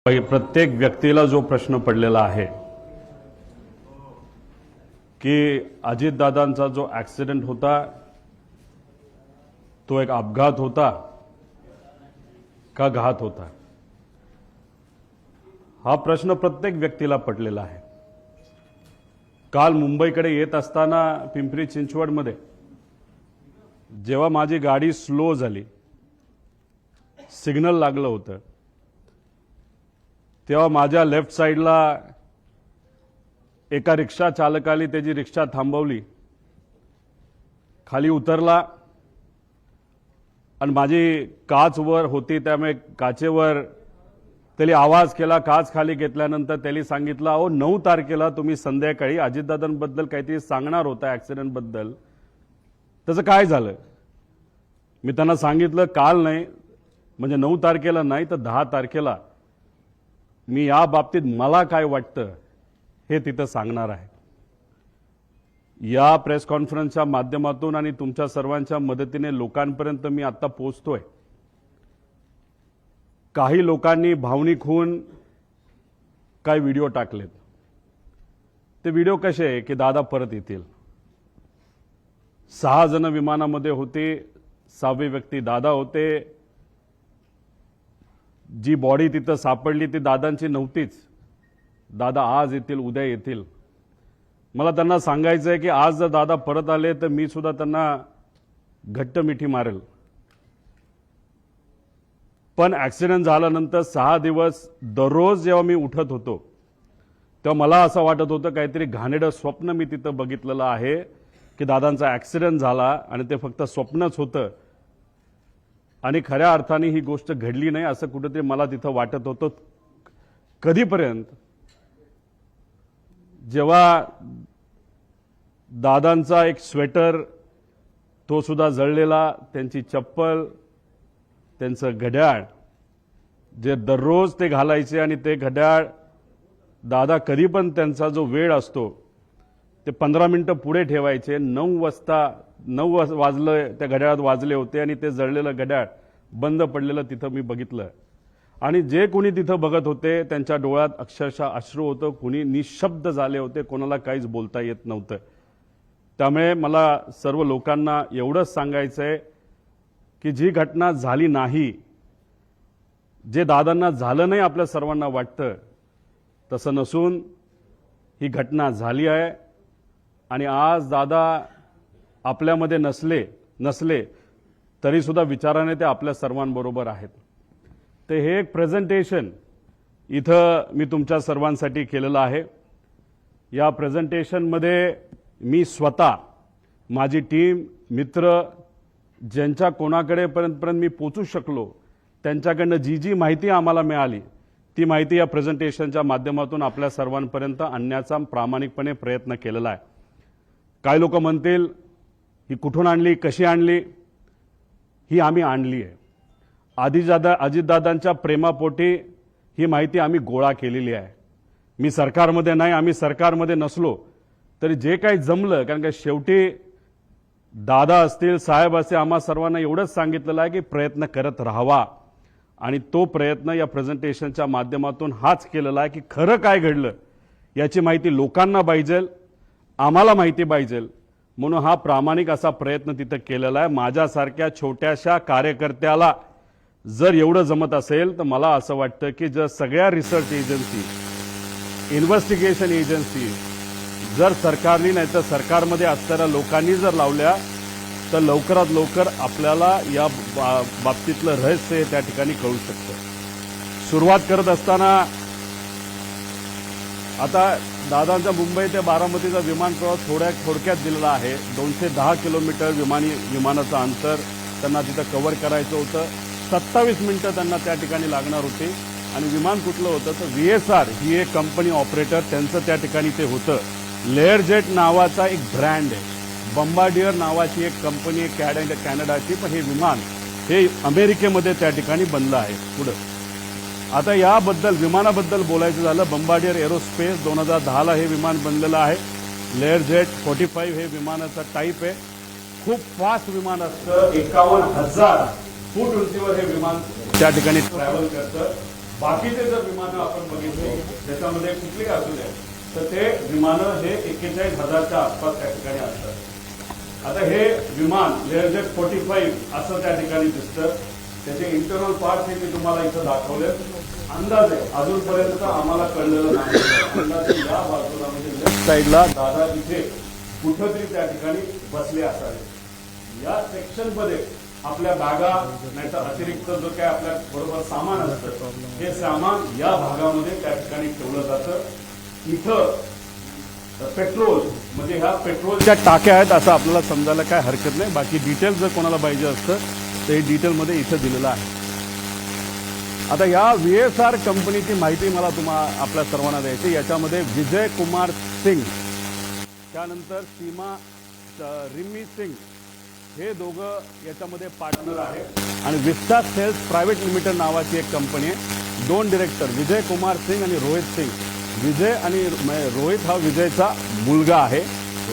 प्रत्येक व्यक्तीला जो प्रश्न पडलेला आहे की अजितदादांचा जो ॲक्सिडेंट होता तो एक अपघात होता का घात होता, हा प्रश्न प्रत्येक व्यक्तीला पडलेला आहे। काल मुंबईकडे येत असताना पिंपरी चिंचवडमध्ये जेव्हा माझी गाडी स्लो झाली, सिग्नल लागलं होतं, तेव्हा माझ्या लेफ्ट साइडला एका रिक्षा चालकाने त्याची रिक्षा थांबवली, खाली उतरला आणि माझी काच वर होती त्यामुळे काचेवर त्याने आवाज केला। काच खाली घेतल्यानंतर त्याने सांगितलं, अहो 9 तारखेला तुम्ही संध्याकाळी अजितदादांबद्दल काहीतरी सांगणार होता ॲक्सिडेंट बद्दल, त्याचं काय झालं? मी त्यांना सांगितलं काल नाही, म्हणजे 9 तारखेला नाही तर 10 तारखेला मी या बाबतीत मला काय वाटतं हे तिथं सांगणार आहे। या प्रेस कॉन्फरन्सच्या माध्यमातून आणि तुमच्या सर्वांच्या मदतीने लोकांपर्यंत मी आता पोहोचतोय। काही लोकांनी भावनिक होऊन काही व्हिडिओ टाकलेत। ते व्हिडिओ कसे आहे की दादा परत येतील। 6 जण विमानामध्ये होते, 6वी व्यक्ती दादा होते। जी बॉडी तिथं सापडली ती दादांची नव्हतीच। दादा आज येतील, उद्या येतील। मला त्यांना सांगायचं आहे की आज जर दादा परत आले तर मी सुद्धा त्यांना घट्ट मिठी मारेल। पण ॲक्सिडेंट झाल्यानंतर 6 दिवस दररोज जेव्हा मी उठत होतो तेव्हा मला असं वाटत होतं काहीतरी घाणेरडं स्वप्न मी तिथं बघितलेलं आहे की दादांचा ॲक्सिडेंट झाला आणि ते फक्त स्वप्नच होतं आणि खऱ्या अर्थाने ही गोष्ट घडली नाही असं कुठेतरी मला तिथं वाटत होतं। कधीपर्यंत? जेव्हा दादांचा एक स्वेटर तो सुद्धा जळलेला, त्यांची चप्पल, त्यांचं घड्याळ जे दररोज ते घालायचे आणि ते घड्याळ दादा कधी पण त्यांचा जो वेळ असतो ते 15 मिनिटं पुढे ठेवायचे। 9 वाजलं त्या घड्याळात वाजले होते आणि ते जळलेलं घड्याळ बंद पडलेलं तिथं मी बघितलं आणि जे कोणी तिथं बघत होते त्यांच्या डोळ्यात अक्षरशः अश्रू होतं, कोणी निशब्द झाले होते, कोणाला काहीच बोलता येत नव्हतं। त्यामुळे मला सर्व लोकांना एवढंच सांगायचं आहे की जी घटना झाली नाही, जे दादांना झालं नाही आपल्या सर्वांना वाटतं तसं नसून ही घटना झाली आहे आणि आज दादा आपल्यामध्ये नसले तरी सुद्धा विचाराने ते आपल्या सर्वांबरोबर आहेत। ते हे एक प्रेझेंटेशन इथं मी तुमच्या सर्वांसाठी केलेलं आहे। या प्रेझेंटेशनमध्ये मी स्वतः, माझी टीम, मित्र, ज्यांच्या कोणाकडे पर्यंत मी पोचू शकलो त्यांच्याकडनं जी माहिती आम्हाला मिळाली ती माहिती या प्रेझेंटेशनच्या माध्यमातून आपल्या सर्वांपर्यंत आणण्याचा प्रामाणिकपणे प्रयत्न केलेला आहे। काही लोक म्हणतील ही कुठून आणली, कशी आणली? ही आम्ही आणली आहे। अजितदादांच्या प्रेमापोटी ही माहिती आम्ही गोळा केलेली आहे। मी सरकारमध्ये नाही, आम्ही सरकारमध्ये नसलो तरी जे काही जमलं, कारण का शेवटी दादा असतील, साहेब असतील, आम्हा सर्वांना एवढंच सांगितलेलं आहे की प्रयत्न करत राहावा आणि तो प्रयत्न या प्रेझेंटेशनच्या माध्यमातून हाच केलेला आहे की खरं काय घडलं याची माहिती लोकांना पाहिजे, आम्हाला माहिती पाहिजे, म्हणून हा प्रामाणिक असा प्रयत्न तिथं केलेला आहे। माझ्यासारख्या छोट्याशा कार्यकर्त्याला जर एवढं जमत असेल तर मला असं वाटतं की जर सगळ्या रिसर्च एजन्सी, इन्व्हेस्टिगेशन एजन्सी जर सरकारने नाही तर सरकारमध्ये असणाऱ्या लोकांनी जर लावल्या तर लवकरात लवकर आपल्याला या बाबतीतलं रहस्य त्या ठिकाणी कळू शकतं। सुरुवात करत असताना आता दादांचा मुंबई ते बारामतीचा विमान प्रवास थोडक्यात दिलेला आहे। 210 किलोमीटर विमानाचं अंतर त्यांना तिथं कव्हर करायचं होतं। 27 मिनिटं त्यांना त्या ठिकाणी लागणार होती आणि विमान कुठलं होतं तर VSR ही एक कंपनी ऑपरेटर त्यांचं त्या ठिकाणी ते होतं। लेअरजेट नावाचा एक ब्रँड आहे, बंबार्डियर नावाची एक कंपनी आहे कॅनडाची, पण हे विमान हे अमेरिकेमध्ये त्या ठिकाणी बनलं आहे। पुढं आता याबद्दल विमानाबद्दल बोलायचं झालं, बंबार्डियर एरोस्पेस 2010ला हे विमान बनलेलं आहे। लेअरजेट 45 हे विमानाचा टाईप आहे। खूप फास्ट विमान असतं, 51,000 फूट उंचीवर हे विमान त्या ठिकाणी ट्रॅव्हल करतं। बाकीचे जर विमानं आपण बघितले त्याच्यामध्ये कुठली असू द्या तर ते विमानं हे 41,000च्या आसपास त्या ठिकाणी असतात. आता हे विमान लेअरजेट 45 असं त्या ठिकाणी दिसतं. त्याचे इंटरनल पार्ट हे मी तुम्हाला इथं दाखवले. अंदाजे अजूनपर्यंत आम्हाला कळलेलं नाही. अंदाजे या बाजूला म्हणजे लेफ्ट साईडला दादा इथे कुठंतरी त्या ठिकाणी बसले असावे. या सेक्शन मध्ये आपल्या बॅगा नाहीतर अतिरिक्त जो काय आपल्या बरोबर सामान असतं हे सामान या भागामध्ये त्या ठिकाणी ठेवलं जातं. इथं पेट्रोल म्हणजे ह्या पेट्रोलच्या टाक्या आहेत असं आपल्याला समजायला काय हरकत नाही. बाकी डिटेल जर कोणाला पाहिजे असतं तर हे डिटेलमध्ये इथं दिलेलं आहे. आता या VSR कंपनीची माहिती मला आपल्या सर्वांना द्यायची. याच्यामध्ये विजय कुमार सिंग त्यानंतर सीमा रिमी सिंग हे दोघं याच्यामध्ये पार्टनर आहेत आणि विस्टा सेल्स प्रायव्हेट लिमिटेड नावाची एक कंपनी आहे. 2 डिरेक्टर विजय कुमार सिंग आणि रोहित सिंग. विजय आणि रोहित हा विजयचा मुलगा आहे.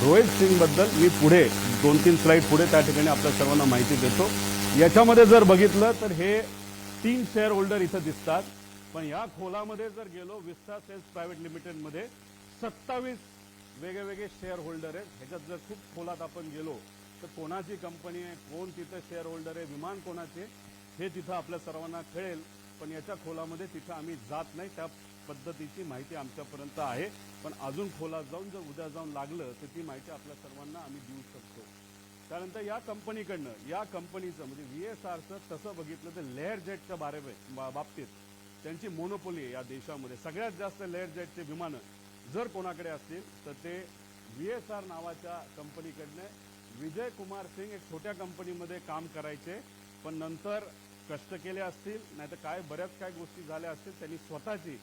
रोहित सिंग बद्दल मी पुढे 2-3 स्लाइड पुढे त्या ठिकाणी आपल्या सर्वांना माहिती देतो. याच्यामध्ये जर बघितलं तर हे 3 शेअर होल्डर इथं दिसतात. पण या खोलामध्ये जर गेलो विस्टा सेल्स प्रायव्हेट लिमिटेडमध्ये 27 वेगवेगळे शेअर होल्डर आहेत. ह्याच्यात जर खूप खोलात आपण गेलो तर कोणाची कंपनी आहे, कोण तिथं शेअर होल्डर आहे, विमान कोणाचे हे तिथं आपल्या सर्वांना कळेल. पण याच्या खोलामध्ये तिथं आम्ही जात नाही. त्या पद्धतीची माहिती आमच्यापर्यंत आहे. पण अजून खोलात जाऊन जर उद्या जाऊन लागलं तर ती माहिती आपल्या सर्वांना आम्ही देऊ शकतो. त्यानंतर या कंपनीकडनं या कंपनीचं म्हणजे VSRचं तसं बघितलं तर लेअर जेटच्या बाबतीत त्यांची मोनोपोली आहे या देशामध्ये. सगळ्यात जास्त लेअर जेटचे विमानं जर कोणाकडे असतील तर ते VSR नावाच्या कंपनीकडनं. विजय कुमार सिंग एक छोट्या कंपनीमध्ये काम करायचे पण नंतर कष्ट केले असतील नाहीतर काय बऱ्याच काय गोष्टी झाल्या असतील. त्यांनी स्वतःची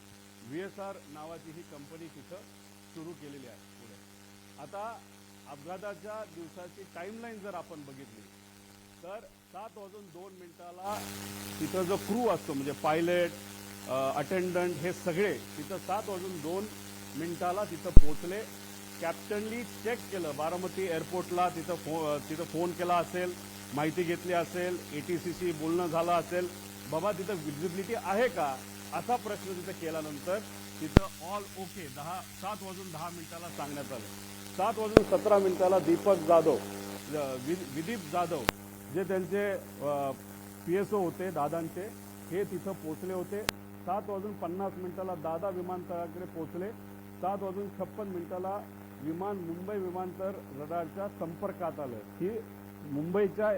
VSR नावाची ही कंपनी तिथं सुरू केलेली आहे. पुढे आता अपघाताच्या दिवसाची टाइमलाईन जर आपण बघितली तर 7:02 तिथं जो क्रू असतो म्हणजे पायलट अटेंडंट हे सगळे तिथं 7:02 तिथं पोहोचले. कॅप्टनली चेक केलं बारामती एअरपोर्टला. तिथं फोन केला असेल, माहिती घेतली असेल, ATCशी बोलणं झालं असेल, बाबा तिथं विजिबिलिटी आहे का असा प्रश्न तिथं केल्यानंतर तिथं ऑल ओके 7:10 सांगण्यात आलं. 7:17 दीपक जाधव विदीप जाधव जे त्यांचे PSO होते दादांचे हे तिथं पोहोचले होते. 7:50 दादा विमानतळाकडे पोहोचले. 7:56 विमान मुंबई विमानतळ रडारच्या संपर्कात आलं. ही मुंबईच्या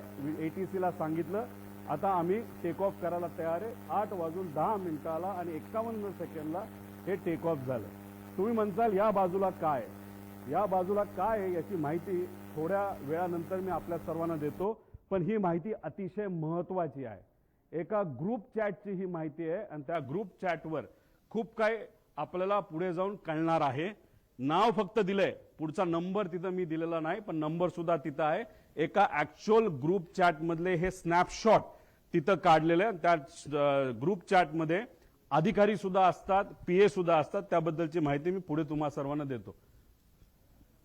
ATCला सांगितलं आता आम्ही टेक ऑफ करायला तयार आहे. 8:10 आणि 51 सेकंदला हे टेक ऑफ झालं. तुम्ही म्हणसाल या बाजूला काय, या बाजूला काय आहे याची माहिती थोड्या वेळानंतर मी आपल्या सर्वांना देतो. पण ही माहिती अतिशय महत्त्वाची आहे. एका ग्रुप चॅटची ही माहिती आहे आणि त्या ग्रुप चॅटवर खूप काय आपल्याला पुढे जाऊन कळणार आहे. नाव फक्त दिलंय, पुढचा नंबर तिथं मी दिलेला नाही पण नंबर सुद्धा तिथं आहे. एका ऍक्च्युअल ग्रुप चॅट मधले हे स्नॅपशॉट तिथं काढलेले. त्या ग्रुप चॅट मध्ये अधिकारी सुद्धा असतात, PA सुद्धा असतात. त्याबद्दलची माहिती मी पुढे तुम्हा सर्वांना देतो.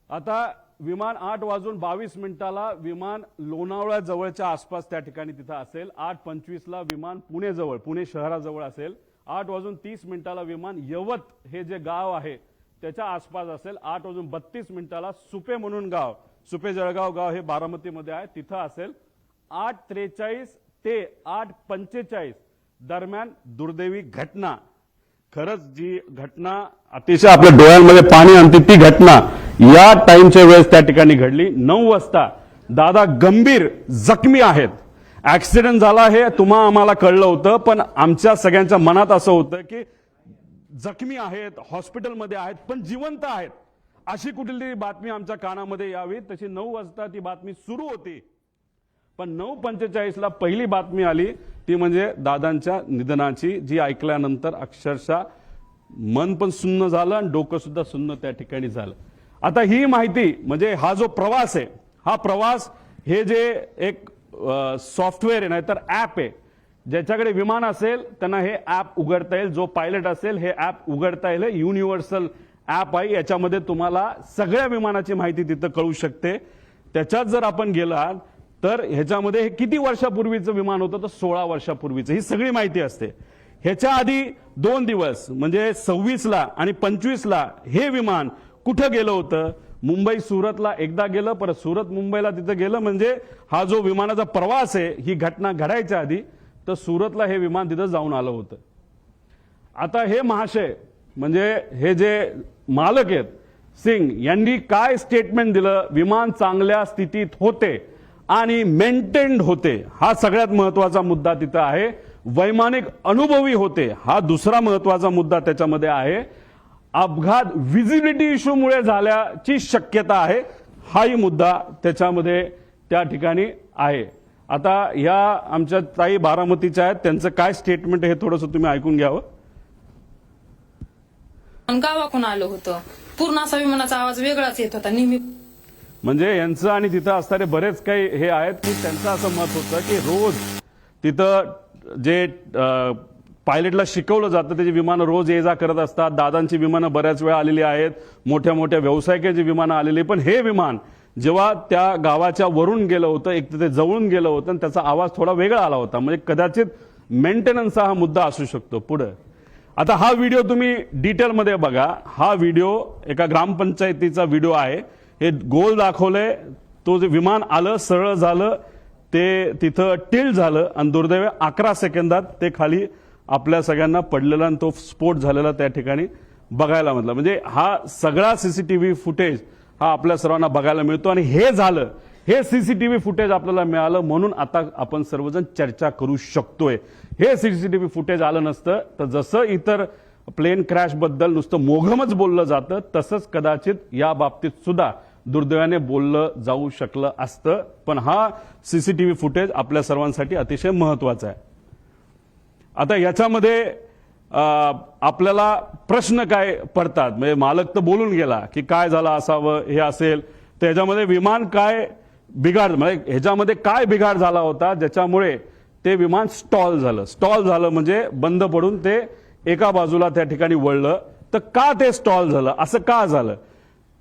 आता विमान 8:22 विमान लोणावळा जवळच्या आसपास त्या ठिकाणी तिथं असेल. 8:25 विमान पुणे जवळ, पुणे शहराजवळ असेल. 8:30 विमान यवत हे जे गाव आहे त्याच्या आसपास असेल. 8:32 सुपे म्हणून गाव, सुपे जळगाव गाव हे बारामतीमध्ये आहे तिथं असेल. 8:43 ते 8:45 दरम्यान दुर्दैवी घटना. खरंच जी घटना अतिशय आपल्या डोळ्यांमध्ये पाणी आणते ती घटना या टाइमच्या वेळेस त्या ठिकाणी घडली. 9 वाजता दादा गंभीर जखमी आहेत. ऍक्सिडेंट झाला हे आम्हाला कळलं होतं पण आमच्या सगळ्यांच्या मनात असं होतं की जखमी आहेत, हॉस्पिटलमध्ये आहेत पण जिवंत आहेत अशी कुठली बातमी आमच्या कानामध्ये यावी. तशी 9 वाजता ती बातमी सुरू होती. पण 9:45 पहिली बातमी आली ती म्हणजे दादांच्या निधनाची, जी ऐकल्यानंतर अक्षरशः मन पण सुन्न झालं आणि डोकं सुद्धा सुन्न त्या ठिकाणी झालं. आता ही माहिती म्हणजे हा जो प्रवास आहे हा प्रवास हे जे एक सॉफ्टवेअर आहे नाहीतर ऍप आहे, ज्याच्याकडे विमान असेल त्यांना हे ऍप उघडता येईल. जो पायलट असेल हे ऍप उघडता येईल. युनिव्हर्सल ऍप आहे. याच्यामध्ये तुम्हाला सगळ्या विमानाची माहिती तिथं कळू शकते. त्याच्यात जर आपण गेलात तर ह्याच्यामध्ये हे किती वर्षापूर्वीचं विमान होतं तर 16 वर्षापूर्वीचं ही सगळी माहिती असते. ह्याच्या आधी 2 दिवस म्हणजे 26ला आणि 25ला हे विमान कुठं गेलं होतं? मुंबई सुरतला एकदा गेलं, परत सुरत मुंबईला तिथं गेलं. म्हणजे हा जो विमानाचा प्रवास आहे ही घटना घडायच्या आधी तर सुरतला हे विमान तिथं जाऊन आलं होतं. आता हे महाशय म्हणजे हे जे मालक आहेत सिंग यांनी काय स्टेटमेंट दिलं? विमान चांगल्या स्थितीत होते आणि मेंटेन्ड होते, हा सगळ्यात महत्वाचा मुद्दा तिथं आहे. वैमानिक अनुभवी होते, हा दुसरा महत्वाचा मुद्दा त्याच्यामध्ये आहे. अपघात व्हिजिबिलिटी इश्यूमुळे झाल्याची शक्यता आहे, हाही मुद्दा त्याच्यामध्ये त्या ठिकाणी आहे. आता या आमच्या ताई बारामतीच्या आहेत, त्यांचं काय स्टेटमेंट हे थोडंसं तुम्ही ऐकून घ्यावं. गावाकडून आलं होतं, पूर्ण असा विमानाचा आवाज वेगळाच येत होता नेहमी. म्हणजे यांचं आणि तिथं असणारे बरेच काही हे आहेत की त्यांचं असं मत होतं की रोज तिथं जे पायलटला शिकवलं जातं त्याची विमानं रोज ये जा करत असतात. दादांची विमानं बऱ्याच वेळा आलेली आहेत, मोठ्या मोठ्या व्यावसायिकांची विमानं आलेली, पण हे विमान जेव्हा त्या गावाच्या वरून गेलं होतं, एक तर ते जवळून गेलं होतं आणि त्याचा आवाज थोडा वेगळा आला होता. म्हणजे कदाचित मेंटेनन्सचा हा मुद्दा असू शकतो. पुढे आता हा व्हिडिओ तुम्ही डिटेलमध्ये बघा. हा व्हिडिओ एका ग्रामपंचायतीचा व्हिडिओ आहे. हे गोल दाखवलंय, तो जे विमान आलं सरळ झालं, ते तिथं टिल्ट झालं आणि दुर्दैवी 11 सेकंदात ते खाली आपल्या सगळ्यांना पडलेला आणि तो स्फोट झालेला त्या ठिकाणी बघायला मिळाला. म्हणजे हा सगळा सीसीटीव्ही फुटेज हा आपल्या सर्वांना बघायला मिळतो आणि हे झालं, हे सीसीटीव्ही फुटेज आपल्याला मिळालं म्हणून आता आपण सर्वजण चर्चा करू शकतोय. हे सीसीटीव्ही फुटेज आलं नसतं तर जसं इतर प्लेन क्रॅश बद्दल नुसतं मोघमच बोललं जातं तसंच कदाचित या बाबतीत सुद्धा दुर्दैवाने बोललं जाऊ शकलं असतं. पण हा सीसीटीव्ही फुटेज आपल्या सर्वांसाठी अतिशय महत्वाचा आहे. आता याच्यामध्ये आपल्याला प्रश्न काय पडतात? म्हणजे मालक तर बोलून गेला की काय झालं असावं, हे असेल तर ह्याच्यामध्ये विमान काय बिघाड, म्हणजे ह्याच्यामध्ये काय बिघाड झाला होता ज्याच्यामुळे ते विमान स्टॉल झालं. स्टॉल झालं म्हणजे बंद पडून ते एका बाजूला त्या ठिकाणी वळलं. तर का ते स्टॉल झालं, असं का झालं?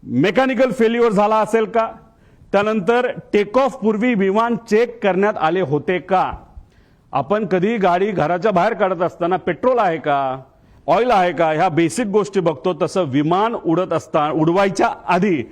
मेकॅनिकल फेल्युअर झाला असेल का? त्यानंतर टेक ऑफ पूर्वी विमान चेक करण्यात आले होते का? आपण कधी गाडी घराच्या बाहेर काढत असताना पेट्रोल आहे का, ऑइल आहे का, ह्या बेसिक गोष्टी बघतो. तसं विमान उडत असताना, उडवायच्या आधी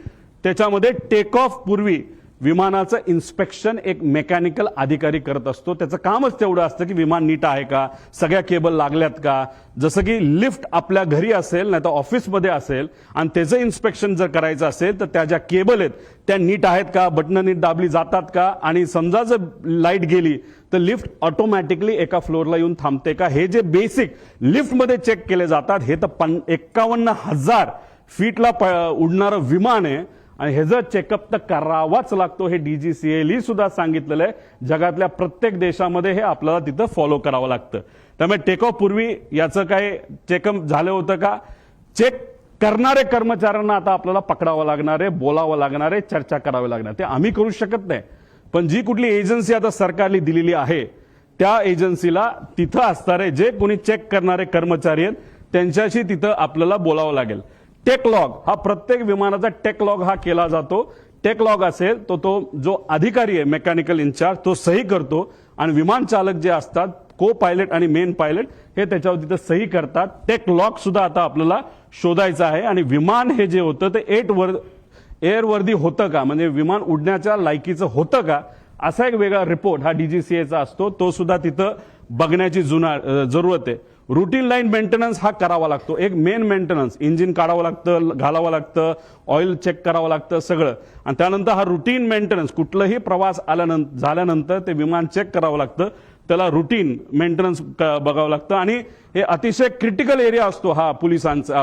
त्याच्यामध्ये टेक ऑफ पूर्वी विमानाचं इन्स्पेक्शन एक मेकॅनिकल अधिकारी करत असतो. त्याचं कामच तेवढं असतं की विमान नीट आहे का, सगळ्या केबल लागल्यात का. जसं की लिफ्ट आपल्या घरी असेल नाही तर ऑफिसमध्ये असेल आणि त्याचं इन्स्पेक्शन जर करायचं असेल तर त्या ज्या केबल आहेत त्या नीट आहेत का, बटणं नीट दाबली जातात का, आणि समजा जर लाईट गेली तर लिफ्ट ऑटोमॅटिकली एका फ्लोअरला येऊन थांबते का, हे जे बेसिक लिफ्टमध्ये चेक केले जातात. हे तर 51,000 फीटला उडणारं विमान आहे आणि ह्याचं चेकअप तर करावाच लागतो. हे DGCA सुद्धा सांगितलेलं आहे. जगातल्या प्रत्येक देशामध्ये हे आपल्याला तिथं फॉलो करावं लागतं. त्यामुळे टेक ऑफ पूर्वी याचं काय चेकअप झालं होतं का? चेक करणारे कर्मचाऱ्यांना आता आपल्याला पकडावं लागणार आहे, बोलावं लागणार आहे, चर्चा करावी लागणार. ते आम्ही करू शकत नाही, पण जी कुठली एजन्सी आता सरकारने दिलेली आहे त्या एजन्सीला तिथं असणारे जे कोणी चेक करणारे कर्मचारी आहेत त्यांच्याशी तिथं आपल्याला बोलावं लागेल. टेक लॉग हा प्रत्येक विमानाचा टेक लॉग हा केला जातो. टेक लॉग असेल तो जो अधिकारी आहे मेकॅनिकल इन्चार्ज तो सही करतो आणि विमान चालक जे असतात को पायलट आणि मेन पायलट हे त्याच्यावर तिथं सही करतात. टेक लॉग सुद्धा आता आपल्याला शोधायचं आहे. आणि विमान हे जे होतं ते एअरवर्दी होतं का, म्हणजे विमान उडण्याच्या लायकीचं होतं का, असा एक वेगळा रिपोर्ट हा DGCAचा असतो. तो सुद्धा तिथं बघण्याची जरूरत आहे. रुटीन लाईन मेंटेनन्स हा करावा लागतो. एक मेन मेंटेनन्स, इंजिन काढावं लागतं, घालावं लागतं, ऑइल चेक करावं लागतं सगळं. आणि त्यानंतर हा रुटीन मेंटेनन्स, कुठलाही प्रवास झाल्यानंतर ते विमान चेक करावं लागतं, त्याला रुटीन मेंटेनन्स बघावं लागतं. आणि हे अतिशय क्रिटिकल एरिया असतो हा पोलिसांचा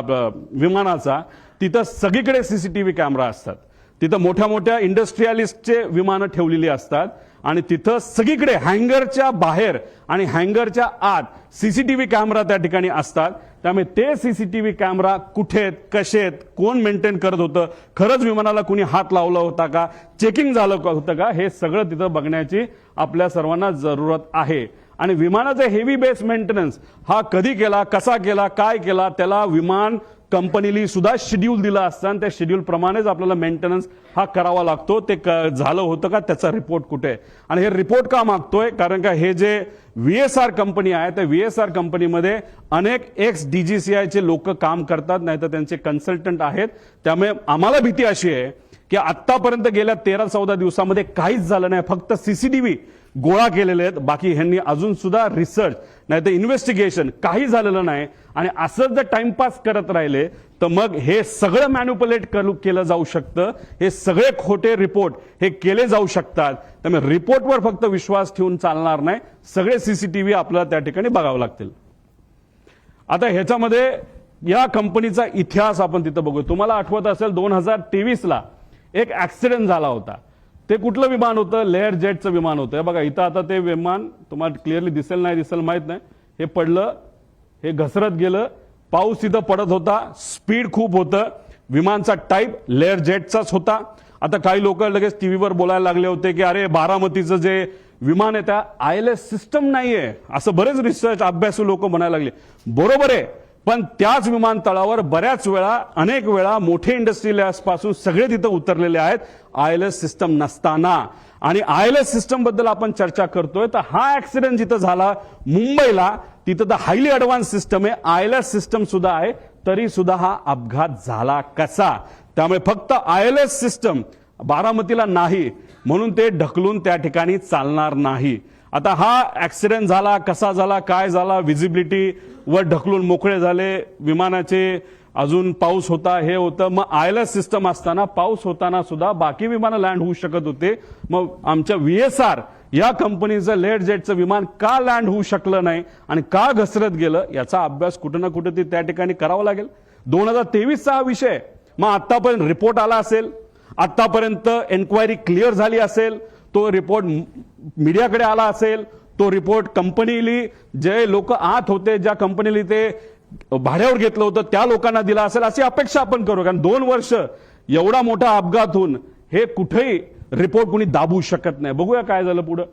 विमानाचा. तिथं सगळीकडे सीसीटीव्ही कॅमेरा असतात. तिथं मोठ्या मोठ्या इंडस्ट्रियलिस्टचे विमानं ठेवलेली असतात आणि तिथं सगळीकडे हँगरच्या बाहेर आणि हँगरच्या आत सीसीटीव्ही कॅमेरा त्या ठिकाणी असतात. त्यामुळे ते सीसीटीव्ही कॅमेरा कुठे आहेत, कसे आहेत, कोण मेंटेन करत होतं, खरंच विमानाला कुणी हात लावला होता का, चेकिंग झालं होतं का, हे सगळं तिथं बघण्याची आपल्या सर्वांना जरूरत आहे. आणि विमानाचा हेवी बेस मेंटेनन्स हा कधी केला, कसा केला, काय केला, त्याला विमान कंपनीली सुद्धा शेड्यूल दिला असता आणि त्या शेड्यूल प्रमाणेच आपल्याला मेंटेनन्स हा करावा लागतो. ते झालं होतं का, त्याचा रिपोर्ट कुठे आहे. आणि हे रिपोर्ट का मागतोय, कारण का हे जे VSR कंपनी आहे त्या VSR कंपनीमध्ये अनेक एक्स DGCIचे लोक काम करतात, नाही तर त्यांचे कन्सल्टंट आहेत. त्यामुळे आम्हाला भीती अशी आहे की आतापर्यंत गेल्या 13-14 दिवसामध्ये काहीच झालं नाही, फक्त CCTV गोळा केलेले आहेत. बाकी ह्यांनी अजून सुद्धा रिसर्च नाही तर इन्व्हेस्टिगेशन काही झालेलं नाही. आणि असं जर टाइमपास करत राहिले तर मग हे सगळं मॅन्युप्युलेट केलं जाऊ शकतं. हे सगळे खोटे रिपोर्ट हे केले जाऊ शकतात. त्यामुळे रिपोर्टवर फक्त विश्वास ठेवून चालणार नाही, सगळे CCTV आपल्याला त्या ठिकाणी बघावं लागतील. आता ह्याच्यामध्ये या कंपनीचा इतिहास आपण तिथं बघू. तुम्हाला आठवत असेल 2023ला एक ऍक्सिडेंट झाला होता. ते कुठलं विमान होतं, लेअर जेटचं विमान होतं. बघा इथं आता ते विमान तुम्हाला क्लिअरली दिसेल नाही दिसेल माहित नाही, हे पडलं, हे घसरत गेलं, पाऊस तिथं पडत होता, स्पीड खूप होतं, विमानचा टाईप लेअर जेटचाच होता. आता काही लोक लगेच टीव्हीवर बोलायला लागले होते की अरे बारामतीचं जे विमान आहे त्या ILS सिस्टम नाहीये, असं बरेच रिसर्च अभ्यासू लोक म्हणायला लागले. बरोबर आहे, पण त्याच विमानतळावर बऱ्याच वेळा अनेक वेळा मोठे इंडस्ट्रियल्स पासून सगळे तिथं उतरलेले आहेत ILS सिस्टम नसताना. आणि ILS सिस्टम बद्दल आपण चर्चा करतोय तर हा ऍक्सिडेंट जिथं झाला मुंबईला, तिथं तर हायली ऍडव्हान्स सिस्टम आहे, ILS सिस्टम सुद्धा आहे, तरी सुद्धा हा अपघात झाला कसा. त्यामुळे फक्त ILS सिस्टम बारामतीला नाही म्हणून ते ढकलून त्या ठिकाणी चालणार नाही. आता हा ऍक्सिडेंट झाला, कसा झाला, काय झाला, व्हिजिबिलिटी वर ढकलून मोकळे झाले विमानाचे, अजून पाऊस होता, हे होतं. मग ILS सिस्टम असताना पाऊस होताना सुद्धा बाकी विमानं लँड होऊ शकत होते. मग आमच्या VSR या कंपनीचं लेअर जेटचं विमान का लँड होऊ शकलं नाही आणि का घसरत गेलं, याचा अभ्यास कुठं ना कुठे त्या ठिकाणी करावा लागेल. 2023चा हा विषय. मग आतापर्यंत रिपोर्ट आला असेल, आतापर्यंत एन्क्वायरी क्लिअर झाली असेल, तो रिपोर्ट मीडियाकडे आला असेल, तो रिपोर्ट कंपनीली जे लोक आत होते, ज्या कंपनीली ते भाड्यावर घेतलं होतं त्या लोकांना दिला असेल, अशी अपेक्षा आपण करू. कारण 2 वर्ष एवढा मोठा अपघात होऊन हे कुठेही रिपोर्ट कुणी दाबू शकत नाही. बघूया काय झालं पुढं.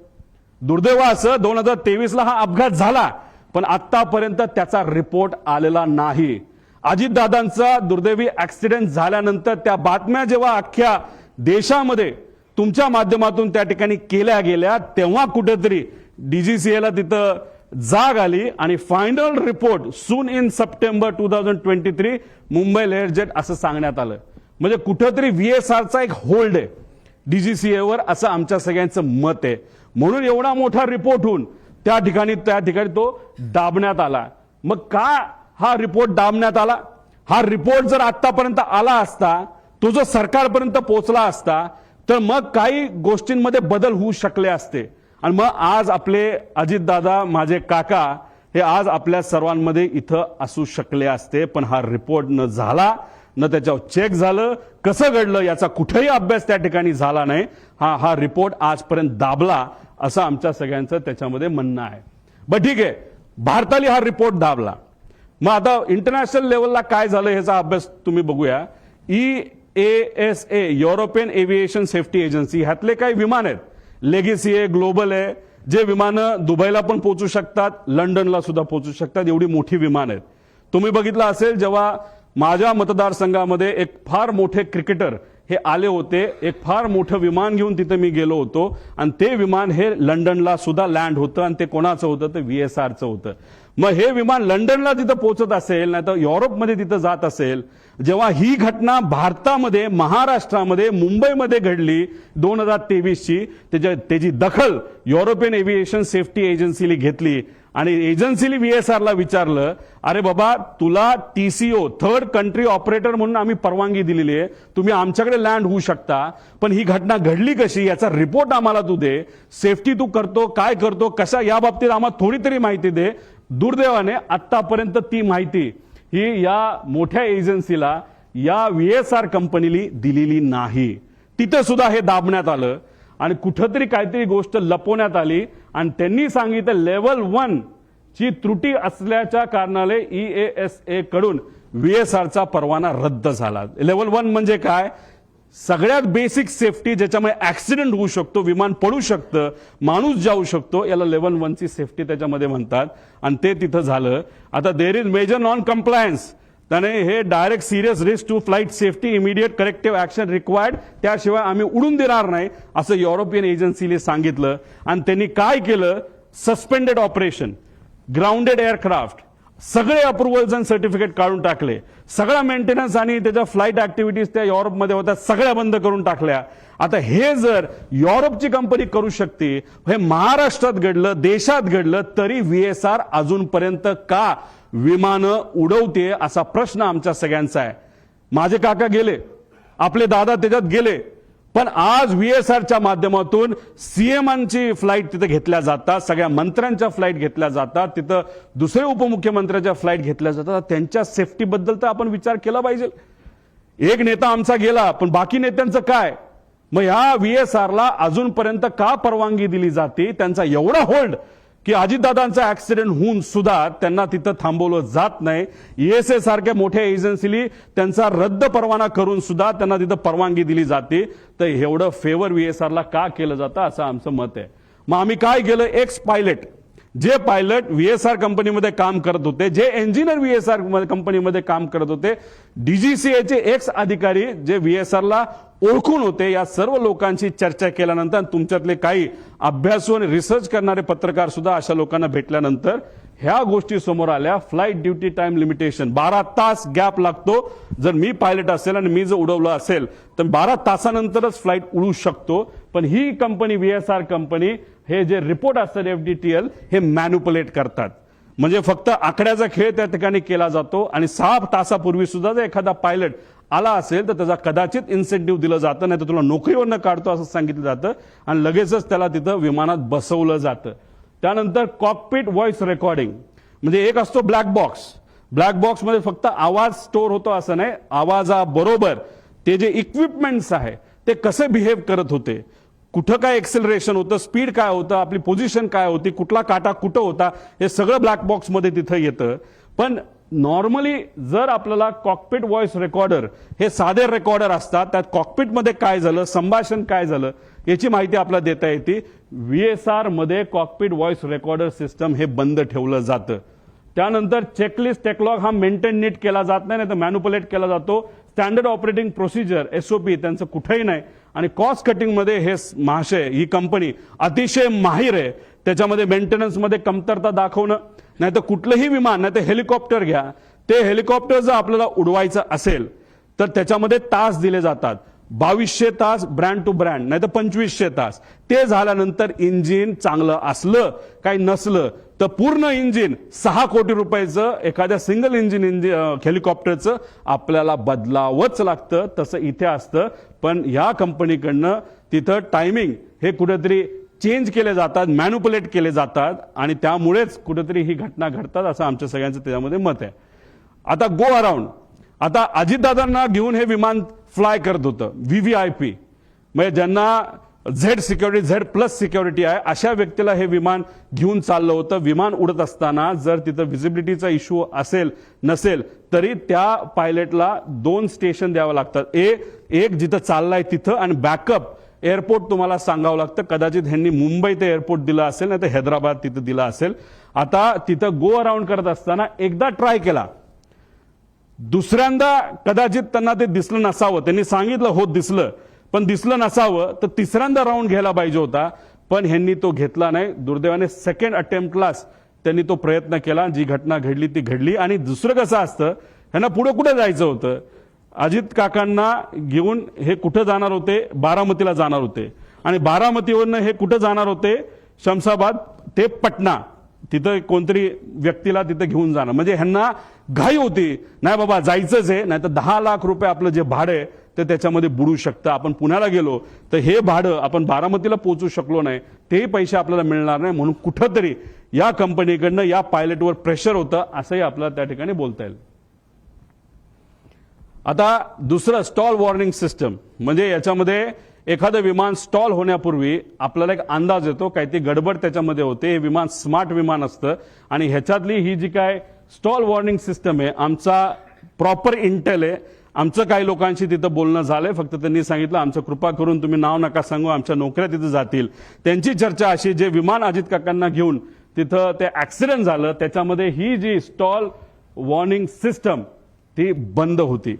दुर्दैव असं 2023ला हा अपघात झाला, पण आतापर्यंत त्याचा रिपोर्ट आलेला नाही. अजितदादांचा दुर्दैवी ऍक्सिडेंट झाल्यानंतर त्या बातम्या जेव्हा अख्ख्या देशामध्ये तुमच्या माध्यमातून त्या ठिकाणी केल्या गेल्या, तेव्हा कुठेतरी DGCAला तिथं जाग आली आणि final report soon in September 2023 Mumbai layer jet असं सांगण्यात आलं. म्हणजे कुठेतरी VSRचा एक होल्ड आहे DGCAवर, असं आमच्या सगळ्यांचं मत आहे. म्हणून एवढा मोठा रिपोर्ट होऊन त्या ठिकाणी तो दाबण्यात आला. मग का हा रिपोर्ट दाबण्यात आला? हा रिपोर्ट जर आतापर्यंत आला असता, तो जर सरकारपर्यंत पोहोचला असता, तर मग काही गोष्टींमध्ये बदल होऊ शकले असते. आणि मग आज आपले अजितदादा, माझे काका, हे आज आपल्या सर्वांमध्ये इथं असू शकले असते. पण हा रिपोर्ट न झाला, न त्याच्यावर चेक झालं, कसं घडलं याचा कुठेही अभ्यास त्या ठिकाणी झाला नाही. हा रिपोर्ट आजपर्यंत दाबला असं आमच्या सगळ्यांचं त्याच्यामध्ये म्हणणं आहे. बरं ठीक आहे, भारताने हा रिपोर्ट दाबला. मग आता इंटरनॅशनल लेवलला काय झालं ह्याचा अभ्यास तुम्ही बघूया. EASA European aviation safety agency, ह्यातले काही विमान आहेत, लेगेसी आहे, ग्लोबल आहे, जे विमानं दुबईला पण पोहोचू शकतात, लंडनला सुद्धा पोहोचू शकतात, एवढी मोठी विमान आहेत. तुम्ही बघितलं असेल जेव्हा माझ्या मतदारसंघामध्ये एक फार मोठे क्रिकेटर हे आले होते, एक फार मोठं विमान घेऊन तिथे मी गेलो होतो आणि ते विमान हे लंडनला सुद्धा लँड होतं आणि ते कोणाचं होतं, ते VSRचं होतं. मग हे विमान लंडनला तिथं पोहोचत असेल, नाही तर युरोपमध्ये तिथं जात असेल, जेव्हा ही घटना भारतामध्ये, महाराष्ट्रामध्ये, मुंबईमध्ये घडली 2023ची, त्याची दखल युरोपियन एव्हिएशन सेफ्टी एजन्सीने घेतली आणि एजन्सीने VSRला विचारलं, अरे बाबा तुला TCO थर्ड कंट्री ऑपरेटर म्हणून आम्ही परवानगी दिलेली आहे, तुम्ही आमच्याकडे लँड होऊ शकता, पण ही घटना घडली कशी याचा रिपोर्ट आम्हाला तू दे, सेफ्टी तू करतो काय करतो कशा, या बाबतीत आम्हाला थोडी तरी माहिती दे. दुर्दैवाने आतापर्यंत ती माहिती ही या मोठ्या एजन्सीला, या VSR कंपनीली दिलेली नाही. तिथे सुद्धा हे दाबण्यात आलं आणि कुठंतरी काहीतरी गोष्ट लपवण्यात आली आणि त्यांनी सांगितलं लेवल 1 ची त्रुटी असल्याच्या कारणाने EASA कडून VSRचा परवाना रद्द झाला. लेवल 1 म्हणजे काय? सगळ्यात बेसिक सेफ्टी, ज्याच्यामुळे ऍक्सिडेंट होऊ शकतो, विमान पडू शकतं, माणूस जाऊ शकतो, याला लेवल 1 ची सेफ्टी त्याच्यामध्ये म्हणतात आणि ते तिथं झालं. आता there is major non compliance, त्याने हे direct serious risk to flight safety immediate corrective action required, त्याशिवाय आम्ही उडून देणार नाही असं युरोपियन एजन्सीने सांगितलं. आणि त्यांनी काय केलं, सस्पेंडेड ऑपरेशन, ग्राउंडेड एअरक्राफ्ट, सगळे अप्रुव्हल्स आणि सर्टिफिकेट काढून टाकले. सगळा मेंटेनन्स आणि त्याच्या फ्लाईट ऍक्टिव्हिटीज त्या युरोपमध्ये होत्या सगळ्या बंद करून टाकल्या. आता हे जर युरोपची कंपनी करू शकते, हे महाराष्ट्रात घडलं, देशात घडलं, तरी VSR अजूनपर्यंत का विमानं उडवते असा प्रश्न आमच्या सगळ्यांचा आहे. माझे काका गेले, आपले दादा त्याच्यात गेले, पण आज VSRच्या माध्यमातून सीएमांची फ्लाईट तिथे घेतल्या जातात, सगळ्या मंत्र्यांच्या फ्लाईट घेतल्या जातात, तिथं दुसरे उपमुख्यमंत्र्यांच्या फ्लाईट घेतल्या जातात. त्यांच्या सेफ्टीबद्दल तर आपण विचार केला पाहिजे. एक नेता आमचा गेला, पण बाकी नेत्यांचं काय? मग ह्या VSRला अजूनपर्यंत का परवानगी दिली जाते? त्यांचा एवढा होल्ड की अजितदादांचा ऍक्सिडेंट होऊन सुद्धा त्यांना तिथं थांबवलं जात नाही. ESA सारख्या मोठ्या एजन्सीनी त्यांचा रद्द परवाना करून सुद्धा त्यांना तिथं परवानगी दिली जाते. तर एवढं फेवर VSRला का केलं जातं असं आमचं मत आहे. मग आम्ही काय केलं, एक्स पायलट, जे पायलट VSR कंपनीमध्ये काम करत होते, जे इंजिनियर VSR कंपनीमध्ये काम करत होते, DGCAचे एक्स अधिकारी जे VSRला ओळखून होते, या सर्व लोकांची चर्चा केल्यानंतर तुमच्यातले काही अभ्यासू आणि रिसर्च करणारे पत्रकार सुद्धा अशा लोकांना भेटल्यानंतर ह्या गोष्टी समोर आल्या. फ्लाईट ड्युटी टाइम लिमिटेशन, 12 तास गॅप लागतो. जर मी पायलट असेल आणि मी जर उडवलं असेल तर 12 तासानंतरच फ्लाईट उडू शकतो. पण ही कंपनी VSR कंपनी हे जे रिपोर्ट असतात FDTL हे मॅन्युपुलेट करतात. म्हणजे फक्त आकड्याचा खेळ त्या ठिकाणी केला जातो आणि 6 तासापूर्वी सुद्धा जर एखादा पायलट आला असेल तर त्याचा कदाचित इन्सेंटिव्ह दिलं जातं, नाही तर तुला नोकरीवरनं काढतो असं सांगितलं जातं आणि लगेचच त्याला तिथं विमानात बसवलं जातं. त्यानंतर कॉकपिट व्हॉइस रेकॉर्डिंग, म्हणजे एक असतो ब्लॅक बॉक्स. ब्लॅक बॉक्समध्ये फक्त आवाज स्टोअर होतो असं नाही, आवाजाबरोबर ते जे इक्विपमेंट्स आहे ते कसे बिहेव करत होते, कुठं काय एक्सेलरेशन होतं, स्पीड काय होतं, आपली पोझिशन काय होती, कुठला काटा कुठं होता, हे सगळं ब्लॅक बॉक्समध्ये तिथं येतं. पण नॉर्मली जर आपल्याला कॉकपिट व्हॉइस रेकॉर्डर, हे साधे रेकॉर्डर असतात, त्यात कॉकपिटमध्ये काय झालं, संभाषण काय झालं याची माहिती आपल्याला देता येते. VSR मध्ये कॉकपिट व्हॉइस रेकॉर्डर सिस्टम हे बंद ठेवलं जातं. त्यानंतर चेकलिस्ट टेकलॉग हा मेंटेन नीट केला जात नाही, तर मॅन्युपुलेट केला जातो. स्टँडर्ड ऑपरेटिंग प्रोसिजर SOP त्यांचं कुठेही नाही. आणि कॉस्ट कटिंग मध्ये हे महाशय, ही कंपनी अतिशय माहिर आहे. त्याच्यामध्ये मेंटेनन्समध्ये कमतरता दाखवणं, नाही तर कुठलंही विमान, नाही तर हेलिकॉप्टर घ्या, ते हेलिकॉप्टर जर आपल्याला उडवायचं असेल तर त्याच्यामध्ये तास दिले जातात. 2200 तास ब्रँड टू ब्रँड, नाही तर 2500 तास. ते झाल्यानंतर इंजिन चांगलं असलं काही नसलं तर पूर्ण इंजिन 6 कोटी रुपयाचं एखाद्या सिंगल इंजिन हेलिकॉप्टरचं आपल्याला बदलावंच लागतं. तसं इथे असतं. पण या कंपनीकडनं तिथं टायमिंग हे कुठेतरी चेंज केले जातात, मॅन्युपुलेट केले जातात आणि त्यामुळेच कुठेतरी ही घटना घडतात असं आमच्या सगळ्यांचं त्याच्यामध्ये मत आहे. आता गो अराउंड, आता अजितदादांना घेऊन हे विमान फ्लाय करत होतं VVIP, म्हणजे ज्यांना Z+ सिक्युरिटी आहे अशा व्यक्तीला हे विमान घेऊन चाललं होतं. विमान उडत असताना जर तिथं व्हिजिबिलिटीचा इश्यू असेल नसेल तरी त्या पायलटला 2 स्टेशन द्यावं लागतात. एक जिथं चाललाय तिथं आणि बॅकअप एअरपोर्ट तुम्हाला सांगावं लागतं. कदाचित ह्यांनी मुंबई ते एअरपोर्ट दिलं असेल, नाही तर हैदराबाद तिथं दिलं असेल. आता तिथं गो अराउंड करत असताना एकदा ट्राय केला, दुसऱ्यांदा कदाचित त्यांना ते दिसलं नसावं. त्यांनी सांगितलं हो दिसलं, पण दिसलं नसावं, तर तिसऱ्यांदा राऊंड घ्यायला पाहिजे होता. पण ह्यांनी तो घेतला नाही. दुर्दैवाने सेकंड अटेम्प्टलाच त्यांनी तो प्रयत्न केला. जी घटना घडली ती घडली. आणि दुसरं कसं असतं, ह्यांना पुढे कुठे जायचं होतं, अजित काकांना घेऊन हे कुठं जाणार होते, बारामतीला जाणार होते. आणि बारामतीवरनं हे कुठं जाणार होते, शमशाबाद ते पटना, तिथं कोणतरी व्यक्तीला तिथं घेऊन जाणं. म्हणजे ह्यांना घाई होती, नाही बाबा जायचंच आहे, नाही तर 10 लाख रुपये आपलं जे भाडं आहे ते त्याच्यामध्ये बुडू शकतं. आपण पुण्याला गेलो तर हे भाडं आपण बारामतीला पोहोचू शकलो नाही, तेही पैसे आपल्याला मिळणार नाही. म्हणून कुठंतरी या कंपनीकडनं या पायलटवर प्रेशर होतं असंही आपल्याला त्या ठिकाणी बोलता येईल. आता दुसरं स्टॉल वॉर्निंग सिस्टम, म्हणजे याच्यामध्ये एखादं विमान स्टॉल होण्यापूर्वी आपल्याला एक अंदाज येतो, काही ती गडबड त्याच्यामध्ये होते. हे विमान स्मार्ट विमान असतं आणि ह्याच्यातली ही जी काय स्टॉल वॉर्निंग सिस्टम आहे, आमचा प्रॉपर इंटेल आहे. आमचं काही लोकांशी तिथं बोलणं झालंय, फक्त त्यांनी सांगितलं आमचं कृपा करून तुम्ही नाव नका सांगू, आमच्या नोकऱ्या तिथं जातील. त्यांची चर्चा अशी, जे विमान अजित काकांना घेऊन तिथं ते ऍक्सिडेंट झालं त्याच्यामध्ये ही जी स्टॉल वॉर्निंग सिस्टम ती बंद होती.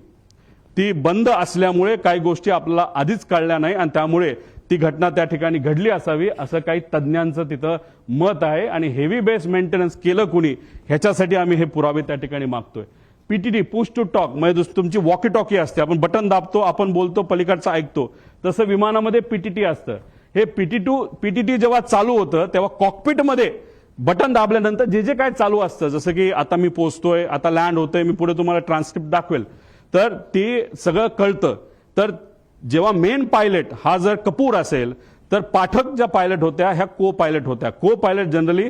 ती बंद असल्यामुळे काही गोष्टी आपल्याला आधीच कळल्या नाही आणि त्यामुळे ती घटना त्या ठिकाणी घडली असावी असं काही तज्ज्ञांचं तिथं मत आहे. आणि हेवी बेस मेंटेनन्स केलं कुणी ह्याच्यासाठी आम्ही हे पुरावे त्या ठिकाणी मागतोय. पीटीटी पुश टू टॉक म्हणजे तुमची वॉकी टॉकी असते, आपण बटन दाबतो, आपण बोलतो, पलीकडचं ऐकतो, तसं विमानामध्ये पीटीटी असतं. हे पीटीटी जेव्हा चालू होतं तेव्हा कॉकपिटमध्ये बटन दाबल्यानंतर जे जे काय चालू असतं, जसं की आता मी पोहोचतोय, आता लँड होतोय, मी पुढे तुम्हाला ट्रान्सक्रिप्ट दाखवेल, तर ते सगळं कळतं. तर जेव्हा मेन पायलट हा जर कपूर असेल तर पाठक ज्या पायलट होत्या ह्या को पायलट होत्या. को पायलट जनरली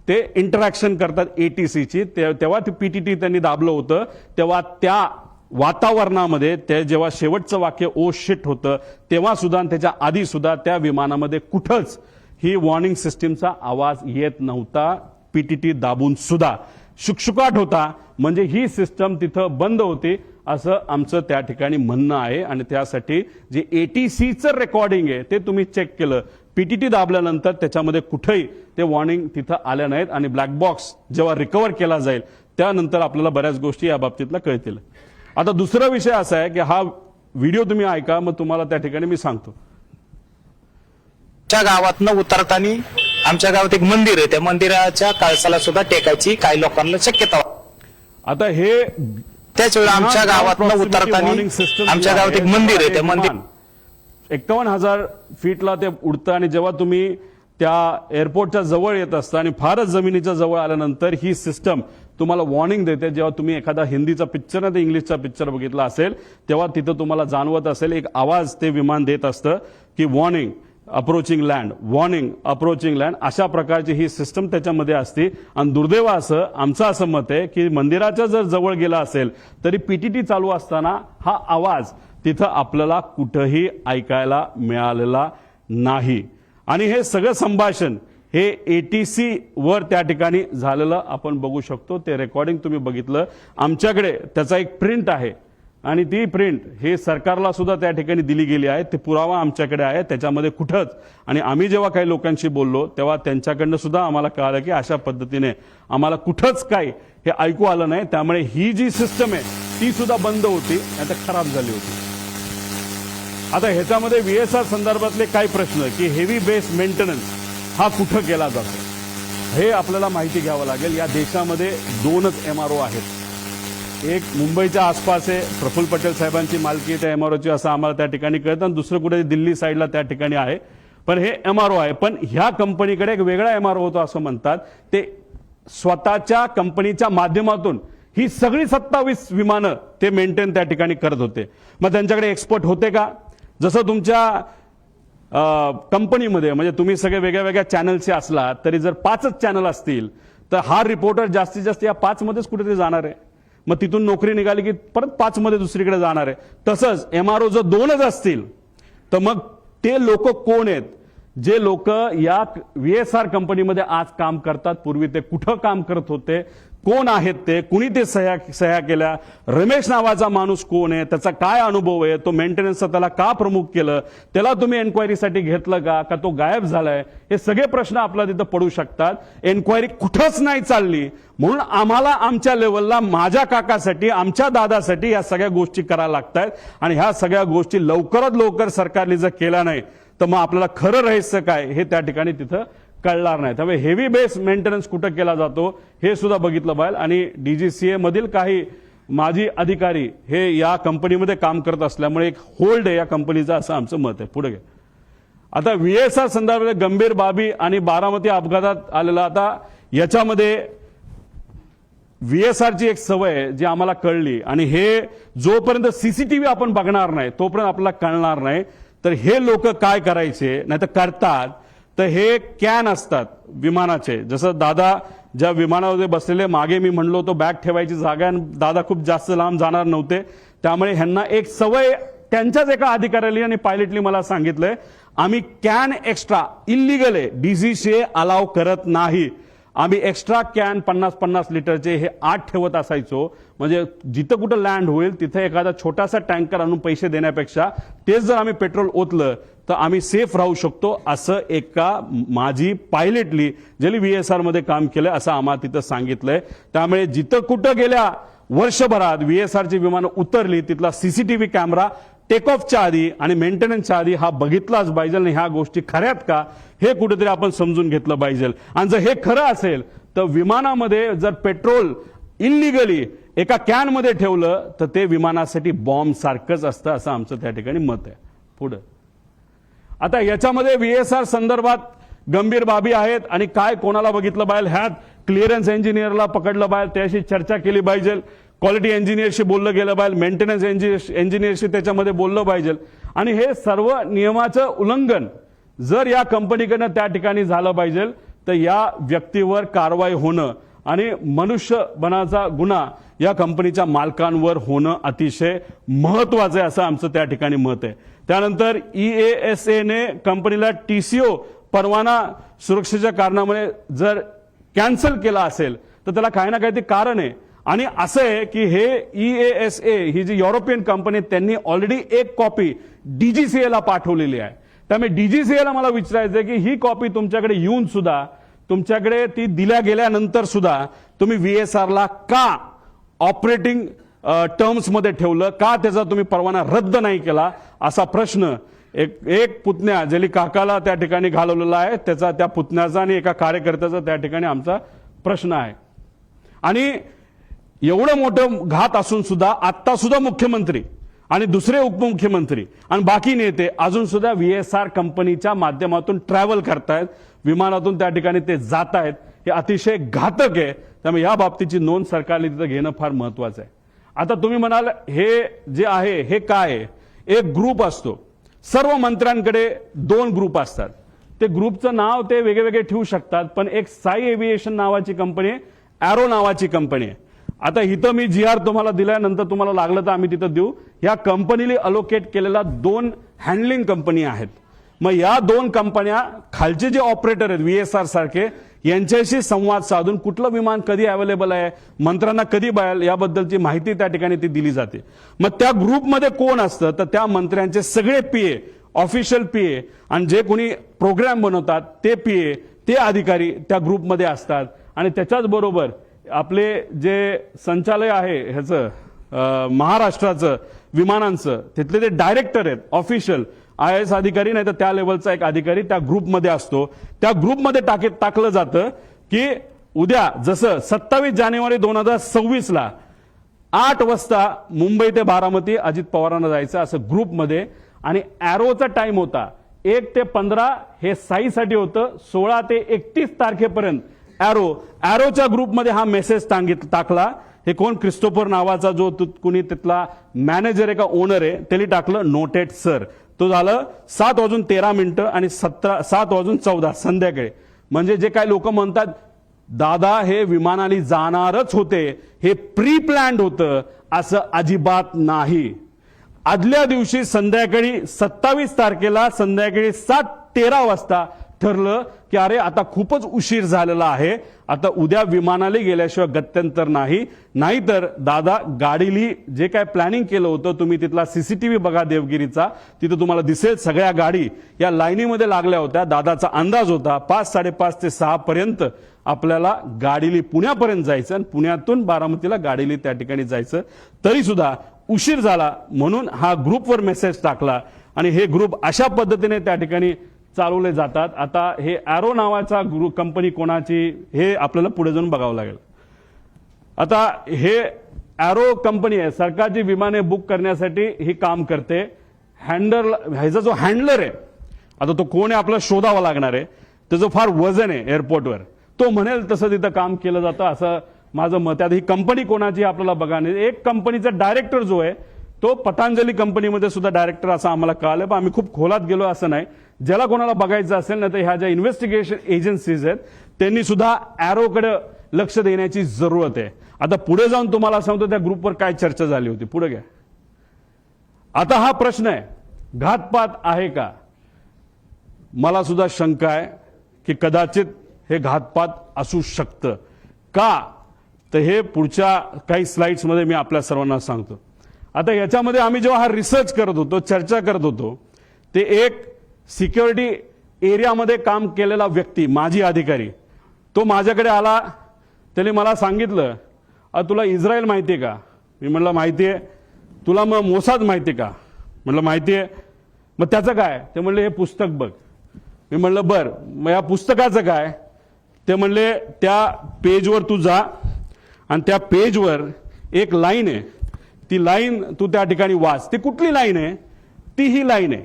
ते इंटरॅक्शन करतात एटीसीची. तेव्हा ती पीटीटी त्यांनी दाबलं होतं, तेव्हा त्या वातावरणामध्ये ते जेव्हा शेवटचं वाक्य ओ शिट होतं तेव्हा सुद्धा आणि त्याच्या आधी सुद्धा त्या विमानामध्ये कुठंच ही वॉर्निंग सिस्टीमचा आवाज येत नव्हता. पीटीटी दाबून सुद्धा शुकशुकाट होता, म्हणजे ही सिस्टम तिथं बंद होती असं आमचं त्या ठिकाणी म्हणणं आहे. आणि त्यासाठी जे एटीसीचं रेकॉर्डिंग आहे ते तुम्ही चेक केलं, पीटीटी दाबल्यानंतर त्याच्यामध्ये कुठेही ते वॉर्निंग तिथं आल्या नाहीत. आणि ब्लॅक बॉक्स जेव्हा रिकव्हर केला जाईल त्यानंतर आपल्याला बऱ्याच गोष्टी या बाबतीतला कळतील. आता दुसरा विषय असा आहे की हा व्हिडिओ तुम्ही ऐका, मग तुम्हाला त्या ठिकाणी मी सांगतो. आमच्या गावातनं उतरताना आमच्या गावात एक मंदिर आहे, त्या मंदिराच्या कळसाला सुद्धा टेकायची काही लोकांना शक्यता. आता हे त्याच वेळी आमच्या गावातनं उतरताना आमच्या गावात एक मंदिर आहे, त्या मंदिर 51,000 फीटला ते उडतं आणि जेव्हा तुम्ही त्या एअरपोर्टच्या जवळ येत असता आणि फारच जमिनीच्या जवळ आल्यानंतर ही सिस्टम तुम्हाला वॉर्निंग देते. जेव्हा तुम्ही एखादा हिंदीचा पिक्चर नाही तर इंग्लिशचा पिक्चर बघितला असेल तेव्हा तिथं तुम्हाला जाणवत असेल एक आवाज ते विमान देत असतं की warning approaching land, warning approaching land, अशा प्रकारची ही सिस्टम त्याच्यामध्ये असते. आणि दुर्दैव असं आमचं असं मत आहे की मंदिराच्या जर जवळ गेला असेल तरी पीटीटी चालू असताना हा आवाज तिथं आपल्याला कुठंही ऐकायला मिळालेला नाही. आणि हे सगळं संभाषण हे एटीसी वर त्या ठिकाणी झालेलं आपण बघू शकतो. ते रेकॉर्डिंग तुम्ही बघितलं, आमच्याकडे त्याचा एक प्रिंट आहे आणि ती प्रिंट हे सरकारला सुद्धा त्या ठिकाणी दिली गेली आहे. ते पुरावा आमच्याकडे आहे, त्याच्यामध्ये कुठंच. आणि आम्ही जेव्हा काही लोकांशी बोललो तेव्हा त्यांच्याकडनं सुद्धा आम्हाला कळालं की अशा पद्धतीने आम्हाला कुठंच काही हे ऐकू आलं नाही. त्यामुळे ही जी सिस्टम आहे ती सुद्धा बंद होती, आता खराब झाली होती. आता ह्याच्यामध्ये व्हीएसआर संदर्भातले काही प्रश्न की हेवी बेस मेंटेनन्स हा कुठं केला जातो हे आपल्याला माहिती घ्यावं लागेल. या देशामध्ये 2च एमआरओ आहेत. एक मुंबईच्या आसपास आहे, प्रफुल्ल पटेल साहेबांची मालकी त्या एमआरओची असं आम्हाला त्या ठिकाणी कळतं, आणि दुसरं कुठे दिल्ली साईडला त्या ठिकाणी आहे. पण हे एमआरओ आहे. पण ह्या कंपनीकडे एक वेगळा एमआरओ होतो असं म्हणतात. ते स्वतःच्या कंपनीच्या माध्यमातून ही सगळी 27 विमानं ते मेंटेन त्या ठिकाणी करत होते. मग त्यांच्याकडे एक्सपर्ट होते का? जसं तुमच्या कंपनीमध्ये म्हणजे तुम्ही सगळे वेगळ्या वेगळ्या चॅनलचे असला तरी जर 5च चॅनल असतील तर हा रिपोर्टर जास्तीत जास्त या 5 मध्येच कुठेतरी जाणार आहे. मग तिथून नोकरी निघाली की परत 5 मध्ये दुसरीकडे जाणार आहे. तसंच एमआरओ जर 2च असतील तर मग ते लोक कोण आहेत जे लोक या व्हीएसआर कंपनीमध्ये आज काम करतात? पूर्वी ते कुठं काम करत होते? कोण आहेत ते? कुणी ते सह्या केल्या? रमेश नावाचा माणूस कोण आहे? त्याचा काय अनुभव आहे? तो मेंटेनन्सचा त्याला का प्रमुख केलं? त्याला तुम्ही एन्क्वायरीसाठी घेतलं का तो गायब झालाय? हे सगळे प्रश्न आपल्याला तिथं पडू शकतात. एन्क्वायरी कुठंच नाही चालली म्हणून आम्हाला आमच्या लेवलला माझ्या काकासाठी आमच्या दादासाठी या सगळ्या गोष्टी करायला लागतात. आणि ह्या सगळ्या गोष्टी लवकरात लवकर सरकारने जर केल्या नाही तर मग आपल्याला खरं रहस्य काय हे त्या ठिकाणी तिथं कळणार नाही. त्यामुळे हेवी बेस मेंटेनन्स कुठं केला जातो हे सुद्धा बघितलं पाहिजे. आणि डीजीसीए मधील काही माजी अधिकारी हे या कंपनीमध्ये काम करत असल्यामुळे एक होल्ड आहे या कंपनीचा असं आमचं मत आहे. पुढे घ्या. आता व्हीएसआर संदर्भात गंभीर बाबी आणि बारामती अपघातात आलेला, आता याच्यामध्ये व्हीएसआरची एक सवय आहे जी आम्हाला कळली, आणि हे जोपर्यंत सीसीटीव्ही आपण बघणार नाही तोपर्यंत आपल्याला कळणार नाही. तर हे लोक काय करायचे नाही तर करतात, तर हे कॅन असतात विमानाचे. जसं दादा ज्या विमानामध्ये बसलेले, मागे मी म्हणलो होतो बॅग ठेवायची जागा, आणि दादा खूप जास्त लांब जाणार नव्हते, त्यामुळे ह्यांना एक सवय त्यांच्याच एका अधिकाऱ्याने आणि पायलटली मला सांगितलंय, आम्ही कॅन एक्स्ट्रा इल्लीगल आहे, डीजीसीए अलाव करत नाही. आम्ही एक्स्ट्रा कॅन 50-50 लिटरचे हे 8 ठेवत असायचो. म्हणजे जिथं कुठं लँड होईल तिथं एखादा छोटासा टँकर आणून पैसे देण्यापेक्षा तेच जर आम्ही पेट्रोल ओतलं तर आम्ही सेफ राहू शकतो, असं एका माजी पायलटली ज्यांनी व्हीएसआर मध्ये काम केलं असं आम्हाला तिथं सांगितलंय. त्यामुळे जिथं कुठं गेल्या वर्षभरात VSRची विमानं उतरली तिथला सीसीटीव्ही कॅमेरा टेक ऑफच्या आधी आणि मेंटेनन्सच्या आधी हा बघितलाच पाहिजे आणि ह्या गोष्टी खऱ्यात का हे कुठेतरी आपण समजून घेतलं पाहिजे. आणि जर हे खरं असेल तर विमानामध्ये जर पेट्रोल इल्लिगली एका कॅनमध्ये ठेवलं तर ते विमानासाठी बॉम्ब सारखंच असतं असं आमचं त्या ठिकाणी मत आहे. पुढं आता याच्यामध्ये VSR संदर्भात गंभीर बाबी आहेत आणि काय कोणाला बघितलं पाहिजे, ह्यात क्लिअरन्स इंजिनियरला पकडलं पाहिजे, त्याशी चर्चा केली पाहिजे, क्वालिटी इंजिनियरशी बोललं गेलं पाहिजे, मेंटेनन्स इंजिनियरशी त्याच्यामध्ये बोललं पाहिजे. आणि हे सर्व नियमाचं उल्लंघन जर या कंपनीकडनं त्या ठिकाणी झालं पाहिजे तर या व्यक्तीवर कारवाई होणं आणि मनुष्यबळाचा गुन्हा या कंपनीच्या मालकांवर होणं अतिशय महत्वाचं आहे असं आमचं त्या ठिकाणी मत आहे. त्यानंतर EASA ने कंपनीला TCO परवाना सुरक्षेच्या कारणामुळे जर कॅन्सल केला असेल तर त्याला काही ना काहीतरी कारण आहे. आणि असं आहे की हे EASA ही जी युरोपियन कंपनी त्यांनी ऑलरेडी एक कॉपी DGCA ला पाठवलेली आहे. त्यामुळे DGCA ला मला विचारायचं आहे की ही कॉपी तुमच्याकडे येऊन सुद्धा तुमच्याकडे ती दिल्या गेल्यानंतर सुद्धा तुम्ही VSR ला का ऑपरेटिंग टर्म्स मध्ये ठेवलं, का त्याचा तुम्ही परवाना रद्द नाही केला असा प्रश्न एक पुतण्या जेली काकाला त्या ठिकाणी घालवलेला आहे, त्याचा त्या पुतण्याचा आणि एका कार्यकर्त्याचा त्या ठिकाणी आमचा प्रश्न आहे. आणि एवढं मोठं घात असून सुद्धा आता सुद्धा मुख्यमंत्री आणि दुसरे उपमुख्यमंत्री आणि बाकी नेते अजून सुद्धा VSR कंपनीच्या माध्यमातून ट्रॅव्हल करतायत, विमानातून त्या ठिकाणी ते जात आहेत. हे अतिशय घातक आहे. त्यामुळे या बाबतीची नोंद सरकारने तिथं घेणं फार महत्वाचं आहे. आता तुम्ही म्हणाल हे जे आहे हे काय आहे, एक ग्रुप असतो, सर्व मंत्र्यांकडे 2 ग्रुप असतात, ते ग्रुपचं नाव ते वेगवेगळे ठेवू शकतात, पण एक साई एव्हिएशन नावाची कंपनी आहे, एरो नावाची कंपनी आहे. आता इथं मी GR तुम्हाला दिल्यानंतर तुम्हाला लागलं तर आम्ही तिथं देऊ. या कंपनीने अलोकेट केलेला 2 हँडलिंग कंपनी आहेत. मग या 2 कंपन्या खालचे जे ऑपरेटर आहेत VSR सारखे यांच्याशी संवाद साधून कुठलं विमान कधी अवेलेबल आहे, मंत्र्यांना कधी बाहेर याबद्दलची माहिती त्या ठिकाणी ती दिली जाते. मग त्या ग्रुपमध्ये कोण असतं तर त्या मंत्र्यांचे सगळे PA, ऑफिशियल PA आणि जे कोणी प्रोग्राम बनवतात ते PA, ते अधिकारी त्या ग्रुपमध्ये असतात. आणि त्याच्याच बरोबर आपले जे संचालय आहे ह्याचं महाराष्ट्राचं विमानांचं तिथले ते डायरेक्टर आहेत, ऑफिशियल IAS अधिकारी नाही तर त्या लेवलचा एक अधिकारी त्या ग्रुपमध्ये असतो. त्या ग्रुपमध्ये टाकलं जातं की उद्या जसं 27 जानेवारी 2026 ला 8 वाजता मुंबई ते बारामती अजित पवारांना जायचं असं ग्रुपमध्ये. आणि एरोचा टाइम होता 1 ते 15 हे साईसाठी होतं, 16 ते 31 तारखेपर्यंत एरोच्या ग्रुपमध्ये हा मेसेज टाकला. हे कोण क्रिस्टोफर नावाचा जो कुणी तिथला मॅनेजर आहे का ओनर आहे त्यांनी टाकलं नोटेड सर. तो झालं 7:13 आणि 7:14 संध्याकाळी. म्हणजे जे काही लोक म्हणतात दादा हे विमानाने जाणारच होते, हे प्री प्लॅन्ड होतं, असं अजिबात नाही. आदल्या दिवशी संध्याकाळी 27 तारखेला संध्याकाळी 7:13 वाजता ठरलं की अरे आता खूपच उशीर झालेला आहे, आता उद्या विमानाला गेल्याशिवाय गत्यंतर नाही. नाहीतर दादा गाडीली जे काय प्लॅनिंग केलं होतं, तुम्ही तिथला सीसीटीव्ही बघा देवगिरीचा, तिथं तुम्हाला दिसेल सगळ्या गाडी या लाईनीमध्ये लागल्या होत्या. दादाचा अंदाज होता 5, 5:30 ते 6 पर्यंत आपल्याला गाडीली पुण्यापर्यंत जायचं आणि पुण्यातून बारामतीला गाडीली त्या ठिकाणी जायचं, तरी सुद्धा उशीर झाला म्हणून हा ग्रुपवर मेसेज टाकला. आणि हे ग्रुप अशा पद्धतीने त्या ठिकाणी चालवले जातात. आता हे एरो नावाचा ग्रुप कंपनी कोणाची हे आपल्याला पुढे जाऊन बघावं लागेल. आता हे एरो कंपनी आहे, सरकारची विमाने बुक करण्यासाठी ही काम करते. ह्याचा जो हँडलर आहे आता तो कोण आहे आपल्याला शोधावा लागणार आहे, त्याचं फार वजन आहे एअरपोर्टवर, तो म्हणेल तसं तिथं काम केलं जातं असं माझं मत आहे. ही कंपनी कोणाची आपल्याला बघा. एक कंपनीचा डायरेक्टर जो आहे तो पतंजली कंपनीमध्ये सुद्धा डायरेक्टर असं आम्हाला कळालं, पण आम्ही खूप खोलात गेलो असं नाही. ज्याला कोणाला बघायचं असेल ना तर ह्या ज्या इन्व्हेस्टिगेशन एजन्सीज आहेत त्यांनी सुद्धा एरोकडे लक्ष देण्याची जरूरत आहे. आता पुढे जाऊन तुम्हाला सांगतो त्या ग्रुपवर काय चर्चा झाली होती, पुढे घ्या. आता हा प्रश्न आहे घातपात आहे का. मला सुद्धा शंका आहे की कदाचित हे घातपात असू शकतं. का तर हे पुढच्या काही स्लाइड्स मध्ये मी आपल्या सर्वांना सांगतो. आता याच्यामध्ये आम्ही जेव्हा हा रिसर्च करत होतो, चर्चा करत होतो, ते एक सिक्युरिटी एरियामध्ये काम केलेला व्यक्ती, माजी अधिकारी, तो माझ्याकडे आला. त्याने मला सांगितलं तुला इस्रायल माहिती आहे का? मी म्हणलं माहिती आहे. तुला मग मोसाद माहिती आहे का? म्हणलं माहिती आहे. मग त्याचं काय? ते म्हणले हे पुस्तक बघ. मी म्हणलं बर, मग या पुस्तकाचं काय? ते म्हणले त्या पेजवर तू जा आणि त्या पेजवर एक लाईन आहे, ती लाईन तू त्या ठिकाणी वाच. ती कुठली लाईन आहे? ती ही लाईन आहे.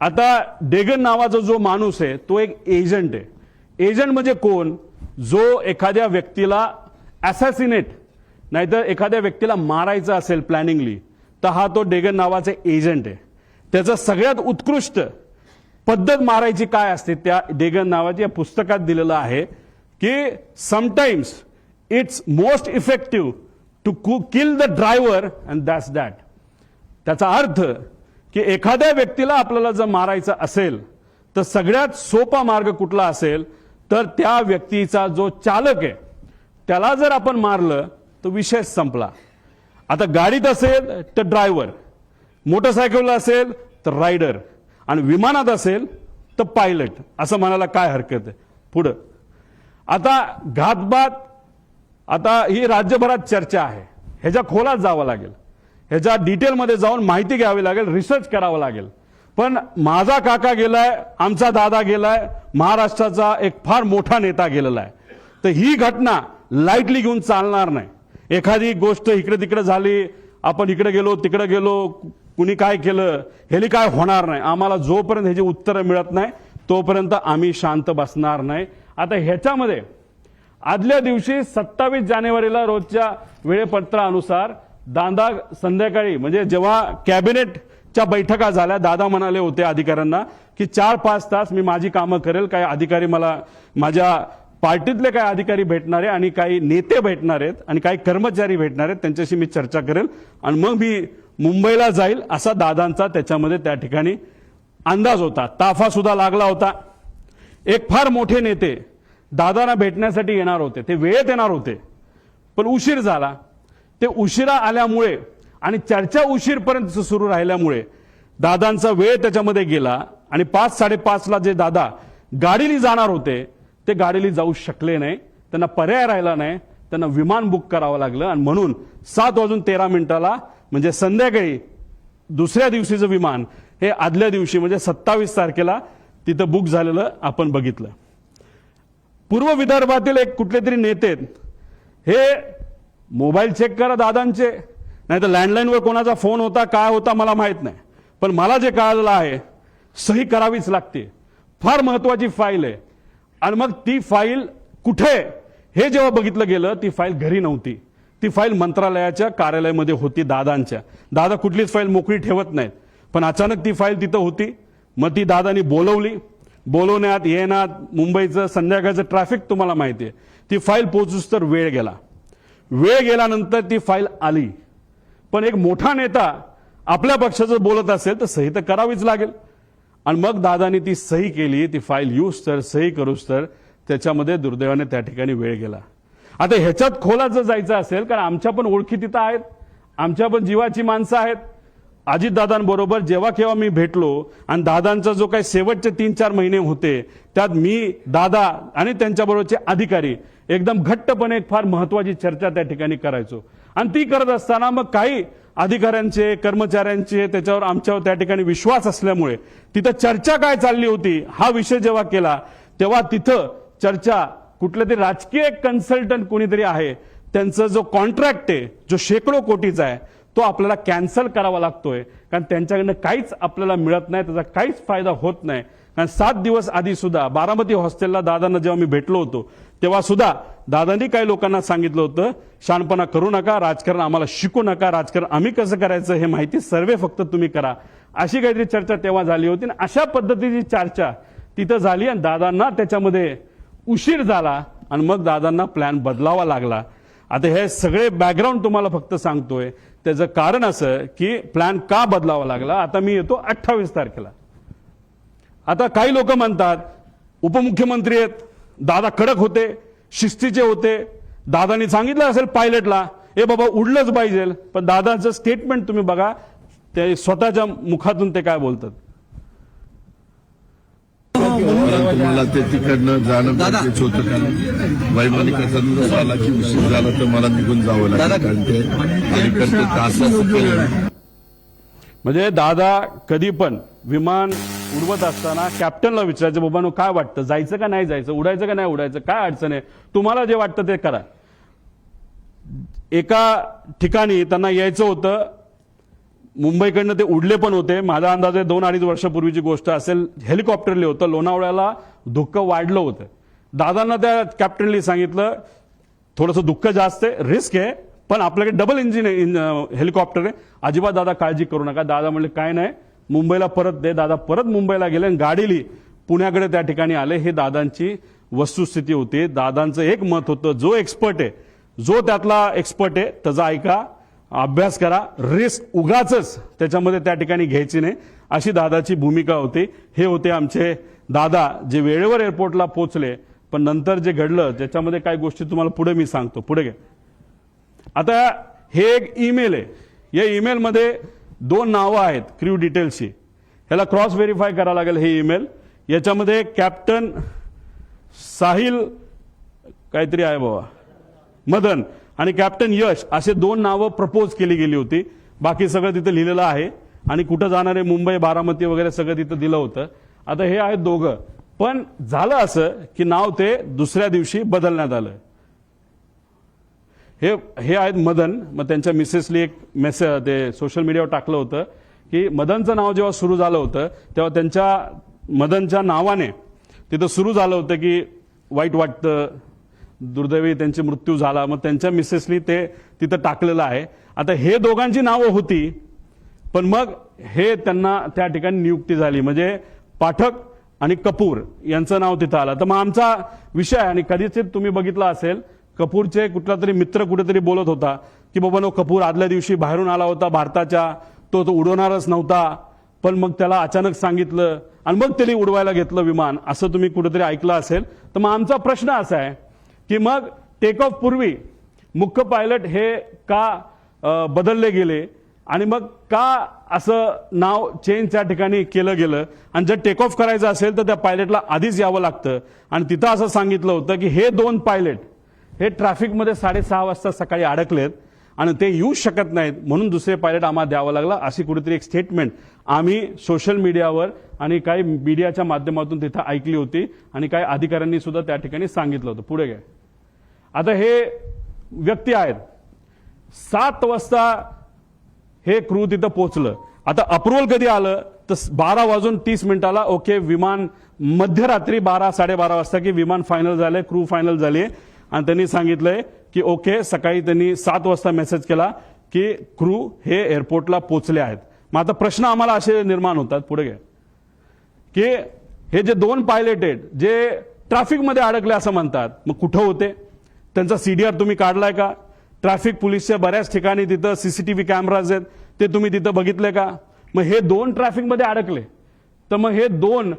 आता डेगन नावाचा जो माणूस आहे तो एक एजंट आहे. एजंट म्हणजे कोण? जो एखाद्या व्यक्तीला असॅसिनेट नाहीतर एखाद्या व्यक्तीला मारायचं असेल प्लॅनिंगली, तर हा तो डेगन नावाचा एजंट आहे. त्याचं सगळ्यात उत्कृष्ट पद्धत मारायची काय असते त्या डेगन नावाच्या पुस्तकात दिलेलं आहे की sometimes it's most effective to kill the driver and that's that. त्याचा अर्थ की एखाद्या व्यक्तीला आपल्याला जर मारायचं असेल तर सगळ्यात सोपा मार्ग कुठला असेल तर त्या व्यक्तीचा जो चालक आहे त्याला जर आपण मारलं तर विषय संपला. आता गाडीत असेल तर ड्रायव्हर, मोटरसायकलला असेल तर रायडर आणि विमानात असेल तर पायलट, असं म्हणायला काय हरकत आहे. पुढं आता घातपात, आता ही राज्यभरात चर्चा आहे. ह्याच्या खोलात जावं लागेल, ह्याच्या डिटेलमध्ये जाऊन माहिती घ्यावी लागेल, रिसर्च करावं लागेल. पण माझा काका गेलाय, आमचा दादा गेलाय, महाराष्ट्राचा एक फार मोठा नेता गेलेला आहे. तर ही घटना लाईटली घेऊन चालणार नाही. एखादी गोष्ट इकडे तिकडे झाली, आपण इकडे गेलो तिकडे गेलो, कुणी काय केलं, ह्याली काय होणार नाही. आम्हाला जोपर्यंत ह्याची उत्तरं मिळत नाही तोपर्यंत आम्ही शांत बसणार नाही. आता ह्याच्यामध्ये आदल्या दिवशी 27 जानेवारीला रोजच्या वेळेपत्रानुसार दादा संध्याकाळी म्हणजे जेव्हा कॅबिनेटच्या बैठका झाल्या, दादा म्हणाले होते अधिकाऱ्यांना की 4-5 तास मी माझी कामं करेल. काही अधिकारी मला, माझ्या पार्टीतले काही अधिकारी भेटणार आहे आणि काही नेते भेटणार आहेत आणि काही कर्मचारी भेटणार आहेत, त्यांच्याशी मी चर्चा करेल आणि मग मी मुंबईला जाईल, असा दादांचा त्याच्यामध्ये त्या ठिकाणी अंदाज होता. ताफा सुद्धा लागला होता. एक फार मोठे नेते दादांना भेटण्यासाठी येणार होते, ते वेळेत येणार होते, पण उशीर झाला. ते उशिरा आल्यामुळे आणि चर्चा उशीरपर्यंत सुरू राहिल्यामुळे दादांचा वेळ त्याच्यामध्ये गेला आणि 5-5:30ला जे दादा गाडीने जाणार होते ते गाडीने जाऊ शकले नाही. त्यांना पर्याय राहिला नाही, त्यांना विमान बुक करावं लागलं आणि म्हणून 7:13 म्हणजे संध्याकाळी दुसऱ्या दिवशीचं विमान हे आदल्या दिवशी म्हणजे 27 तारखेला तिथं बुक झालेलं आपण बघितलं. पूर्व विदर्भातील एक कुठले तरी नेते हे मोबाईल चेक करा दादांचे, नाही तर लँडलाईनवर कोणाचा फोन होता काय होता मला माहित नाही, पण मला जे कळालेलं आहे सही करावीच लागते. फार महत्वाची फाईल आहे आणि मग ती फाईल कुठे हे जेव्हा बघितलं गेलं ती फाईल घरी नव्हती. ती फाईल मंत्रालयाच्या कार्यालयामध्ये होती दादांच्या. दादा कुठलीच फाईल मोकळी ठेवत नाहीत, पण अचानक ती फाईल तिथं होती. मग ती दादांनी बोलवली. बोलवण्यात येण्यात मुंबईचं संध्याकाळचं ट्रॅफिक तुम्हाला माहिती आहे. ती फाईल पोहोचूस तर वेळ गेला. वेळ गेल्यानंतर ती फाईल आली. पण एक मोठा नेता आपल्या पक्षाचं बोलत असेल तर सही तर करावीच लागेल. आणि मग दादांनी ती सही केली. ती फाईल यूज तर सही करूस तर त्याच्यामध्ये दुर्दैवाने त्या ठिकाणी वेळ गेला. आता ह्याच्यात खोलात जर जायचं असेल, कारण आमच्या पण ओळखी तिथं आहेत, आमच्या पण जीवाची माणसं आहेत. अजितदादांबरोबर जेव्हा केव्हा मी भेटलो आणि दादांचा जो काही शेवटचे 3-4 महिने होते त्यात मी, दादा आणि त्यांच्याबरोबरचे अधिकारी एकदम घट्टपणे एक फार महत्वाची चर्चा त्या ठिकाणी करायचो. आणि ती करत असताना मग काही अधिकाऱ्यांचे, कर्मचाऱ्यांचे त्याच्यावर आमच्यावर त्या ठिकाणी विश्वास असल्यामुळे तिथं चर्चा काय चालली होती हा विषय जेव्हा केला तेव्हा तिथं चर्चा कुठले तरी राजकीय कन्सल्टंट कोणीतरी आहे, त्यांचा जो कॉन्ट्रॅक्ट आहे जो शेकडो कोटीचा आहे तो आपल्याला कॅन्सल करावा लागतोय. कारण त्यांच्याकडनं काहीच आपल्याला मिळत नाही, त्याचा काहीच फायदा होत नाही. कारण 7 दिवस आधी सुद्धा बारामती हॉस्टेलला दादांना जेव्हा मी भेटलो होतो तेव्हा सुद्धा दादांनी काही लोकांना सांगितलं होतं शहाणपणा करू नका, राजकारण आम्हाला शिकू नका, राजकारण आम्ही कसं करायचं हे माहिती सर्वे फक्त तुम्ही करा, अशी काहीतरी चर्चा तेव्हा झाली होती. आणि अशा पद्धतीची चर्चा तिथं झाली आणि दादांना त्याच्यामध्ये उशीर झाला आणि मग दादांना प्लॅन बदलावा लागला. आता हे सगळे बॅकग्राऊंड तुम्हाला फक्त सांगतोय. त्याचं कारण असं की प्लॅन का बदलावा लागला. आता मी येतो 28 तारखेला. आता काही लोक म्हणतात उपमुख्यमंत्री आहेत, दादा कडक होते, शिस्तीचे होते, दादांनी सांगितलं असेल पायलटला ए बाबा उडलंच पाहिजे. पण दादाचं स्टेटमेंट तुम्ही बघा, ते स्वतःच्या मुखातून ते काय बोलतात. परंतु मला ते तिकडनं जाणं गरजेचं होतं, कारण वैमानिकाचा दिवस आला की उशीर झाला तर मला निघून जावं लागलं, कारण ते अलीकडचे तास म्हणजे दादा कधी पण विमान उडवत असताना कॅप्टनला विचारायचं, बाबांनो काय वाटतं, जायचं का नाही जायचं, उडायचं का नाही उडायचं, काय अडचण आहे, तुम्हाला जे वाटतं ते करा. एका ठिकाणी त्यांना यायचं होतं, मुंबईकडनं ते उडले पण होते. माझा अंदाज आहे 2-2.5 वर्षापूर्वीची गोष्ट असेल. हेलिकॉप्टरले होतं, लोणावळ्याला धुक्क वाढलं होतं. दादांना त्या कॅप्टनली सांगितलं थोडंसं दुःख जास्त आहे, रिस्क आहे, पण आपल्याकडे डबल इंजिन हेलिकॉप्टर आहे, अजिबात दादा काळजी करू नका. दादा म्हणले काय नाही, मुंबईला परत दे. दादा परत मुंबईला गेले आणि गाडीली पुण्याकडे त्या ठिकाणी आले. हे दादांची वस्तुस्थिती होती. दादांचं एक मत होतं, जो एक्सपर्ट आहे, जो त्यातला एक्सपर्ट आहे त्याचा ऐका, अभ्यास करा, रिस्क उगाचच त्याच्यामध्ये त्या ठिकाणी घ्यायची नाही, अशी दादाची भूमिका होती. हे होते आमचे दादा, जे वेळेवर एअरपोर्टला पोहोचले, पण नंतर जे घडलं त्याच्यामध्ये काही गोष्टी तुम्हाला पुढे मी सांगतो. पुढे घ्या. आता हे एक ईमेल आहे. या ईमेलमध्ये 2 नावं आहेत क्रू डिटेल्सची. ह्याला क्रॉस व्हेरीफाय करावं लागेल हे ईमेल. याच्यामध्ये कॅप्टन साहिल काहीतरी आहे बाबा मदन आणि कॅप्टन यश असे 2 नावं प्रपोज केली गेली होती. बाकी सगळं तिथं लिहिलेलं आहे आणि कुठं जाणारे मुंबई बारामती वगैरे सगळं तिथं दिलं होतं. आता हे आहेत दोघं, पण झालं असं की नाव ते दुसऱ्या दिवशी बदलण्यात आलं. हे आहेत मदन. मग त्यांच्या मिसेसली एक मेसेज ते सोशल मीडियावर टाकलं होतं की मदनचं नाव जेव्हा सुरू झालं होतं तेव्हा त्यांच्या मदनच्या नावाने तिथं सुरू झालं होतं की वाईट वाटतं, दुर्दैवी त्यांची मृत्यू झाला. मग त्यांच्या मिसेसली ते तिथं टाकलेलं आहे. आता हे दोघांची नावं होती, पण मग हे त्यांना त्या ठिकाणी नियुक्ती झाली, म्हणजे पाठक आणि कपूर यांचं नाव तिथं आलं. तर मग आमचा विषय, आणि कधीच तुम्ही बघितला असेल, कपूरचे कुठला तरी मित्र कुठेतरी बोलत होता की बाबा कपूर आदल्या दिवशी बाहेरून आला होता भारताच्या, तो उडवणारच नव्हता, पण मग त्याला अचानक सांगितलं आणि मग त्यांनी उडवायला घेतलं विमान, असं तुम्ही कुठेतरी ऐकलं असेल. तर मग आमचा प्रश्न असा आहे की मग टेक ऑफ पूर्वी मुख्य पायलट हे का बदलले गेले आणि मग का असं नाव चेंज त्या ठिकाणी केलं गेलं, आणि जर टेक ऑफ करायचं असेल तर त्या पायलटला आधीच यावं लागतं. आणि तिथं असं सांगितलं होतं की हे 2 पायलट हे ट्रॅफिकमध्ये 6:30 वाजता सकाळी अडकलेत आणि ते येऊ शकत नाहीत, म्हणून दुसरे पायलट आम्हाला द्यावं लागलं, अशी कुठेतरी एक स्टेटमेंट आम्ही सोशल मीडियावर आणि काही मीडियाच्या माध्यमातून तिथं ऐकली होती आणि काही अधिकाऱ्यांनी सुद्धा त्या ठिकाणी सांगितलं होतं. पुढे घ्या. आता हे व्यक्ती आहेत, 7 वाजता हे क्रू तिथं पोहोचलं. आता अप्रुव्हल कधी आलं तर 12:30 ओके, विमान मध्यरात्री 12-12:30 वाजता की विमान फायनल झालंय, क्रू फायनल झाली, आणि त्यांनी सांगितलंय की ओके. सकाळी त्यांनी 7 वाजता मेसेज केला की क्रू हे एअरपोर्टला पोहोचले आहेत. मग आता प्रश्न आम्हाला असे निर्माण होतात, पुढे घ्या, की हे जे 2 पायलट आहेत जे ट्रॅफिकमध्ये अडकले असं म्हणतात, मग कुठं होते, त्यांचा सीडीआर तुम्ही काढलाय का? ट्रॅफिक पोलीसच्या बऱ्याच ठिकाणी तिथं सीसीटीव्ही कॅमेराज आहेत, ते तुम्ही तिथं बघितले का? मग हे 2 ट्रॅफिकमध्ये अडकले, तर मग हे 2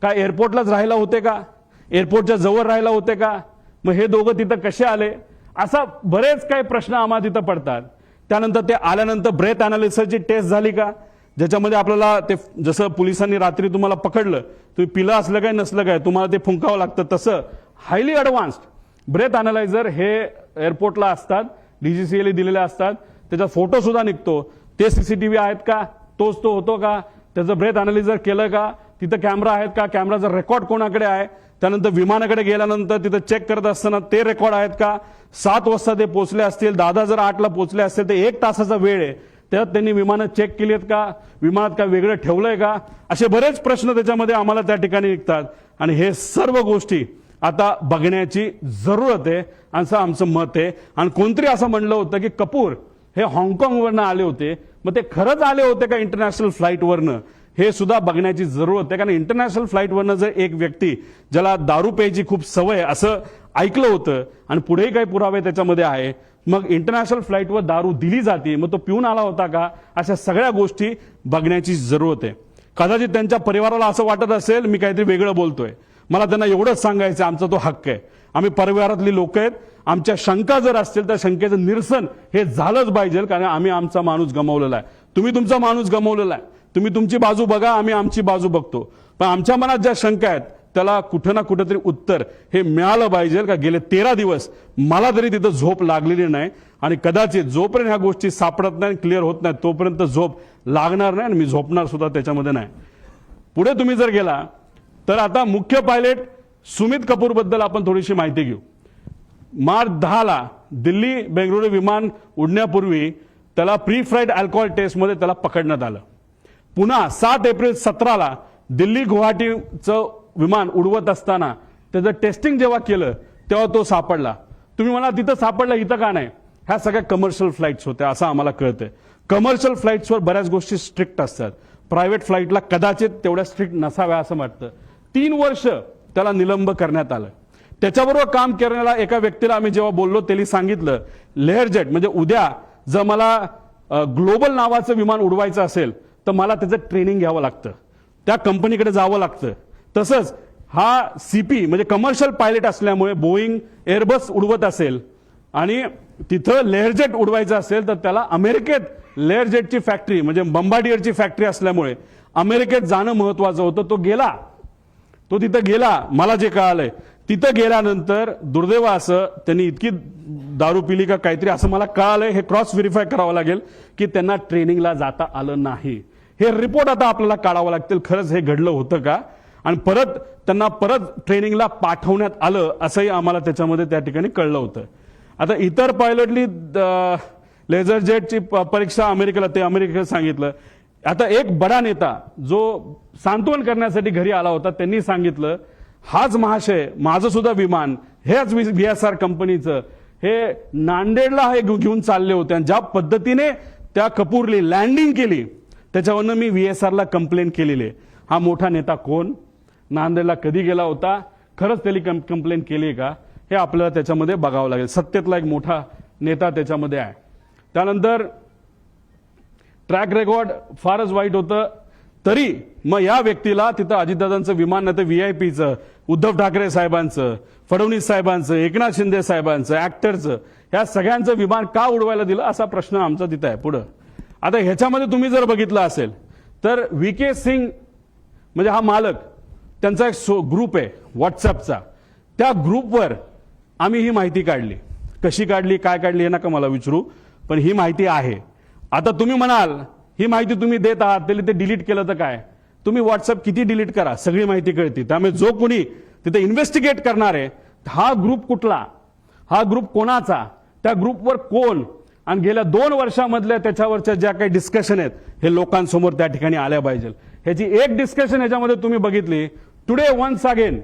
काय एअरपोर्टलाच राहायला होते का? एअरपोर्टच्या जवळ राहायला होते का? मग हे दोघं तिथं कसे आले? असा बरेच काही प्रश्न आम्हाला तिथं पडतात. त्यानंतर ते आल्यानंतर ब्रेथ अनालिसिसची टेस्ट झाली का, ज्याच्यामध्ये आपल्याला ते जसं पोलिसांनी रात्री तुम्हाला पकडलं, तुम्ही पिलं असलं काय नसलं काय तुम्हाला ते फुंकावं लागतं, तसं हायली ॲडव्हान्स्ड ब्रेथ अनालायझर हे एअरपोर्टला असतात, डीजीसीएला दिलेले असतात. त्याचा फोटो सुद्धा निघतो. ते सीसीटीव्ही आहेत का, तोच तो होतो का, त्याचं ब्रेथ अनालिझर केलं का, तिथं कॅमेरा आहेत का, कॅमेराचा रेकॉर्ड कोणाकडे आहे, त्यानंतर विमानाकडे गेल्यानंतर तिथं चेक करत असताना ते रेकॉर्ड आहेत का? 7 वाजता ते पोहोचले असतील, दादा जर 8ला पोहोचले असतील तर 1 तासाचा वेळ आहे, त्यात त्यांनी विमानं चेक केली आहेत का, विमानात काय वेगळं ठेवलंय का, असे बरेच प्रश्न त्याच्यामध्ये आम्हाला त्या ठिकाणी निघतात. आणि हे सर्व गोष्टी आता बघण्याची जरूरत आहे असं आमचं मत आहे. आणि कोणतरी असं म्हणलं होतं की कपूर हे हाँगकाँगवरनं आले होते, मग ते खरंच आले होते का इंटरनॅशनल फ्लाईटवरनं, हे सुद्धा बघण्याची जरूरत आहे. कारण इंटरनॅशनल फ्लाईटवरनं जर एक व्यक्ती ज्याला दारू प्यायची खूप सवय असं ऐकलं होतं आणि पुढेही काही पुरावे त्याच्यामध्ये आहे, मग इंटरनॅशनल फ्लाईटवर दारू दिली जाते, मग तो पिऊन आला होता का, अशा सगळ्या गोष्टी बघण्याची जरूरत आहे. कदाचित त्यांच्या परिवाराला असं वाटत असेल मी काहीतरी वेगळं बोलतोय, मला त्यांना एवढंच सांगायचं, आमचा तो हक्क आहे, आम्ही परिवारातली लोक आहेत, आमच्या शंका जर असतील तर शंकेचं निरसन हे झालंच पाहिजे, कारण आम्ही आमचा माणूस गमावलेला आहे, तुम्ही तुमचा माणूस गमावलेला आहे, तुम्ही तुमची बाजू बघा, आम्ही आमची बाजू बघतो. पण आमच्या मनात ज्या शंका आहेत त्याला कुठं ना कुठेतरी उत्तर हे मिळालं पाहिजे का गेले 13 दिवस मला तरी तिथं झोप लागलेली नाही आणि कदाचित जोपर्यंत ह्या गोष्टी सापडत नाही क्लिअर होत नाही तोपर्यंत झोप लागणार नाही आणि मी झोपणार सुद्धा त्याच्यामध्ये नाही. पुढे तुम्ही जर गेला तर आता मुख्य पायलट सुमित कपूर बद्दल आपण थोडीशी माहिती घेऊ. मार्च 10 दिल्ली बेंगळुरू विमान उडण्यापूर्वी त्याला प्री फ्लाईट अल्कोहोल टेस्टमध्ये त्याला पकडण्यात आलं. पुन्हा 7 एप्रिल 17 दिल्ली गुवाहाटीचं विमान उडवत असताना त्याचं टेस्टिंग जेव्हा केलं तेव्हा तो सापडला. तुम्ही म्हणा तिथं सापडला इथं का नाही? ह्या सगळ्या कमर्शियल फ्लाईट्स होत्या असं आम्हाला कळतंय. कमर्शियल फ्लाईट्सवर बऱ्याच गोष्टी स्ट्रिक्ट असतात. प्रायव्हेट फ्लाईटला कदाचित तेवढ्या स्ट्रिक्ट नसाव्या असं वाटतं. 3 वर्ष त्याला निलंब करण्यात आलं. त्याच्याबरोबर काम करण्याला एका व्यक्तीला आम्ही जेव्हा बोललो त्यांनी सांगितलं लेअरजेट म्हणजे उद्या जर मला ग्लोबल नावाचं विमान उडवायचं असेल तर मला त्याचं ट्रेनिंग घ्यावं लागतं, त्या कंपनीकडे जावं लागतं. तसंच हा सीपी म्हणजे कमर्शियल पायलट असल्यामुळे बोईंग एअरबस उडवत असेल आणि तिथं लेअरजेट उडवायचं असेल तर त्याला अमेरिकेत लेअरजेटची फॅक्टरी म्हणजे बंबाडियरची फॅक्टरी असल्यामुळे अमेरिकेत जाणं महत्वाचं होतं. तो तिथं गेला. मला जे कळालंय तिथं गेल्यानंतर दुर्दैव असं त्यांनी इतकी दारू पिली का काहीतरी असं मला कळालंय. हे क्रॉस व्हेरीफाय करावं लागेल की त्यांना ट्रेनिंगला जाता आलं नाही. हे रिपोर्ट आता आपल्याला काढावं लागतील खरंच हे घडलं होतं का आणि त्यांना परत ट्रेनिंगला पाठवण्यात आलं असंही आम्हाला त्याच्यामध्ये त्या ठिकाणी कळलं होतं. आता इतर पायलटली लेझर जेटची परीक्षा अमेरिकेला ते अमेरिकेला सांगितलं. आता एक बडा नेता जो सांत्वन करण्यासाठी घरी आला होता त्यांनी सांगितलं हाच महाशय माझं सुद्धा विमान हेच VSR कंपनीचं हे नांदेडला हे घेऊन चालले होते आणि ज्या पद्धतीने त्या कपूरली लँडिंग केली त्याच्यावरनं मी VSRला कंप्लेंट केलेली आहे. हा मोठा नेता कोण? नांदेडला कधी गेला होता? खरंच त्यांनी कंप्लेंट केली का? हे आपल्याला त्याच्यामध्ये बघावं लागेल. सत्तेतला एक मोठा नेता त्याच्यामध्ये आहे. त्यानंतर ट्रॅक रेकॉर्ड फारच वाईट होतं. तरी मग या व्यक्तीला तिथं अजितदादांचं विमान नाही तर VIPचं, उद्धव ठाकरे साहेबांचं, फडणवीस साहेबांचं, एकनाथ शिंदे साहेबांचं, ऍक्टरचं ह्या सगळ्यांचं विमान का उडवायला दिलं असा प्रश्न आमचा तिथं आहे. पुढं आता ह्याच्यामध्ये तुम्ही जर बघितलं असेल तर VK सिंग म्हणजे हा मालक त्यांचा एक ग्रुप आहे व्हॉट्सअपचा. त्या ग्रुपवर आम्ही ही माहिती काढली. कशी काढली काय काढली हे नका मला विचारू पण ही माहिती आहे. आता तुम्ही म्हणाल ही माहिती तुम्ही देत आहात त्याला ते डिलीट केलं तर काय? तुम्ही व्हॉट्सअप किती डिलीट करा सगळी माहिती कळते. त्यामुळे जो कोणी तिथे इन्व्हेस्टिगेट करणार आहे हा ग्रुप कुठला, हा ग्रुप कोणाचा, त्या ग्रुपवर कोण आणि गेल्या 2 वर्षामधल्या त्याच्यावरच्या ज्या काही डिस्कशन आहेत हे लोकांसमोर त्या ठिकाणी आल्या पाहिजे. ह्याची एक डिस्कशन ह्याच्यामध्ये तुम्ही बघितली. Today once again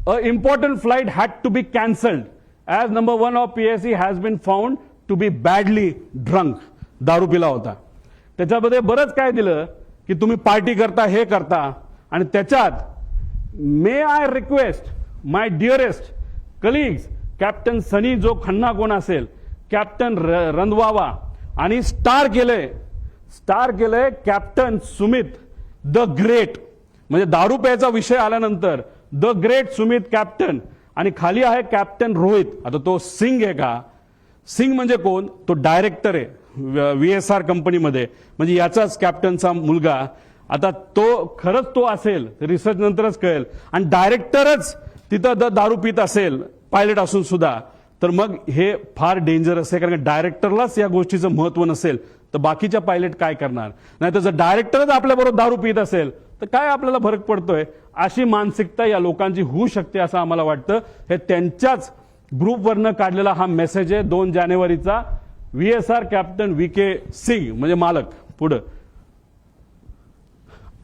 a important flight had to be cancelled as number 1 of PSC has been found to be badly drunk. दारू पिला होता. त्याच्यामध्ये बरंच काय दिलं की तुम्ही पार्टी करता हे करता आणि त्याच्यात may I request my dearest colleagues captain Sunny Jo Khanna कोण असेल कॅप्टन रंधवावा आणि स्टार केलंय कॅप्टन सुमित द ग्रेट म्हणजे दारू प्यायचा विषय आल्यानंतर द ग्रेट सुमित कॅप्टन आणि खाली आहे कॅप्टन रोहित. आता तो सिंग आहे का? सिंग म्हणजे कोण? तो डायरेक्टर आहे VSR कंपनीमध्ये म्हणजे याचाच कॅप्टनचा मुलगा. आता तो खरंच तो असेल रिसर्च नंतरच कळेल आणि डायरेक्टरच तिथं दारू पित असेल पायलट असून सुद्धा तर मग हे फार डेंजरस आहे. कारण डायरेक्टरलाच या गोष्टीचं महत्व नसेल तर बाकीच्या पायलट काय करणार? नाही तर जर डायरेक्टरच आपल्याबरोबर दारू पित असेल तर काय आपल्याला फरक पडतोय? अशी मानसिकता या लोकांची होऊ शकते असं आम्हाला वाटतं. हे त्यांच्याच ग्रुपवरनं काढलेला हा मेसेज आहे 2 जानेवारीचा. VSR कॅप्टन VK सिंग म्हणजे मालक. पुढं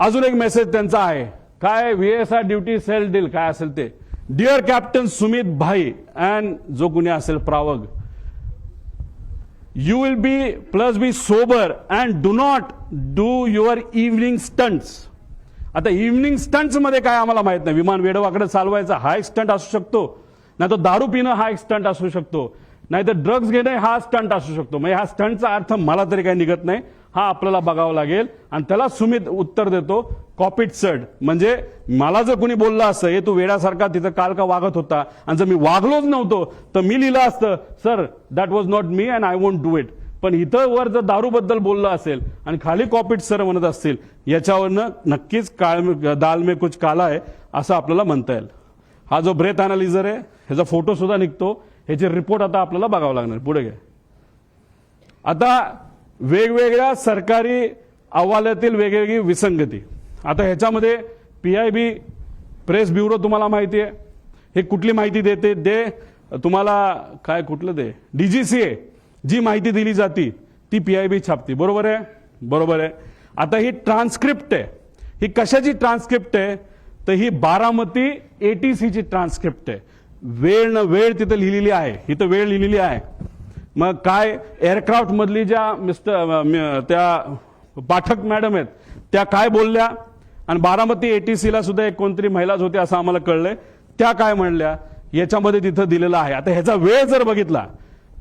अजून एक मेसेज त्यांचा आहे काय? VSR ड्युटी सेल डील काय असेल ते. डिअर कॅप्टन सुमित भाई अँड जो कुणी असेल प्रावग you will be sober and do not do your evening stunts. आता इव्हनिंग स्टंट्स मध्ये काय आम्हाला माहित नाही. विमान वेडवाकडे चालवायचा हा एक स्टंट असू शकतो, नाही तर दारू पिणं हा एक स्टंट असू शकतो, नाही तर ड्रग्ज घेणं हा स्टंट असू शकतो. म्हणजे हा स्टंटचा अर्थ मला तरी काही निघत नाही. हा आपल्याला बघावं लागेल आणि त्याला सुमित उत्तर देतो कॉपीड सर्ड म्हणजे मला जर कोणी बोललं असतं हे तू वेड्यासारखा तिथं काल का वागत होता आणि जर मी वागलोच नव्हतो तर मी लिहिलं असतं sir that was not me and I won't do it. पण इथं वर जर दारूबद्दल बोललं असेल आणि खाली कॉपीट सर म्हणत असतील, याच्यावरनं नक्कीच दाल में कुछ काला आहे असं आपल्याला म्हणता येईल. हा जो ब्रेथ अनालिझर आहे ह्याचा फोटो सुद्धा निघतो, ह्याचे रिपोर्ट आता आपल्याला बघावं लागणार. पुढे घ्या. आता वेगवेगळ्या सरकारी अहवालातील वेगवेगळी विसंगती. आता ह्याच्यामध्ये PIB प्रेस ब्युरो तुम्हाला माहिती आहे, हे कुठली माहिती देते तुम्हाला, काय कुठलं ते DGCA जी माहिती दिली जाती ती PIB छापते. बरोबर आहे, बरोबर आहे. आता ही ट्रान्सक्रिप्ट आहे, ही कशाची ट्रान्सक्रिप्ट आहे, तर ही बारामती ATCची ट्रान्सक्रिप्ट आहे. वेळ न वेळ तिथं लिहिलेली आहे, इथं वेळ लिहिलेली आहे. मग काय एअरक्राफ्ट मधली ज्या त्या पाठक मॅडम आहेत त्या काय बोलल्या, आणि बारामती ATCला सुद्धा एक कोणतरी महिलाच होते असं आम्हाला कळलंय, त्या काय म्हणल्या याच्यामध्ये तिथं दिलेलं आहे. आता ह्याचा वेळ जर बघितला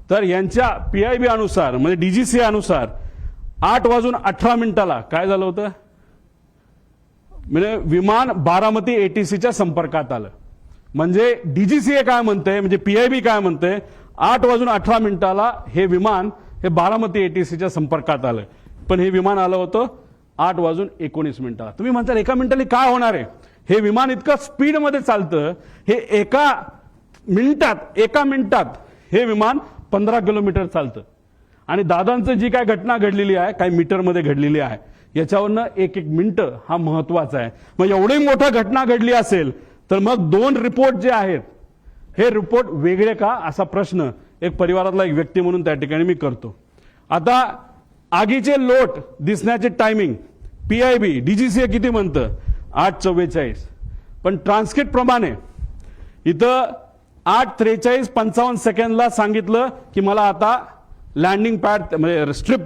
तर यांच्या PIB अनुसार म्हणजे DGCA अनुसार 8:18 काय झालं होतं, म्हणजे विमान बारामती ATCच्या संपर्कात आलं. म्हणजे DGCA काय म्हणते, म्हणजे PIB काय म्हणते, 8:18 हे विमान हे बारामती ATCच्या संपर्कात आलं. पण हे विमान आलं होतं 8:19. तुम्ही म्हणता एका मिनिटाला काय होणार आहे, हे विमान इतकं स्पीडमध्ये चालतं, हे एका मिनिटात हे विमान 15 किलोमीटर चालतं. आणि दादांचं जी काय घटना घडलेली आहे, काही मीटरमध्ये घडलेली आहे, याच्यावरनं एक मिनिटं हा महत्वाचा आहे. मग एवढी मोठी घटना घडली असेल तर मग 2 रिपोर्ट जे आहेत हे रिपोर्ट वेगळे का, असा प्रश्न एक परिवारातला एक व्यक्ती म्हणून त्या ठिकाणी मी करतो. आता आगीचे लोट दिसण्याचे टायमिंग PIB DGCA किती म्हणतं, 8:44. पण ट्रान्सक्रिप्ट प्रमाणे इथं 8:43:55 सांगितलं की मला आता लँडिंग पॅड म्हणजे स्ट्रिप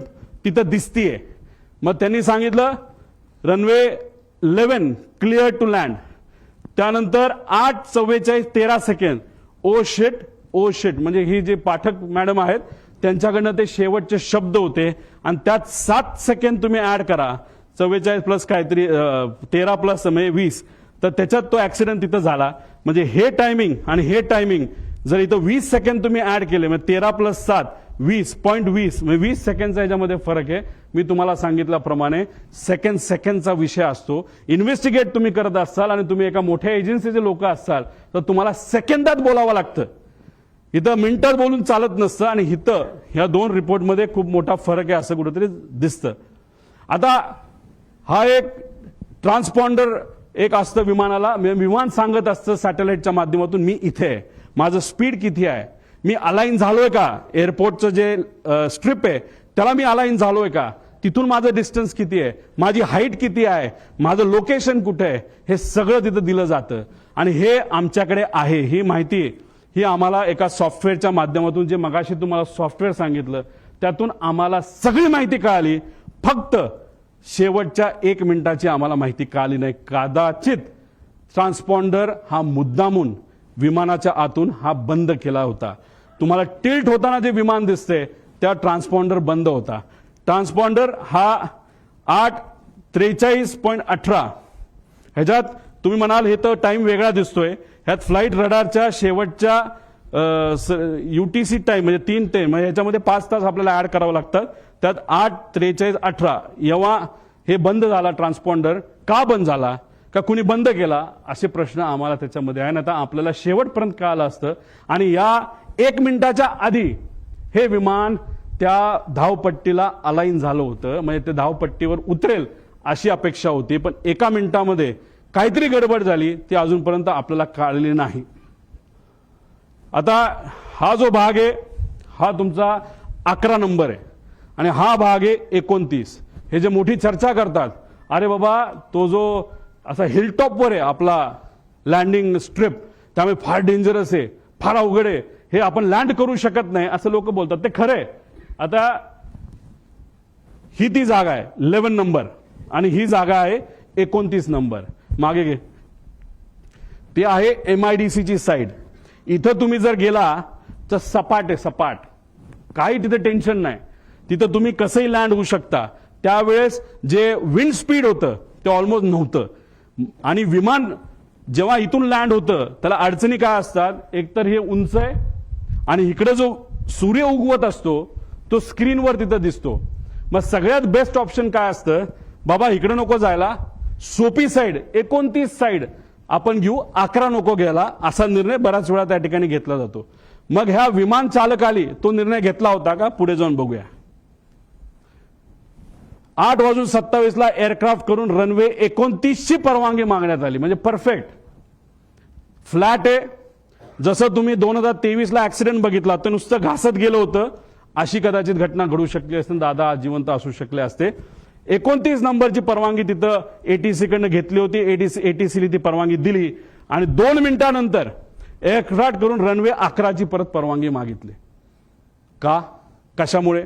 तिथं दिसतीये. मग त्यांनी सांगितलं रनवे 11 क्लिअर टू लँड. त्यानंतर 8:44:13 ओ शिट म्हणजे ही जे पाठक मॅडम आहेत त्यांच्याकडनं ते शेवटचे शब्द होते, आणि त्यात 7 सेकंद तुम्ही ऍड करा, 44 प्लस काहीतरी 13 प्लस म्हणजे 20, तर त्याच्यात तो ऍक्सिडेंट तिथं झाला. म्हणजे हे टायमिंग आणि हे टायमिंग जर इथं 20 सेकंद तुम्ही ऍड केले, म्हणजे 13 प्लस 7 20.20 म्हणजे 20 सेकंडचा याच्यामध्ये फरक आहे. मी तुम्हाला सांगितल्याप्रमाणे सेकंडचा विषय असतो. इन्व्हेस्टिगेट तुम्ही करत असाल आणि तुम्ही एका मोठ्या एजन्सीचे लोक असाल तर तुम्हाला सेकंदात बोलावं लागतं, इथं मिनिटात बोलून चालत नसतं. आणि इथं ह्या 2 रिपोर्टमध्ये खूप मोठा फरक आहे असं कुठेतरी दिसतं. आता हा एक ट्रान्सपॉन्डर एक असतं विमानाला, विमान सांगत असतं सॅटेलाइटच्या माध्यमातून मी इथे आहे, माझं स्पीड किती आहे, मी अलाइन झालोय का, एअरपोर्टचं जे स्ट्रिप आहे त्याला मी अलाइन झालोय का, तिथून माझं डिस्टन्स किती आहे, माझी हाईट किती आहे, माझं लोकेशन कुठे आहे, हे सगळं तिथं दिलं जातं. आणि हे आमच्याकडे आहे, ही माहिती ही आम्हाला एका सॉफ्टवेअरच्या माध्यमातून, जे मगाशी तुम्हाला सॉफ्टवेअर सांगितलं त्यातून आम्हाला सगळी माहिती कळाली. फक्त शेवटच्या 1 मिनिटाची आम्हाला माहिती कळाली नाही. कदाचित ट्रान्सपॉन्डर हा मुद्दामून विमानाच्या आतून हा बंद केला होता. तुम्हाला टिल्ट होताना जे विमान दिसते त्या ट्रान्सपॉन्डर बंद होता. ट्रान्सपॉन्डर हा 8:43.18 ह्याच्यात तुम्ही म्हणाल हे तर टाइम वेगळा दिसतोय, ह्यात फ्लाईट रडारच्या शेवटच्या UTC टाइम म्हणजे 3 ते म्हणजे ह्याच्यामध्ये 5 तास आपल्याला ऍड करावं लागतात. त्यात 8:43.18 जेव्हा हे बंद झाला ट्रान्सपॉन्डर, का बंद झाला, का कुणी बंद केला, असे प्रश्न आम्हाला त्याच्यामध्ये आहे. आता आपल्याला शेवटपर्यंत कळालं असतं. आणि या 1 मिनिटाच्या आधी हे विमान त्या धावपट्टीला अलाइन झालं होतं, म्हणजे ते धावपट्टीवर उतरेल अशी अपेक्षा होती. पण 1 मिनिटामध्ये काहीतरी गडबड झाली, ती अजूनपर्यंत आपल्याला कळलेली नाही. आता हा जो भाग आहे हा तुमचा 11 नंबर आहे आणि हा भाग आहे 29. हे जे मोठी चर्चा करतात, अरे बाबा तो जो असा हिलटॉपवर आहे आपला लँडिंग स्ट्रिप, त्यामुळे फार डेंजरस आहे, फार अवघड आहे, हे आपण लँड करू शकत नाही असं लोक बोलतात. ते खरंय. आता ही ती जागा आहे 11 नंबर आणि ही जागा आहे 29 नंबर. मागे घे, ती आहे MIDCची साईड. इथं तुम्ही जर गेला तर सपाट आहे, सपाट, काही तिथे टेन्शन नाही, तिथं तुम्ही कसंही लँड होऊ शकता. त्यावेळेस जे विंड स्पीड होतं ते ऑलमोस्ट नव्हतं. आणि विमान जेव्हा इथून लँड होतं त्याला अडचणी काय असतात, एकतर हे उंच आहे आणि इकडे जो सूर्य उगवत असतो तो स्क्रीनवर तिथं दिसतो. मग सगळ्यात बेस्ट ऑप्शन काय असतं, बाबा इकडे नको जायला, सोपी साईड 29 साईड आपण घेऊ, 11 नको घ्यायला, असा निर्णय बऱ्याच वेळा त्या ठिकाणी घेतला जातो. मग ह्या विमान चालकाली तो निर्णय घेतला होता का, पुढे जाऊन बघूया. 8:27 एअरक्राफ्ट करून रनवे 29 ची परवानगी मागण्यात आली, म्हणजे परफेक्ट फ्लॅट आहे. जसं तुम्ही 2023 ऍक्सिडेंट बघितला तर नुसतं घासत गेलं होतं, अशी कदाचित घटना घडू शकली असते, दादा जिवंत असू शकले असते. 29 नंबरची परवानगी तिथं एटीसी कडनं घेतली होती, एटीसीला ती परवानगी दिली आणि 2 मिनिटांनंतर एअरक्राफ्ट करून रनवे 11 ची परत परवानगी मागितली. का, कशामुळे,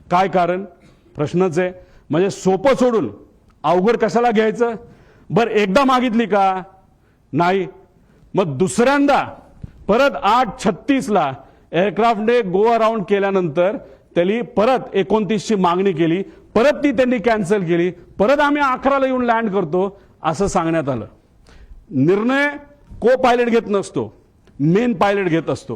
काय कारण, प्रश्नच आहे. म्हणजे सोपं सोडून अवघड कशाला घ्यायचं. बरं एकदा मागितली का, नाही. मग दुसऱ्यांदा परत 8:36 एअरक्राफ्टने गो अराउंड केल्यानंतर त्यांनी परत 29 ची मागणी केली, परत ती त्यांनी कॅन्सल केली, परत आम्ही 11ला येऊन लँड करतो असं सांगण्यात आलं. निर्णय को पायलट घेत नसतो, मेन पायलट घेत असतो.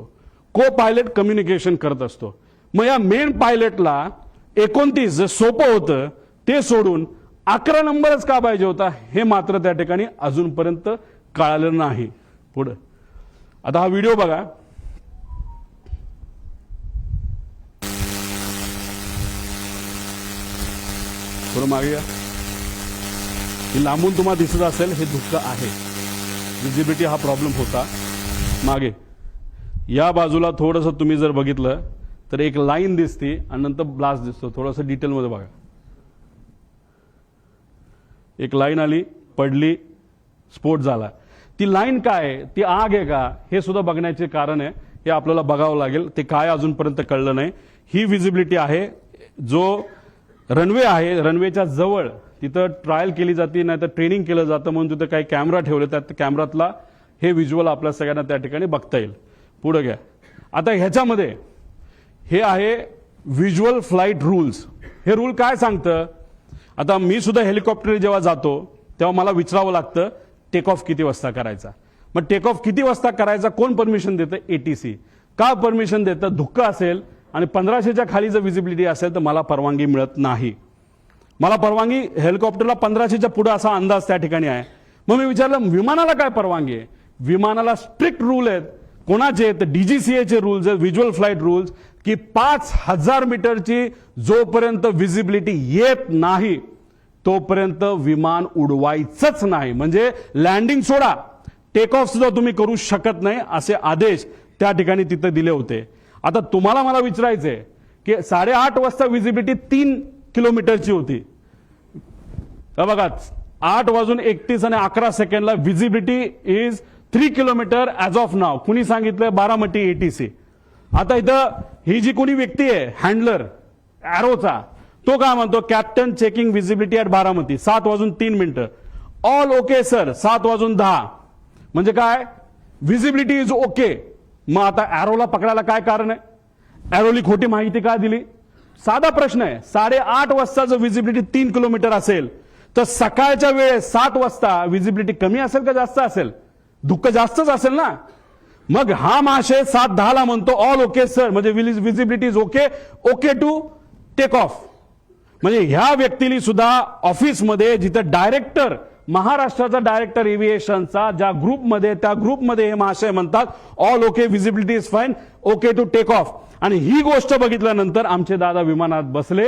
को पायलट कम्युनिकेशन करत असतो. मग या मेन पायलटला 29 जे सोपं होतं ते सोडून 11 नंबरच का पाहिजे होता, हे मात्र त्या ठिकाणी अजूनपर्यंत कळालं नाही. पुढे आता हा व्हिडिओ बघा. थोडं मागे या. ही लांबून तुम्हाला दिसत असेल, हे धुक्क आहे, विजिबिलिटी हा प्रॉब्लेम होता. मागे या बाजूला थोडंसं तुम्ही जर बघितलं तर एक लाईन दिसते आणि नंतर ब्लास्ट दिसतो. थोडंसं डिटेलमध्ये बघा. एक लाईन आली, पडली, स्फोट झाला. ती लाईन काय आहे, ती आग आहे का, हे सुद्धा बघण्याचे कारण आहे. हे आपल्याला बघावं लागेल. ते काय अजूनपर्यंत कळलं नाही. ही विजिबिलिटी आहे. जो रनवे आहे, रनवेच्या जवळ तिथं ट्रायल केली जाते, नाही तर ट्रेनिंग केलं जातं, म्हणून तिथं काही कॅमेरा ठेवले, त्या कॅमेरातला हे व्हिज्युअल आपल्या सगळ्यांना त्या ठिकाणी बघता येईल. पुढे घ्या. आता ह्याच्यामध्ये हे आहे व्हिज्युअल फ्लाईट रूल्स. हे रूल काय सांगतं, आता मी सुद्धा हेलिकॉप्टर जेव्हा जातो तेव्हा मला विचारावं लागतं टेक ऑफ किती वाजता करायचा. मग टेक ऑफ किती वाजता करायचा, कोण परमिशन देतं, एटीसी. का परमिशन देतं, धुक्क असेल आणि 1500च्या खाली जर विजिबिलिटी असेल तर मला परवानगी मिळत नाही. मला परवानगी हेलिकॉप्टरला 1500च्या पुढे असा अंदाज त्या ठिकाणी आहे. मग मी विचारलं विमानाला काय परवानगी आहे. विमानाला स्ट्रिक्ट रूल आहेत. कोणाचे आहेत, डीजीसीएचे रूल्स आहेत, व्हिज्युअल फ्लाईट रूल्स, की 5000 मीटरची जोपर्यंत विजिबिलिटी येत नाही तोपर्यंत विमान उडवायचंच नाही. म्हणजे लँडिंग सोडा, टेक ऑफ सुद्धा तुम्ही करू शकत नाही, असे आदेश त्या ठिकाणी तिथे दिले होते. आता तुम्हाला मला विचारायचंय की 8:30 वाजता विजिबिलिटी 3 किलोमीटरची होती. बघा 8:31 आणि 11 सेकंडला visibility is 3 kilometre as of now. कुणी सांगितलं, बारामती एटीसी. आता इथं ही जी कोणी व्यक्ती आहे हँडलर एरोचा, तो काय म्हणतो, captain checking visibility at Baramati 7:03. All okay sir 7:10. म्हणजे काय, विजिबिलिटी इज ओके. मग आता एरोला पकडायला काय कारण आहे, एरोली खोटी माहिती का दिली. साधा प्रश्न आहे. 8:30 वाजता जर विजिबिलिटी 3 किलोमीटर असेल तर सकाळच्या वेळेस 7 वाजता विजिबिलिटी कमी असेल का जास्त असेल, धुक्क जास्तच असेल ना. मग हा महाशय 7:10 म्हणतो ऑल ओके सर, म्हणजे visibility is okay, okay to take off. म्हणजे ह्या व्यक्तीने सुद्धा ऑफिसमध्ये जिथं डायरेक्टर, महाराष्ट्राचा डायरेक्टर एव्हिएशनचा ज्या ग्रुपमध्ये, त्या ग्रुपमध्ये हे महाशय म्हणतात all okay, visibility is fine, okay to take off. आणि ही गोष्ट बघितल्यानंतर आमचे दादा विमानात बसले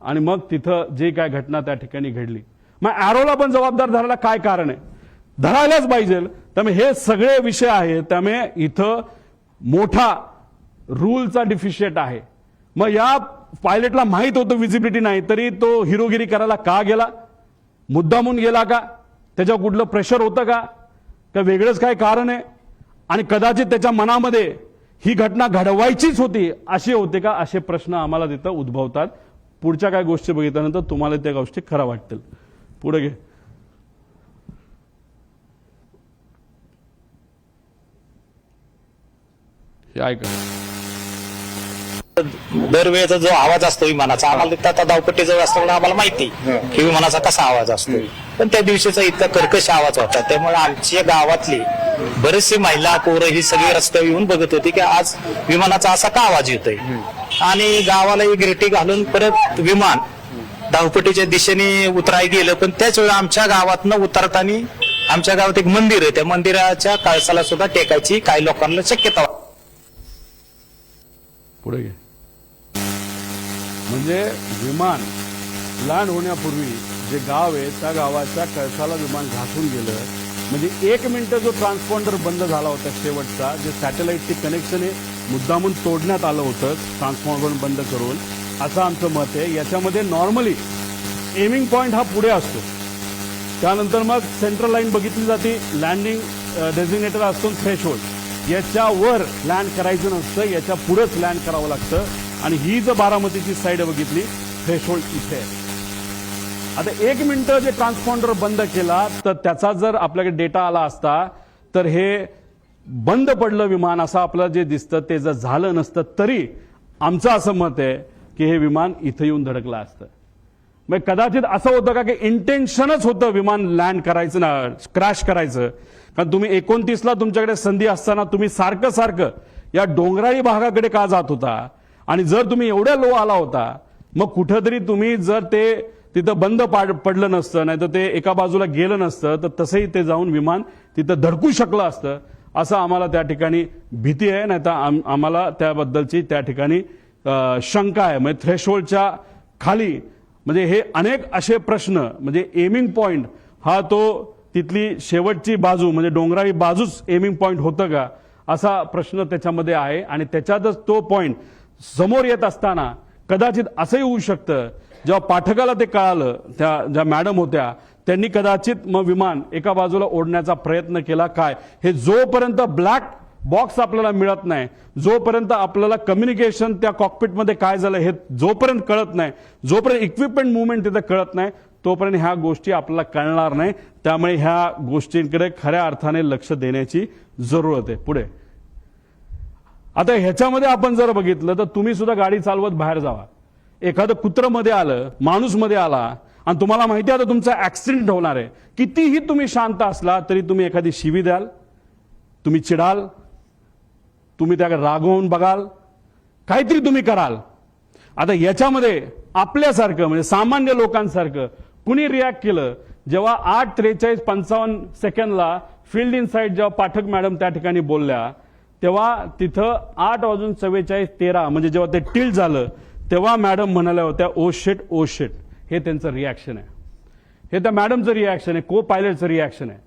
आणि मग तिथं जे काय घटना त्या ठिकाणी घडली. मग एरोला पण जबाबदार धरायला काय कारण आहे, धरायलाच पाहिजे. त्यामुळे हे सगळे विषय आहेत. त्यामुळे इथं मोठा रूलचा डिफिशिएट आहे. मग या पायलटला माहित होतं विजिबिलिटी नाही, तरी तो हिरोगिरी करायला का गेला, मुद्दामून गेला का, त्याच्यावर कुठलं प्रेशर होतं का वेगळंच काय कारण आहे. आणि कदाचित त्याच्या मनामध्ये ही घटना घडवायचीच होती असे होते का, असे प्रश्न आम्हाला तिथं उद्भवतात. पुढच्या काय गोष्टी बघितल्यानंतर तुम्हाला त्या गोष्टी खऱ्या वाटतील. पुढे घे. हे ऐका. दरवेळेचा जो आवाज असतो विमानाचा आम्हाला तिथं आता धावपट्टी जवळ असल्यामुळे आम्हाला माहिती की विमानाचा कसा आवाज असतो. पण त्या दिवशीचा इतका कर्कश आवाज होता, त्यामुळे आमच्या गावातली बरेचसे महिला पोरं ही सगळी रस्त्यावर येऊन बघत होती की आज विमानाचा असा का आवाज येतोय. आणि गावाला एक रेटी घालून परत विमान धावपट्टीच्या दिशेने उतराय गेलं. पण त्याच वेळी आमच्या गावातनं उतरताना आमच्या गावात एक मंदिर आहे, त्या मंदिराच्या कळसाला सुद्धा टेकायची काही लोकांना शक्यता. पुढे घे. म्हणजे विमान लँड होण्यापूर्वी जे गाव आहे त्या गावाच्या कळसाला विमान घासून गेलं. म्हणजे 1 मिनिट जो ट्रान्सपॉन्डर बंद झाला होता शेवटचा, जे सॅटेलाइटची कनेक्शन हे मुद्दामून तोडण्यात आलं होतं ट्रान्सपॉन्डर बंद करून, असं आमचं मत आहे. याच्यामध्ये नॉर्मली एमिंग पॉइंट हा पुढे असतो, त्यानंतर मग सेंट्रल लाईन बघितली जाते, लँडिंग डेझिग्नेटर असतो, थ्रेशोल्ड. याच्यावर लँड करायचं नसतं, याच्या पुढेच लँड करावं लागतं. आणि ही जर बारामतीची साईड बघितली, थ्रेशोल्ड इथे आहे. आता 1 मिनिट जे ट्रान्सपॉन्डर बंद केला तर त्याचा जर आपल्याकडे डेटा आला असता तर हे बंद पडलं विमान असं आपल्याला जे दिसतं ते जर झालं नसतं तरी आमचं असं मत आहे की हे विमान इथं येऊन धडकलं असतं. मग कदाचित असं होतं का की इंटेन्शनच होतं विमान लँड करायचं ना, क्रॅश करायचं. कारण तुम्ही 29ला तुमच्याकडे संधी असताना तुम्ही सारखं सारखं या डोंगराळी भागाकडे का जात होता. आणि जर तुम्ही एवढ्या लो आला होता मग कुठंतरी तुम्ही जर ते तिथं बंद पडलं नसतं, नाही तर ते एका बाजूला गेलं नसतं तर तसंही ते जाऊन विमान तिथं धडकू शकलं असतं, असं आम्हाला त्या ठिकाणी भीती आहे. नाही तर आम्हाला त्याबद्दलची त्या ठिकाणी शंका आहे. म्हणजे थ्रेशोल्डच्या खाली म्हणजे हे अनेक असे प्रश्न, म्हणजे एमिंग पॉइंट हा तो तिथली शेवटची बाजू म्हणजे डोंगराळी बाजूच एमिंग पॉइंट होतं का असा प्रश्न त्याच्यामध्ये आहे. आणि त्याच्यातच तो पॉइंट समोर येत असताना कदाचित असंही होऊ शकतं, जेव्हा पाठकाला ते कळालं, त्या ज्या मॅडम होत्या त्यांनी कदाचित मग विमान एका बाजूला ओढण्याचा प्रयत्न केला. काय हे जोपर्यंत ब्लॅक बॉक्स आपल्याला मिळत नाही, जोपर्यंत आपल्याला कम्युनिकेशन त्या कॉकपिटमध्ये काय झालं हे जोपर्यंत कळत नाही, जोपर्यंत इक्विपमेंट मुवमेंट तिथे कळत नाही, तोपर्यंत ह्या गोष्टी आपल्याला कळणार नाही. त्यामुळे ह्या गोष्टींकडे खऱ्या अर्थाने लक्ष देण्याची जरूरत आहे. पुढे आता ह्याच्यामध्ये आपण जर बघितलं तर तुम्ही सुद्धा गाडी चालवत बाहेर जावा, एखादं कुत्रं मध्ये आलं, माणूस मध्ये आला आणि तुम्हाला माहिती आहे आता तुमचा ऍक्सिडेंट होणार आहे, कितीही तुम्ही शांत असला तरी तुम्ही एखादी शिवी द्याल, तुम्ही चिडाल, तुम्ही त्याकडे रागवून बघाल, काहीतरी तुम्ही कराल. आता याच्यामध्ये आपल्यासारखं म्हणजे सामान्य लोकांसारखं कुणी रिॲक्ट केलं जेव्हा 8:43:55 फील्ड इन साईड जेव्हा पाठक मॅडम त्या ठिकाणी बोलल्या तेव्हा तिथं 8:44:13 म्हणजे जेव्हा ते टिल्ट झालं तेव्हा मॅडम म्हणाल्या होत्या ओ शिट ओ शिट. हे त्यांचं रिॲक्शन आहे, हे त्या मॅडमचं रिॲक्शन आहे, को पायलटचं रिॲक्शन आहे.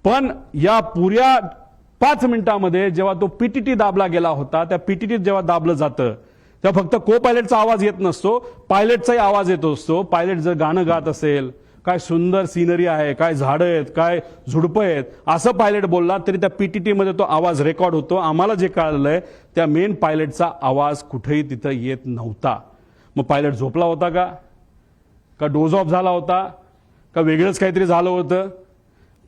पण या पुऱ्या 5 मिनिटांमध्ये जेव्हा तो पीटीटी दाबला गेला होता, त्या पीटीटीत जेव्हा दाबलं जातं तेव्हा फक्त को पायलटचा आवाज येत नसतो, पायलटचाही आवाज येत असतो. पायलट जर गाणं गात असेल, काय सुंदर सिनरी आहे, काय झाडं आहेत, काय झुडपं आहेत असं पायलट बोलला तरी त्या पीटीटी मध्ये तो आवाज रेकॉर्ड होतो. आम्हाला जे कळलंय त्या मेन पायलटचा आवाज कुठेही तिथं येत नव्हता. मग पायलट झोपला होता का डोज ऑफ झाला होता का वेगळंच काहीतरी झालं होतं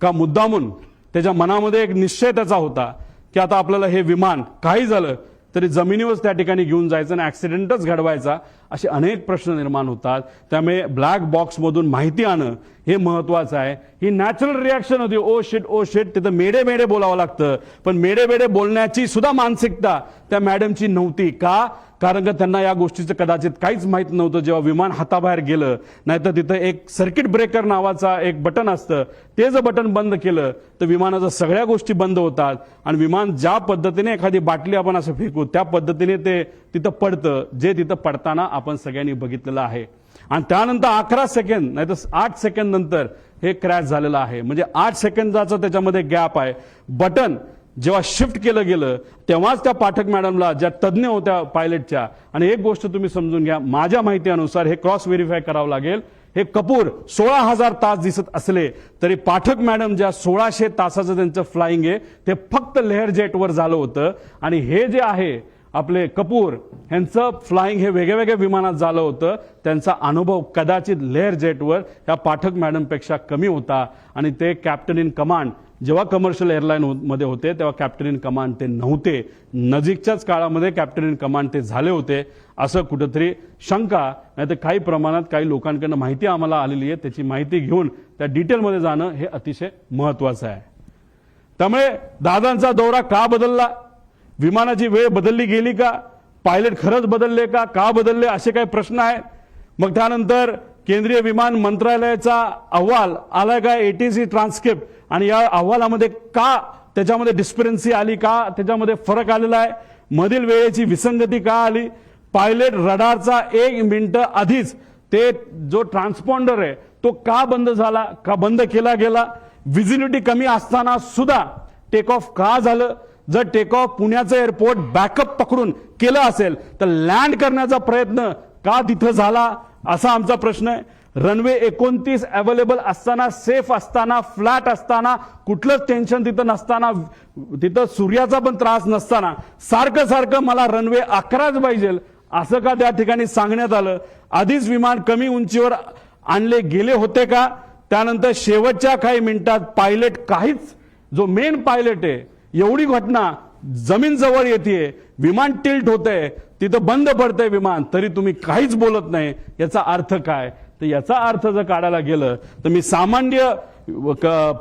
का मुद्दामून त्याच्या मनामध्ये एक निश्चय त्याचा होता की आता आपल्याला हे विमान काही झालं तरी जमिनीवरच त्या ठिकाणी घेऊन जायचं आणि ऍक्सिडेंटच घडवायचा, असे अनेक प्रश्न निर्माण होतात. त्यामुळे ब्लॅक बॉक्समधून माहिती आणणं हे महत्वाचं आहे. ही नॅचरल रिॲक्शन होती, ओ शिट ओ शिट. तिथं मेडे मेडे बोलावं लागतं, पण मेडे मेडे बोलण्याची सुद्धा मानसिकता त्या मॅडमची नव्हती. का? कारण का त्यांना या गोष्टीचं कदाचित काहीच माहित नव्हतं. जेव्हा विमान हाताबाहेर गेलं, नाहीतर तिथं एक सर्किट ब्रेकर नावाचा एक बटन असतं, ते जर बटन बंद केलं तर विमानाच्या सगळ्या गोष्टी बंद होतात आणि विमान ज्या पद्धतीने एखादी बाटली आपण असं फेकू त्या पद्धतीने ते तिथं पडतं, जे तिथं पडताना आपण सगळ्यांनी बघितलेलं आहे. आणि त्यानंतर 11 सेकंद नाही तर 8 सेकंद नंतर हे क्रॅश झालेलं आहे. म्हणजे 8 सेकंदाचा त्याच्यामध्ये गॅप आहे. बटन जेव्हा शिफ्ट केलं गेलं तेव्हाच त्या पाठक मॅडमला, ज्या तज्ज्ञ होत्या पायलटच्या, आणि एक गोष्ट तुम्ही समजून घ्या, माझ्या माहितीनुसार हे क्रॉस व्हेरीफाय करावं लागेल, हे कपूर 16,000 तास दिसत असले तरी पाठक मॅडम ज्या 1600 तासाचं त्यांचं फ्लाइंग आहे ते फक्त लेअर जेटवर झालं होतं. आणि हे जे आहे आपले कपूर यांचं फ्लाइंग हे वेगळ्या वेगळ्या विमानात झालं होतं. त्यांचा अनुभव कदाचित लेअर जेटवर या पाठक मॅडमपेक्षा कमी होता आणि ते कॅप्टन इन कमांड जेव्हा कमर्शियल एअरलाईन मध्ये होते तेव्हा कॅप्टन इन कमांड ते नव्हते, नजीकच्याच काळामध्ये कॅप्टन इन कमांड ते झाले होते, असं कुठंतरी शंका नाही तर काही प्रमाणात काही लोकांकडनं माहिती आम्हाला आलेली आहे. त्याची माहिती घेऊन त्या डिटेलमध्ये जाणं हे अतिशय महत्वाचं आहे. त्यामुळे दादांचा दौरा का बदलला, विमानाची वेळ बदलली गेली का, पायलट खरंच बदलले का बदलले, असे काही प्रश्न आहेत. मग त्यानंतर केंद्रीय विमान मंत्रालयाचा अहवाल आलाय का, एटीसी ट्रान्सक्रिप्ट, आणि या अहवालामध्ये का त्याच्यामध्ये डिस्परन्सी आली, का त्याच्यामध्ये फरक आलेला आहे, मधील वेळेची विसंगती का आली, पायलट रडारचा 1 मिनिट आधीच ते जो ट्रान्सपॉन्डर आहे तो का बंद झाला, का बंद केला गेला, व्हिजिबिलिटी कमी असताना सुद्धा टेक ऑफ का झालं, जर टेक ऑफ पुण्याचं एअरपोर्ट बॅकअप पकडून केलं असेल तर लँड करण्याचा प्रयत्न का तिथं झाला, असा आमचा प्रश्न आहे. रनवे 29 अवेलेबल असताना, सेफ असताना, फ्लॅट असताना, कुठलंच टेन्शन तिथं नसताना, तिथं सूर्याचा पण त्रास नसताना सारखं सारखं मला रनवे 11च पाहिजे असं का त्या ठिकाणी सांगण्यात आलं. आधीच विमान कमी उंचीवर आणले गेले होते का. त्यानंतर शेवटच्या काही मिनिटात पायलट काहीच, जो मेन पायलट आहे, एवढी घटना जमीन जवळ येते, विमान टिल्ट होतंय, तिथं बंद पडतंय विमान, तरी तुम्ही काहीच बोलत नाही. याचा अर्थ काय, तर याचा अर्थ जर काढायला गेलं तर मी सामान्य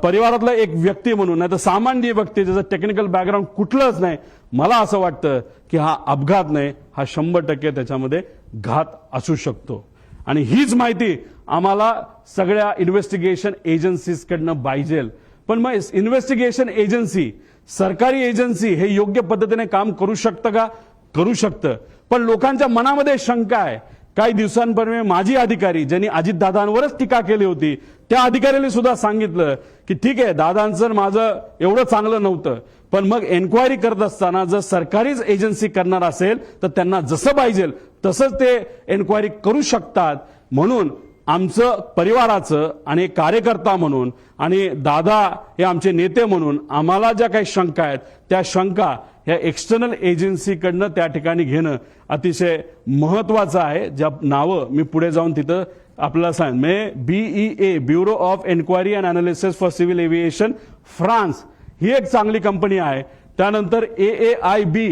परिवारातला एक व्यक्ती म्हणून, नाही तर सामान्य व्यक्ती ज्याचं टेक्निकल बॅकग्राऊंड कुठलंच नाही, मला असं वाटतं की हा अपघात नाही, हा 100% त्याच्यामध्ये घात असू शकतो. आणि हीच माहिती आम्हाला सगळ्या इन्व्हेस्टिगेशन एजन्सीजकडनं पाहिजे. पण मग इन्व्हेस्टिगेशन एजन्सी, सरकारी एजन्सी हे योग्य पद्धतीने काम करू शकतं का, करू शकतं. पण लोकांच्या मनामध्ये शंका आहे. काही दिवसांपूर्वी माजी अधिकारी ज्यांनी अजितदादांवरच टीका केली होती, त्या अधिकाऱ्याने सुद्धा सांगितलं की ठीक आहे, दादांचं माझं एवढं चांगलं नव्हतं, पण मग एन्क्वायरी करत असताना जर सरकारीच एजन्सी करणार असेल तर त्यांना जसं पाहिजे तसंच ते एन्क्वायरी करू शकतात. म्हणून आमचं परिवाराचं आणि एक कार्यकर्ता म्हणून आणि दादा हे आमचे नेते म्हणून आम्हाला ज्या काही शंका आहेत त्या शंका ह्या एक्सटर्नल एजन्सीकडनं त्या ठिकाणी घेणं अतिशय महत्वाचं आहे. ज्या नावं मी पुढे जाऊन तिथं आपल्याला सांग, BEA bureau of enquiry and analysis for civil aviation France ही एक चांगली कंपनी आहे. त्यानंतर AAIB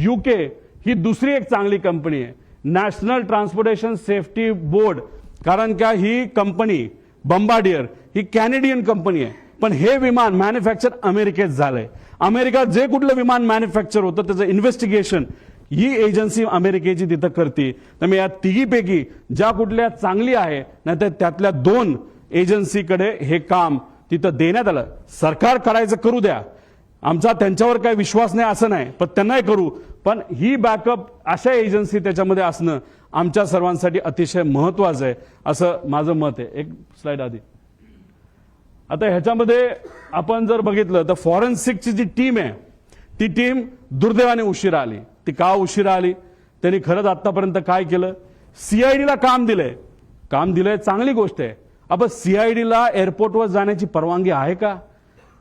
UK ही दुसरी एक चांगली कंपनी आहे. नॅशनल ट्रान्सपोर्टेशन सेफ्टी बोर्ड, कारण का ही कंपनी बंबार्डियर ही कॅनेडियन कंपनी आहे, पण हे विमान मॅन्युफॅक्चर अमेरिकेत झालंय. अमेरिका जे कुठलं विमान मॅन्युफॅक्चर होतं त्याचं इन्व्हेस्टिगेशन ही एजन्सी अमेरिकेची तिथं करते. त्यामुळे या तिघीपैकी ज्या कुठल्या चांगली आहे, नाहीतर त्यातल्या 2 एजन्सीकडे हे काम तिथं देण्यात आलं. सरकार करायचं करू द्या, आमचा त्यांच्यावर काही विश्वास नाही असं नाही, पण त्यांनाही करू, पण ही बॅकअप अशा एजन्सी त्याच्यामध्ये असणं आमच्या सर्वांसाठी अतिशय महत्वाचं आहे असं माझं मत आहे. एक स्लाइड आधी. आता ह्याच्यामध्ये आपण जर बघितलं तर फॉरेन्सिकची जी टीम आहे ती टीम दुर्दैवाने उशिरा आली. ती का उशिरा आली, त्यांनी खरंच आतापर्यंत काय केलं, सीआयडीला काम दिलंय, चांगली गोष्ट आहे. आपण सीआयडीला एअरपोर्टवर जाण्याची परवानगी आहे का.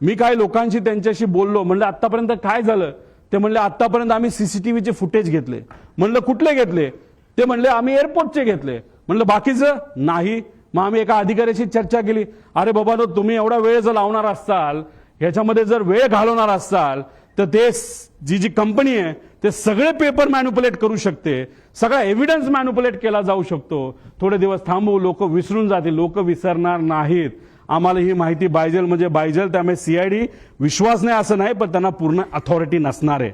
मी काही लोकांशी त्यांच्याशी बोललो, म्हणलं आतापर्यंत काय झालं, ते म्हणले आतापर्यंत आम्ही सीसीटीव्हीचे फुटेज घेतले. म्हणलं कुठले घेतले, ते म्हणले आम्ही एअरपोर्टचे घेतले. म्हणलं बाकीचं नाही. मग आम्ही एका अधिकाऱ्याशी चर्चा केली, अरे बाबा तुम्ही एवढा वेळ जर लावणार असाल, ह्याच्यामध्ये जर वेळ घालवणार असाल तर ते जी कंपनी आहे ते सगळे पेपर मॅन्युपुलेट करू शकते, सगळा एव्हिडन्स मॅन्युपुलेट केला जाऊ शकतो. थोडे दिवस थांबू, लोक विसरून जातील, लोक विसरणार नाहीत. आम्हाला ही माहिती पाहिजे म्हणजे पाहिजे. त्यामुळे सीआयडी विश्वास नाही असं नाही, पण त्यांना पूर्ण अथॉरिटी नसणार आहे.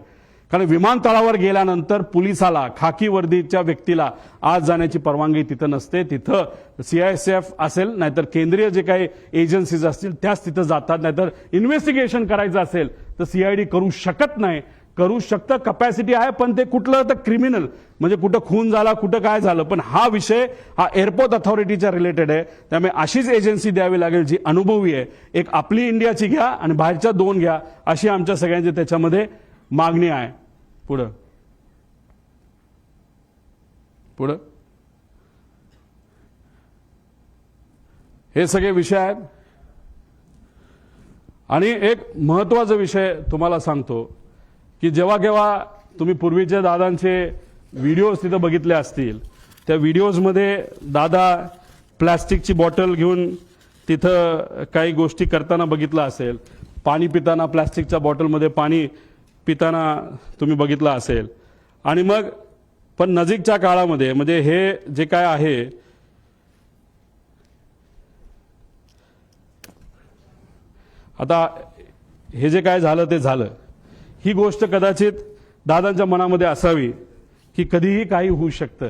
कारण विमानतळावर गेल्यानंतर पोलिसाला, खाकी वर्दीच्या व्यक्तीला आज जाण्याची परवानगी तिथं नसते. तिथं CISF असेल, नाहीतर केंद्रीय जे काही एजन्सीज असतील त्याच तिथं जातात. नाहीतर इन्व्हेस्टिगेशन करायचं असेल तर सीआयडी करू शकत नाही. करू शकतं, कपॅसिटी आहे, पण ते कुठलं तर क्रिमिनल म्हणजे कुठं खून झाला, कुठं काय झालं. पण हा विषय हा एअरपोर्ट अथॉरिटीच्या रिलेटेड आहे. त्यामुळे अशीच एजन्सी द्यावी लागेल जी अनुभवी आहे. एक आपली इंडियाची घ्या आणि बाहेरच्या 2 घ्या, अशी आमच्या सगळ्यांची त्याच्यामध्ये मागणी आहे. पुढं हे सगळे विषय आहेत. आणि एक महत्वाचा विषय तुम्हाला सांगतो की जेव्हा केव्हा तुम्ही पूर्वीच्या दादांचे व्हिडिओज तिथं बघितले असतील, त्या व्हिडिओजमध्ये दादा प्लॅस्टिकची बॉटल घेऊन तिथं काही गोष्टी करताना बघितलं असेल. पाणी पिताना प्लॅस्टिकच्या बॉटलमध्ये पाणी पिताना तुम्ही बघितलं असेल. आणि मग पण नजीकच्या काळामध्ये म्हणजे हे जे काय आहे आता हे जे काय झालं ते झालं. ही गोष्ट कदाचित दादांच्या मनामध्ये असावी की कधीही काही होऊ शकतं.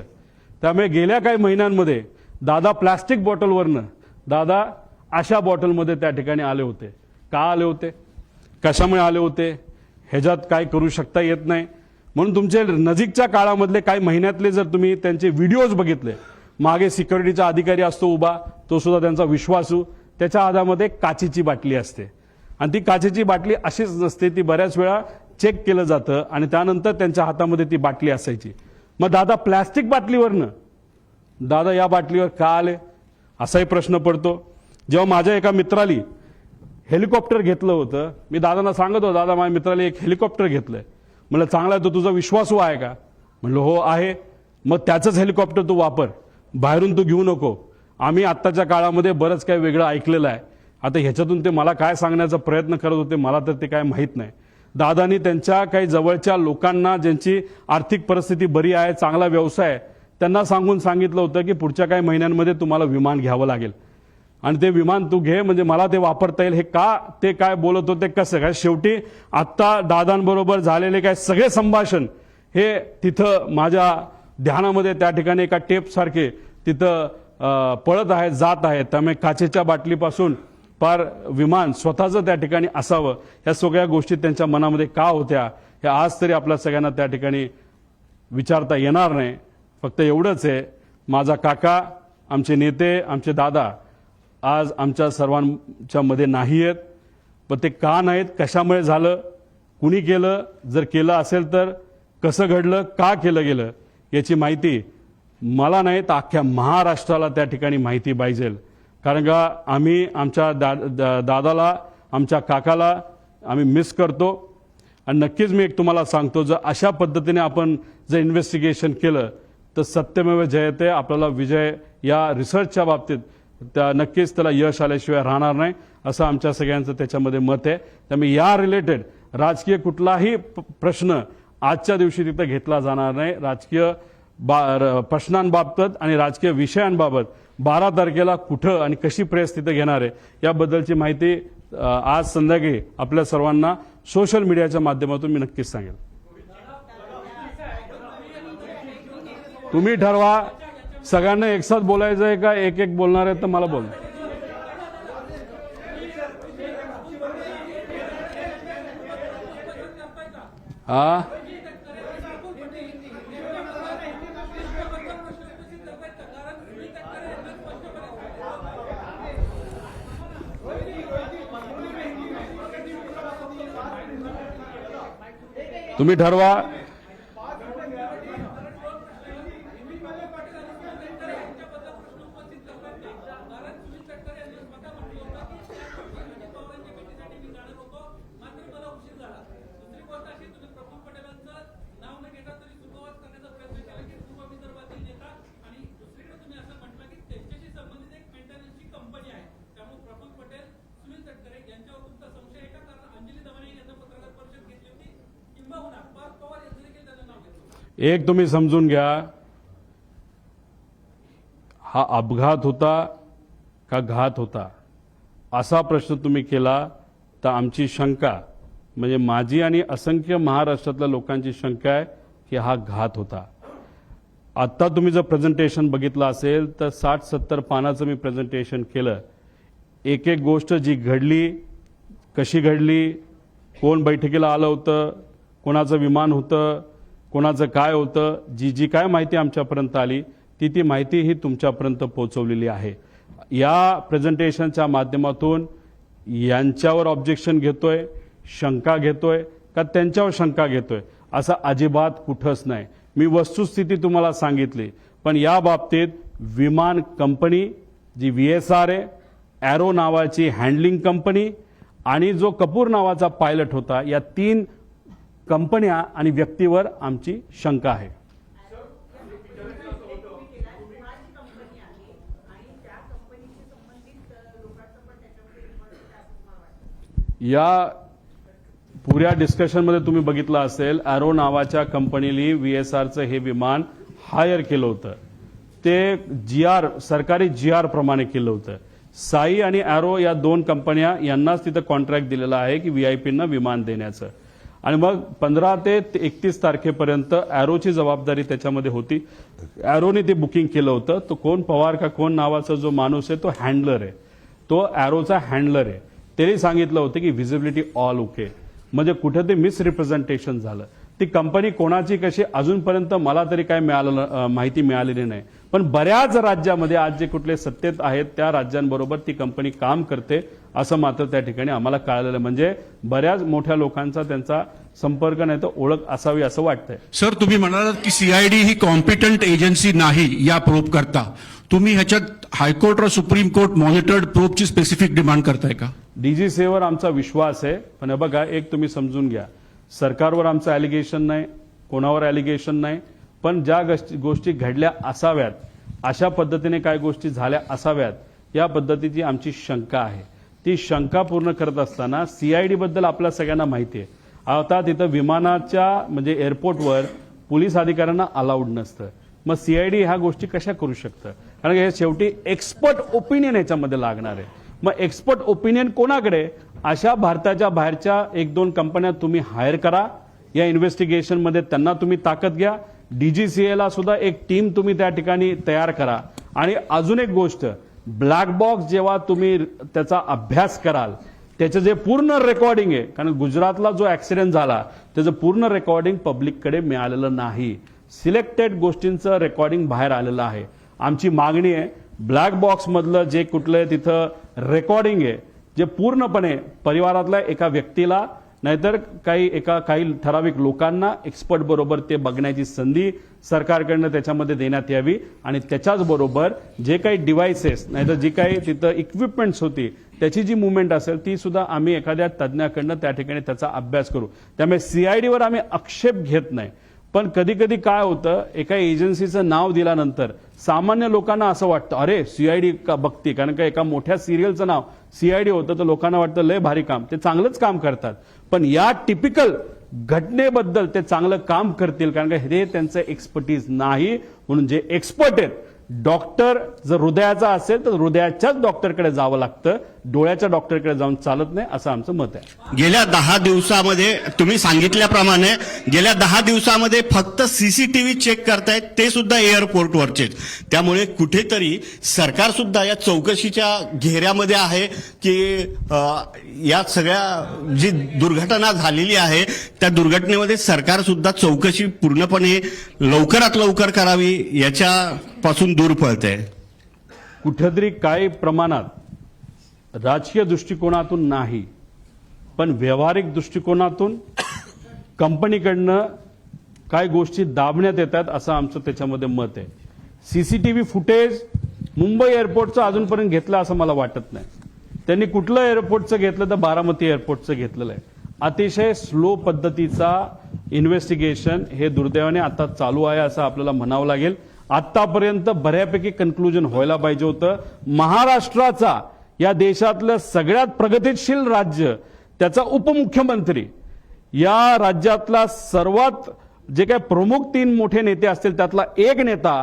त्यामुळे गेल्या काही महिन्यांमध्ये दादा प्लॅस्टिक बॉटलवरनं दादा अशा बॉटलमध्ये त्या ठिकाणी आले होते. का आले होते, कशामुळे आले होते, ह्याच्यात काय करू शकता येत नाही. म्हणून तुमचे नजीकच्या काळामधले काही महिन्यातले जर तुम्ही त्यांचे व्हिडिओज बघितले, मागे सिक्युरिटीचा अधिकारी असतो उभा, तो सुद्धा त्यांचा विश्वासू, त्याच्या हातामध्ये काचेची बाटली असते आणि ती काचेची बाटली अशीच नसते, ती बऱ्याच वेळा चेक केलं जातं आणि त्यानंतर त्यांच्या हातामध्ये ती बाटली असायची. मग दादा प्लॅस्टिक बाटलीवरनं दादा या बाटलीवर का आले असाही प्रश्न पडतो. जेव्हा माझ्या एका मित्राली हेलिकॉप्टर घेतलं होतं, मी दादांना सांगत होतो, दादा माझ्या मित्राला एक हेलिकॉप्टर घेतलंय. म्हणलं चांगला आहे, तो तुझा विश्वासू आहे का? म्हणलं हो आहे. मग त्याचंच हेलिकॉप्टर तू वापर, बाहेरून तू घेऊ नको. आम्ही आत्ताच्या काळामध्ये बरंच काही वेगळं ऐकलेलं आहे. आता ह्याच्यातून ते मला काय सांगण्याचा प्रयत्न करत होते मला तर ते काय माहीत नाही. दादानी त्यांच्या काही जवळच्या लोकांना ज्यांची आर्थिक परिस्थिती बरी आहे, चांगला व्यवसाय आहे, त्यांना सांगून सांगितलं होतं की पुढच्या काही महिन्यांमध्ये तुम्हाला विमान घ्यावं लागेल आणि ते विमान तू घे म्हणजे मला ते वापरता येईल. हे का ते काय बोलत होते कसं काय, शेवटी आत्ता दादांबरोबर झालेले काय सगळे संभाषण हे तिथं माझ्या ध्यानामध्ये त्या ठिकाणी एका टेपसारखे तिथं पळत आहेत, जात आहेत. त्यामुळे काचेच्या बाटलीपासून पार विमान स्वतःचं त्या ठिकाणी असावं, या सगळ्या गोष्टी त्यांच्या मनामध्ये का होत्या हे आज तरी आपल्या सगळ्यांना त्या ठिकाणी विचारता येणार नाही. फक्त एवढंच आहे, माझा काका, आमचे नेते, आमचे दादा आज आमच्या सर्वांच्या मध्ये नाही आहेत. पण ते का नाहीत, कशामुळे झालं, कुणी केलं, जर केलं असेल तर कसं घडलं, का केलं गेलं याची माहिती मला नाही तर अख्ख्या महाराष्ट्राला त्या ठिकाणी माहिती पाहिजे. कारण का आम्ही आमच्या दादाला, आमच्या काकाला आम्ही मिस करतो. आणि नक्कीच मी एक तुम्हाला सांगतो, जर अशा पद्धतीने आपण जर इन्व्हेस्टिगेशन केलं तर सत्यमेव जयते, आपल्याला विजय या रिसर्चच्या बाबतीत त्या नक्कीच त्याला यश आल्याशिवाय राहणार नाही असं आमच्या सगळ्यांचं त्याच्यामध्ये मत आहे. त्यामुळे या रिलेटेड राजकीय कुठलाही प्रश्न आजच्या दिवशी तिथं घेतला जाणार नाही. राजकीय प्रश्नांबाबत आणि राजकीय विषयांबाबत 12 तारखेला कुठं आणि कशी प्रेस तिथं घेणार आहे याबद्दलची माहिती आज संध्याकाळी आपल्या सर्वांना सोशल मीडियाच्या माध्यमातून मी नक्कीच सांगेल. तुम्ही ठरवा सगळ्यांना एकसाथ बोलायचं आहे का एक एक बोलणार आहे तर मला बोल. हा तुम्ही ठरवा. एक तुम्ही समजून घ्या, हा अपघात होता का घात होता असा प्रश्न तुम्ही केला तर आमची शंका म्हणजे माझी आणि असंख्य महाराष्ट्रातल्या लोकांची शंका आहे की हा घात होता. आत्ता तुम्ही जर प्रेझेंटेशन बघितलं असेल तर 60-70 पानाचं मी प्रेझेंटेशन केलं. एक एक गोष्ट जी घडली, कशी घडली, कोण बैठकीला आलं होतं, कोणाचं विमान होतं, कोणाचं काय होतं, जी जी काय माहिती आमच्यापर्यंत आली ती माहिती ही तुमच्यापर्यंत पोहोचवलेली आहे. या प्रेझेंटेशनच्या माध्यमातून यांच्यावर ऑब्जेक्शन घेतोय, शंका घेतोय का त्यांच्यावर शंका घेतोय असं अजिबात कुठंच नाही. मी वस्तुस्थिती तुम्हाला सांगितली. पण या बाबतीत विमान कंपनी जी VSR आहे, ॲरो नावाची हँडलिंग कंपनी आणि जो कपूर नावाचा पायलट होता, या 3 कंपन्या आणि व्यक्तीवर आमची शंका आहे. या पुऱ्या डिस्कशनमध्ये तुम्ही बघितलं असेल, एरो नावाच्या कंपनीने VSRचं हे विमान हायर केलं होतं. ते सरकारी GR प्रमाणे केलं होतं. साई आणि एरो या दोन कंपन्या यांनाच तिथं कॉन्ट्रॅक्ट दिलेला आहे की व्हीआयपींना विमान देण्याचं. आणि मग 15 ते 31 तारखेपर्यंत एरोची जबाबदारी त्याच्यामध्ये होती. एरोने ते बुकिंग केलं होतं. तो कोण पवार का कोण नावाचा जो माणूस आहे तो हँडलर आहे, तो एरोचा हँडलर आहे. त्यांनी सांगितलं होतं की व्हिजिबिलिटी ऑल ओके. म्हणजे कुठे ते मिसरिप्रेझेंटेशन झालं. ती कंपनी कोणाची कशी अजूनपर्यंत मला तरी काय माहिती मिळालेली नाही. पण बऱ्याच राज्यामध्ये आज जे कुठले सत्तेत आहेत त्या राज्यांबरोबर ती कंपनी काम करते असं मात्र त्या ठिकाणी आम्हाला कळालेलं. म्हणजे बऱ्याच मोठ्या लोकांचा त्यांचा संपर्क नाही तर ओळख असावी असं वाटतंय. सर, तुम्ही म्हणालात की CID ही कॉम्पिटंट एजन्सी नाही या प्रोब करता. तुम्ही ह्याच्यात हायकोर्ट और सुप्रीम कोर्ट मॉनिटर्ड प्रोबची स्पेसिफिक डिमांड करताय का? DGCAवर आमचा विश्वास आहे. पण हे बघा, एक तुम्ही समजून घ्या, सरकारवर आमचं ॲलिगेशन नाही, कोणावर ॲलिगेशन नाही. पण ज्या गोष्टी घडल्या असाव्यात, अशा पद्धतीने काय गोष्टी झाल्या असाव्यात, या पद्धतीची आमची शंका आहे. ती शंका पूर्ण करत असताना CID बद्दल आपल्या सगळ्यांना माहिती आहे. आता तिथं विमानाच्या म्हणजे एअरपोर्टवर पोलीस अधिकाऱ्यांना अलाउड नसतं. मग CID ह्या गोष्टी कशा करू शकतं? कारण हे शेवटी एक्सपर्ट ओपिनियन याच्यामध्ये लागणार आहे. मग एक्सपर्ट ओपिनियन कोणाकडे? अशा भारताच्या बाहेरच्या 1-2 कंपन्या तुम्ही हायर करा. या इन्व्हेस्टिगेशनमध्ये त्यांना तुम्ही ताकद घ्या. DGCAला सुद्धा एक टीम तुम्ही त्या ठिकाणी तयार करा. आणि अजून एक गोष्ट, ब्लॅक बॉक्स जेव्हा तुम्ही त्याचा अभ्यास कराल, त्याचं जे पूर्ण रेकॉर्डिंग आहे, कारण गुजरातला जो ऍक्सिडेंट झाला त्याचं पूर्ण रेकॉर्डिंग पब्लिककडे मिळालेलं नाही. सिलेक्टेड गोष्टींचं रेकॉर्डिंग बाहेर आलेलं आहे. आमची मागणी आहे, ब्लॅक बॉक्समधलं जे कुठलं तिथं रेकॉर्डिंग आहे, जे पूर्णपणे परिवारातल्या एका व्यक्तीला नाहीतर काही ठराविक लोकांना एक्सपर्ट बरोबर ते बघण्याची संधी सरकारकडनं त्याच्यामध्ये देण्यात यावी. आणि त्याच्याच बरोबर जे काही डिव्हाइसेस नाहीतर जी काही तिथं इक्विपमेंट्स होती त्याची जी मुवमेंट असेल ती सुद्धा आम्ही एखाद्या तज्ज्ञाकडनं त्या ठिकाणी त्याचा अभ्यास करू. त्यामुळे CIDवर आम्ही आक्षेप घेत नाही. पण कधी कधी काय होतं, एका एजन्सीचं नाव दिल्यानंतर सामान्य लोकांना असं वाटतं अरे CID का बघते, कारण का एका मोठ्या सिरियलचं नाव CID होतं तर लोकांना वाटतं लय भारी काम, ते चांगलंच काम करतात. पण या टिपिकल घटनेबद्दल ते चांगलं काम करतील कारण का हे त्यांचं एक्सपर्टीज नाही. म्हणून जे एक्सपर्ट आहेत, डॉक्टर जर हृदयाचा असेल तर हृदयाच्याच डॉक्टरकडे जावं लागतं, डोळ्याच्या डॉक्टरकडे जाऊन चालत नाही असं आमचं मत आहे. गेल्या 10 दिवसामध्ये तुम्ही सांगितल्याप्रमाणे गेल्या 10 दिवसामध्ये फक्त CCTV चेक करतायत, ते सुद्धा एअरपोर्टवरचेच. त्यामुळे कुठेतरी सरकार सुद्धा या चौकशीच्या घेऱ्यामध्ये आहे की या सगळ्या जी दुर्घटना झालेली आहे त्या दुर्घटनेमध्ये सरकार सुद्धा चौकशी पूर्णपणे लवकरात लवकर करावी याच्यापासून दूर पळतंय. कुठेतरी काही प्रमाणात राजकीय दृष्टिकोनातून नाही पण व्यावहारिक दृष्टिकोनातून कंपनीकडनं काय गोष्टी दाबण्यात येतात असं आमचं त्याच्यामध्ये मत आहे. CCTV फुटेज मुंबई एअरपोर्टचं अजूनपर्यंत घेतलं असं मला वाटत नाही. त्यांनी कुठलं एअरपोर्टचं घेतलं तर बारामती एअरपोर्टचं घेतलेलं आहे. अतिशय स्लो पद्धतीचा इन्व्हेस्टिगेशन हे दुर्दैवाने आता चालू आहे असं आपल्याला म्हणावं लागेल. आतापर्यंत बऱ्यापैकी कन्क्लुजन व्हायला पाहिजे होतं. महाराष्ट्राचा या देशातलं सगळ्यात प्रगतिशील राज्य, त्याचा उपमुख्यमंत्री, या राज्यातला सर्वात जे काही प्रमुख 3 मोठे नेते असतील त्यातला एक नेता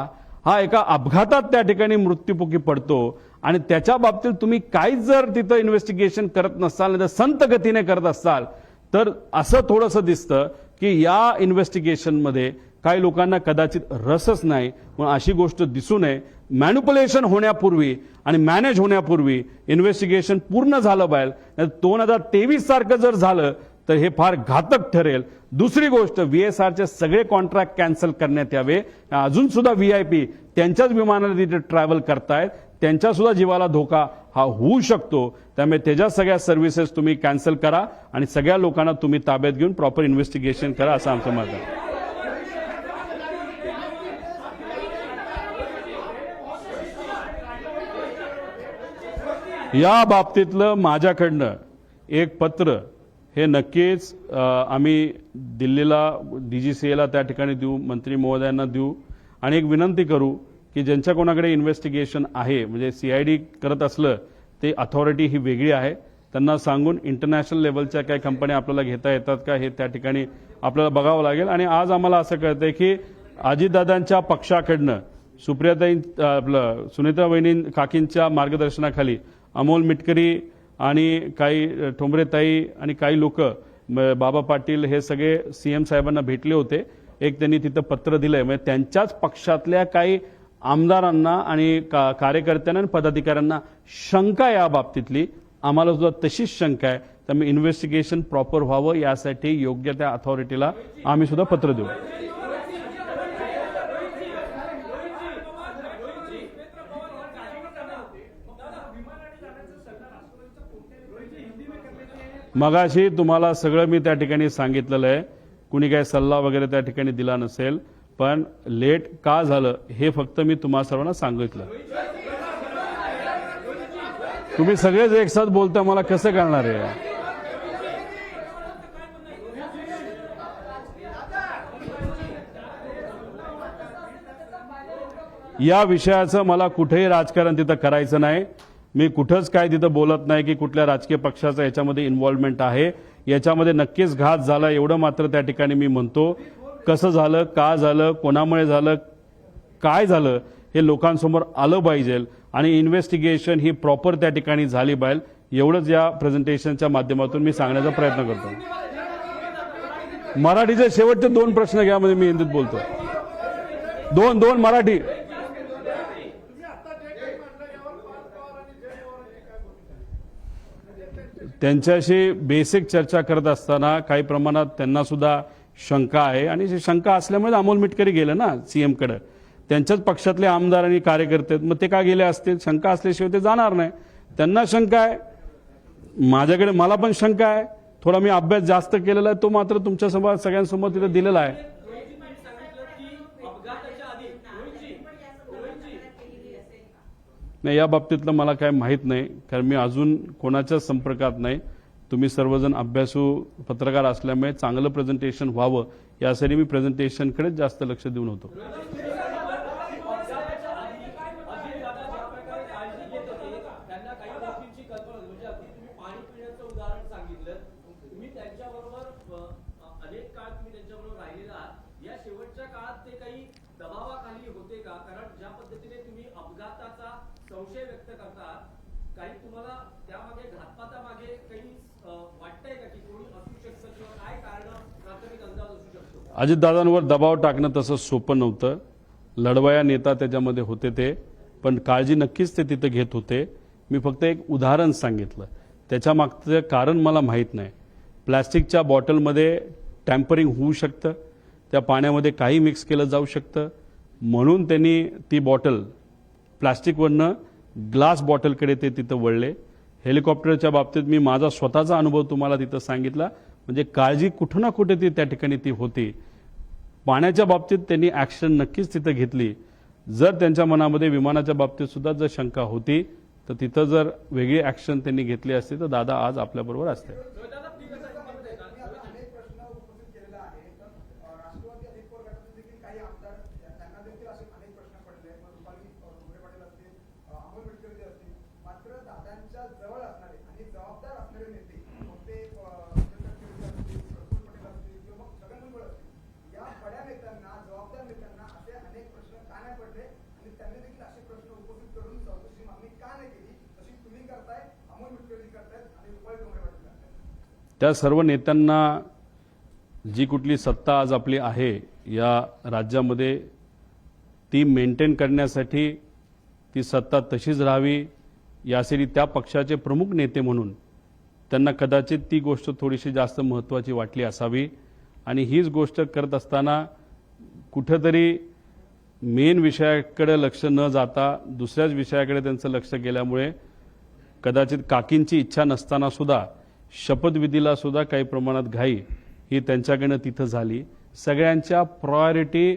हा एका अपघातात त्या ठिकाणी मृत्युमुखी पडतो. आणि त्याच्या बाबतीत तुम्ही काहीच जर तिथं इन्व्हेस्टिगेशन करत नसाल नाही तर संत गतीने करत असाल तर असं थोडंसं दिसतं की या इन्व्हेस्टिगेशनमध्ये काही लोकांना कदाचित रसच नाही. पण अशी गोष्ट दिसू नये. मॅन्युप्युलेशन होण्यापूर्वी आणि मॅनेज होण्यापूर्वी इन्व्हेस्टिगेशन पूर्ण झालं पाहिजे. 2023 सारखं जर झालं तर हे फार घातक ठरेल. दुसरी गोष्ट, VSRचे सगळे कॉन्ट्रॅक्ट कॅन्सल करण्यात यावे. अजून सुद्धा VIP त्यांच्याच विमानाने तिथे ट्रॅव्हल करतायत, त्यांच्या सुद्धा जीवाला धोका हा होऊ शकतो. त्यामुळे त्याच्या सगळ्या सर्व्हिसेस तुम्ही कॅन्सल करा आणि सगळ्या लोकांना तुम्ही ताब्यात घेऊन प्रॉपर इन्व्हेस्टिगेशन करा असं आमचं मत आहे. या बाबतीतलं माझ्याकडनं एक पत्र हे नक्कीच आम्ही दिल्लीला DGCAला त्या ठिकाणी देऊ, मंत्री महोदयांना देऊ आणि एक विनंती करू की ज्यांच्या कोणाकडे इन्व्हेस्टिगेशन आहे म्हणजे CID करत असलं ते अथॉरिटी ही वेगळी आहे त्यांना सांगून इंटरनॅशनल लेवलच्या काही कंपन्या आपल्याला घेता येतात का हे त्या ठिकाणी आपल्याला बघावं लागेल. आणि आज आम्हाला असं कळतंय की अजितदादांच्या पक्षाकडनं सुप्रियाताई आपलं सुनेत्रा वहिनी काकींच्या मार्गदर्शनाखाली अमोल मिटकरी आणि काही ठोंबरेताई आणि काही लोक बाबा पाटील हे सगळे सीएम साहेबांना भेटले होते. एक त्यांनी तिथं पत्र दिलंय. म्हणजे त्यांच्याच पक्षातल्या काही आमदारांना आणि कार्यकर्त्यांना आणि पदाधिकाऱ्यांना शंका या बाबतीतली आम्हाला सुद्धा तशीच शंका आहे. त्यामुळे इन्व्हेस्टिगेशन प्रॉपर व्हावं यासाठी योग्य त्या अथॉरिटीला आम्ही सुद्धा पत्र देऊ. मगाशी तुम्हाला सगळं मी त्या ठिकाणी सांगितलेलं आहे. कुणी काही सल्ला वगैरे त्या ठिकाणी दिला नसेल, पण लेट का झालं हे फक्त मी तुम्हा सर्वांना सांगितलं. तुम्ही सगळेच एक साथ बोलता, मला कसं कळणार आहे? या विषयाचं मला कुठेही राजकारण तिथं करायचं नाही. मी कुठंच काय तिथं बोलत नाही की कुठल्या राजकीय पक्षाचा याच्यामध्ये इन्व्हॉल्वमेंट आहे. याच्यामध्ये नक्कीच घात झाला एवढं मात्र त्या ठिकाणी मी म्हणतो. कसं झालं, का झालं, कोणामुळे झालं, काय झालं हे लोकांसमोर आलं पाहिजे आणि इन्व्हेस्टिगेशन ही प्रॉपर त्या ठिकाणी झाली पाहिजे. एवढंच या प्रेझेंटेशनच्या माध्यमातून मी सांगण्याचा प्रयत्न करतो. मराठीचे शेवटचे 2 प्रश्न घ्या, म्हणजे मी हिंदीत बोलतो. दोन मराठी. त्यांच्याशी बेसिक चर्चा करत असताना काही प्रमाणात त्यांना सुद्धा शंका आहे आणि शंका असल्यामुळे अमोल मिटकरी गेले ना सीएम कडे. त्यांच्याच पक्षातले आमदार आणि कार्यकर्ते, मग ते का गेले असतील? शंका असल्याशिवाय ते जाणार नाही. त्यांना शंका आहे, माझ्याकडे मला पण शंका आहे. थोडा मी अभ्यास जास्त केलेला आहे, तो मात्र तुमच्या समोर सगळ्यांसमोर तिथे दिलेला आहे. नाही, या बाबतीतलं मला काय माहीत नाही, कारण मी अजून कोणाच्याच संपर्कात नाही. तुम्ही सर्वजण अभ्यासू पत्रकार असल्यामुळे चांगलं प्रेझेंटेशन व्हावं यासाठी मी प्रेझेंटेशनकडेच जास्त लक्ष देऊन होतो. संशय व्यक्त करतात, काही तुम्हाला त्यामागे घातपातामागे काही वाटतंय का की कोणी असू शकतं किंवा काय कारण प्राथमिक अंदाज असू शकतो? अजितदादांवर दबाव टाकणं तसं सोपं नव्हतं. लढवया नेता त्याच्यामध्ये होते ते, पण काळजी नक्कीच ते तिथे घेत होते. मी फक्त एक उदाहरण सांगितलं, त्याच्या मागचं कारण मला माहीत नाही. प्लॅस्टिकच्या बॉटलमध्ये टॅम्परिंग होऊ शकतं, त्या पाण्यामध्ये काही मिक्स केलं जाऊ शकतं, म्हणून त्यांनी ती बॉटल प्लास्टिकवरनं ग्लास बॉटलकडे ते तिथं वळले. हेलिकॉप्टरच्या बाबतीत मी माझा स्वतःचा अनुभव तुम्हाला तिथं सांगितला. म्हणजे काळजी कुठं ना कुठे ती त्या ठिकाणी ती होती. पाण्याच्या बाबतीत त्यांनी ॲक्शन नक्कीच तिथं घेतली. जर त्यांच्या मनामध्ये विमानाच्या बाबतीत सुद्धा जर शंका होती तर तिथं जर वेगळी ॲक्शन त्यांनी घेतली असती तर दादा आज आपल्याबरोबर असते. त्या सर्व नेत्यांना जी कुठली सत्ता आज आपली आहे या राज्यामध्ये ती मेंटेन करण्यासाठी ती सत्ता तशीच राहावी यासाठी त्या पक्षाचे प्रमुख नेते म्हणून त्यांना कदाचित ती गोष्ट थोडीशी जास्त महत्त्वाची वाटली असावी. आणि हीच गोष्ट करत असताना कुठेतरी मेन विषयाकडे लक्ष न जाता दुसऱ्याच विषयाकडे त्यांचं लक्ष गेल्यामुळे कदाचित काकींची इच्छा नसताना सुद्धा शपथविधीला सुद्धा काही प्रमाणात घाई ही त्यांच्याकडनं तिथं झाली. सगळ्यांच्या प्रायोरिटी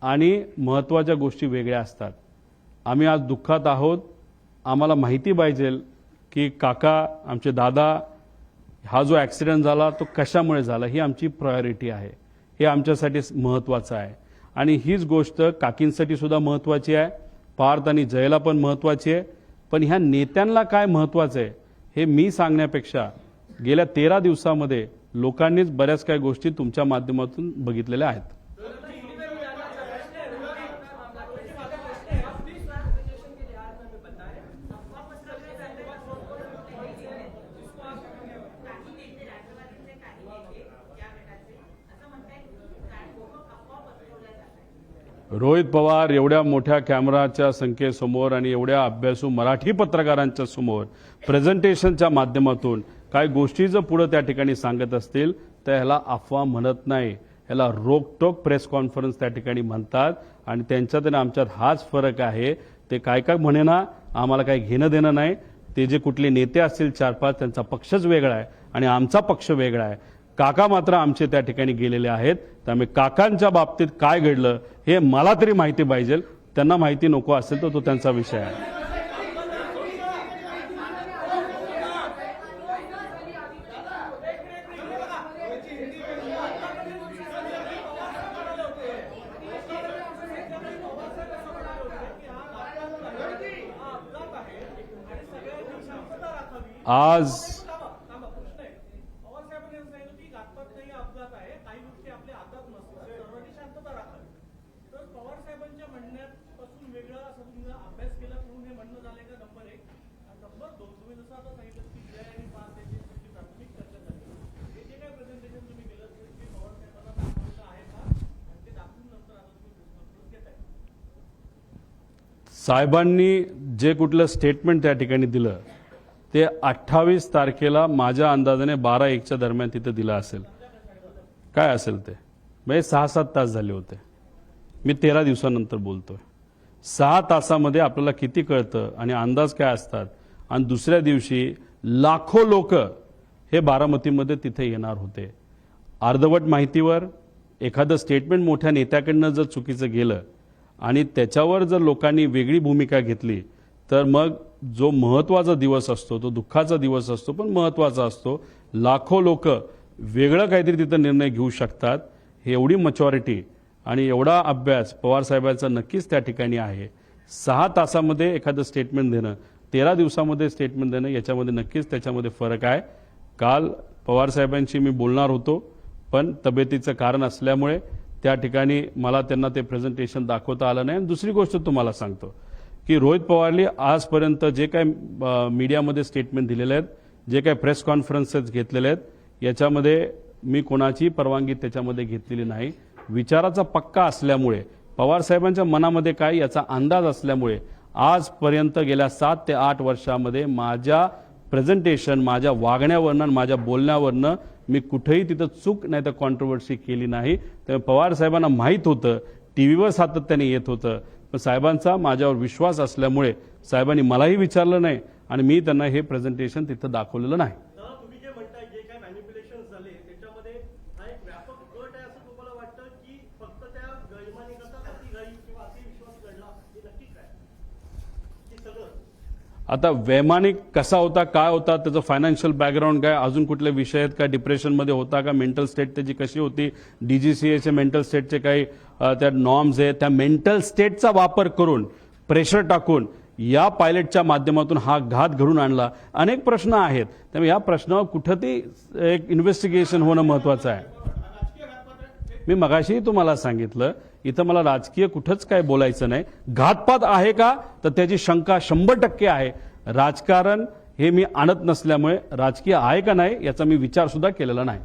आणि महत्त्वाच्या गोष्टी वेगळ्या असतात. आम्ही आज दुःखात आहोत. आम्हाला माहिती पाहिजे की काका आमचे दादा हा जो ॲक्सिडेंट झाला तो कशामुळे झाला, ही आमची प्रायोरिटी आहे. हे आमच्यासाठी महत्त्वाचं आहे. आणि हीच गोष्ट काकींसाठी सुद्धा महत्त्वाची आहे, पार्थ आणि जयला पण महत्त्वाची आहे. पण ह्या नेत्यांना काय महत्त्वाचं आहे हे मी सांगण्यापेक्षा गेल्या 13 दिवसामध्ये लोकांनीच बऱ्याच काही गोष्टी तुमच्या माध्यमातून बघितलेल्या आहेत. रोहित पवार एवढ्या मोठ्या कॅमेराच्या संख्येसमोर आणि एवढ्या अभ्यासू मराठी पत्रकारांच्या समोर प्रेझेंटेशनच्या माध्यमातून काही गोष्टी जर पुढे त्या ठिकाणी सांगत असतील तर ह्याला अफवा म्हणत नाही, ह्याला रोकटोक प्रेस कॉन्फरन्स त्या ठिकाणी म्हणतात. आणि त्यांच्यात आणि आमच्यात हाच फरक आहे. ते काय काय म्हणेना, आम्हाला काही घेणं देणं नाही. ते जे कुठले नेते असतील 4-5 त्यांचा पक्षच वेगळा आहे आणि आमचा पक्ष वेगळा आहे. काका मात्र आमचे त्या ठिकाणी गेलेले आहेत. त्यामुळे काकांच्या बाबतीत काय घडलं हे मला तरी माहिती पाहिजे. त्यांना माहिती नको असेल तर तो त्यांचा विषय आहे. आज पवार साहेबांनी सांगितलं की घातपात नाही, अपघात आहे, काही गोष्टी आपल्या हातात नसतात, सर्वांनी शांतता राखावी. तर पवार साहेबांच्या म्हणण्यापासून वेगळा असं तुम्ही अभ्यास केला म्हणून हे म्हणणं झालंय का? नंबर 1. नंबर 2, तुम्ही जसं आता सांगितलं की जय आणि पास याची प्राथमिक चर्चा झाली. हे जे काही प्रेझेंटेशन तुम्ही केलं ते पवार साहेबांना दाखवायचं आहे का? आणि ते दाखवून नंतर आता तुम्ही प्रेस घेताय. साहेबांनी जे कुठलं स्टेटमेंट त्या ठिकाणी दिलं ते 28 तारखेला माझ्या अंदाजाने 12-1च्या दरम्यान तिथं दिलं असेल. काय असेल ते म्हणजे 6-7 तास झाले होते. मी 13 दिवसानंतर बोलतोय. 6 तासामध्ये आपल्याला किती कळतं आणि अंदाज काय असतात. आणि दुसऱ्या दिवशी लाखो लोक हे बारामतीमध्ये तिथे येणार होते. अर्धवट माहितीवर एखादं स्टेटमेंट मोठ्या नेत्याकडनं जर चुकीचं गेलं आणि त्याच्यावर जर लोकांनी वेगळी भूमिका घेतली तर मग जो महत्त्वाचा दिवस असतो तो दुःखाचा दिवस असतो पण महत्त्वाचा असतो. लाखो लोक वेगळं काहीतरी तिथं निर्णय घेऊ शकतात. हे एवढी मॅच्युरिटी आणि एवढा अभ्यास पवार साहेबांचा नक्कीच त्या ठिकाणी आहे. 6 तासामध्ये एखादं स्टेटमेंट देणं, 13 दिवसामध्ये स्टेटमेंट देणं याच्यामध्ये नक्कीच त्याच्यामध्ये फरक आहे. काल पवार साहेबांशी मी बोलणार होतो पण तब्येतीचं कारण असल्यामुळे त्या ठिकाणी मला त्यांना ते प्रेझेंटेशन दाखवता आलं नाही. आणि दुसरी गोष्ट तुम्हाला सांगतो की रोहित पवारनी आजपर्यंत जे काही मीडियामध्ये स्टेटमेंट दिलेले आहेत, जे काही प्रेस कॉन्फरन्सेस घेतलेले आहेत, याच्यामध्ये मी कोणाची परवानगी त्याच्यामध्ये घेतलेली नाही. विचाराचा पक्का असल्यामुळे पवार साहेबांच्या मनामध्ये काय याचा अंदाज असल्यामुळे आजपर्यंत गेल्या 7 ते 8 वर्षामध्ये माझ्या प्रेझेंटेशन, माझ्या वागण्यावरनं, माझ्या बोलण्यावरनं मी कुठेही तिथं चूक नाही तर कॉन्ट्रोवर्सी केली नाही. त्यामुळे पवार साहेबांना माहीत होतं, टीव्हीवर सातत्याने येत होतं. पण साहेबांचा माझ्यावर विश्वास असल्यामुळे साहेबांनी मलाही विचारलं नाही आणि मी त्यांना हे प्रेझेंटेशन तिथं दाखवलेलं नाही. तुम्ही जे म्हणताय जे काय मॅनिप्युलेशन झाले त्याच्यामध्ये हा एक व्यापक गट आहे असं तुम्हाला वाटतं की फक्त त्या गैरमानिकाचा अतिघाई किंवा अतिविश्वास घडला हे नक्की काय की सगळं? आता वैमानिक कसा होता, काय होता, त्याचं फायनान्शियल बॅकग्राऊंड काय, अजून कुठले विषय आहेत का, डिप्रेशनमध्ये होता का, मेंटल स्टेट त्याची कशी होती, DGCAचे मेंटल स्टेटचे काही त्या नॉर्म्स आहेत, त्या मेंटल स्टेटचा वापर करून प्रेशर टाकून या पायलटच्या माध्यमातून हा घात घडून आणला. अनेक प्रश्न आहेत. त्यामुळे या प्रश्नावर कुठं ती एक इन्व्हेस्टिगेशन होणं महत्त्वाचं आहे. मी मगाशी तुम्हाला सांगितलं इथं मला राजकीय कुठंच काय बोलायचं नाही. घातपात आहे का तर त्याची शंका 100% आहे. राजकारण हे मी आणत नसल्यामुळे राजकीय आहे का नाही याचा मी विचार सुद्धा केलेला नाही.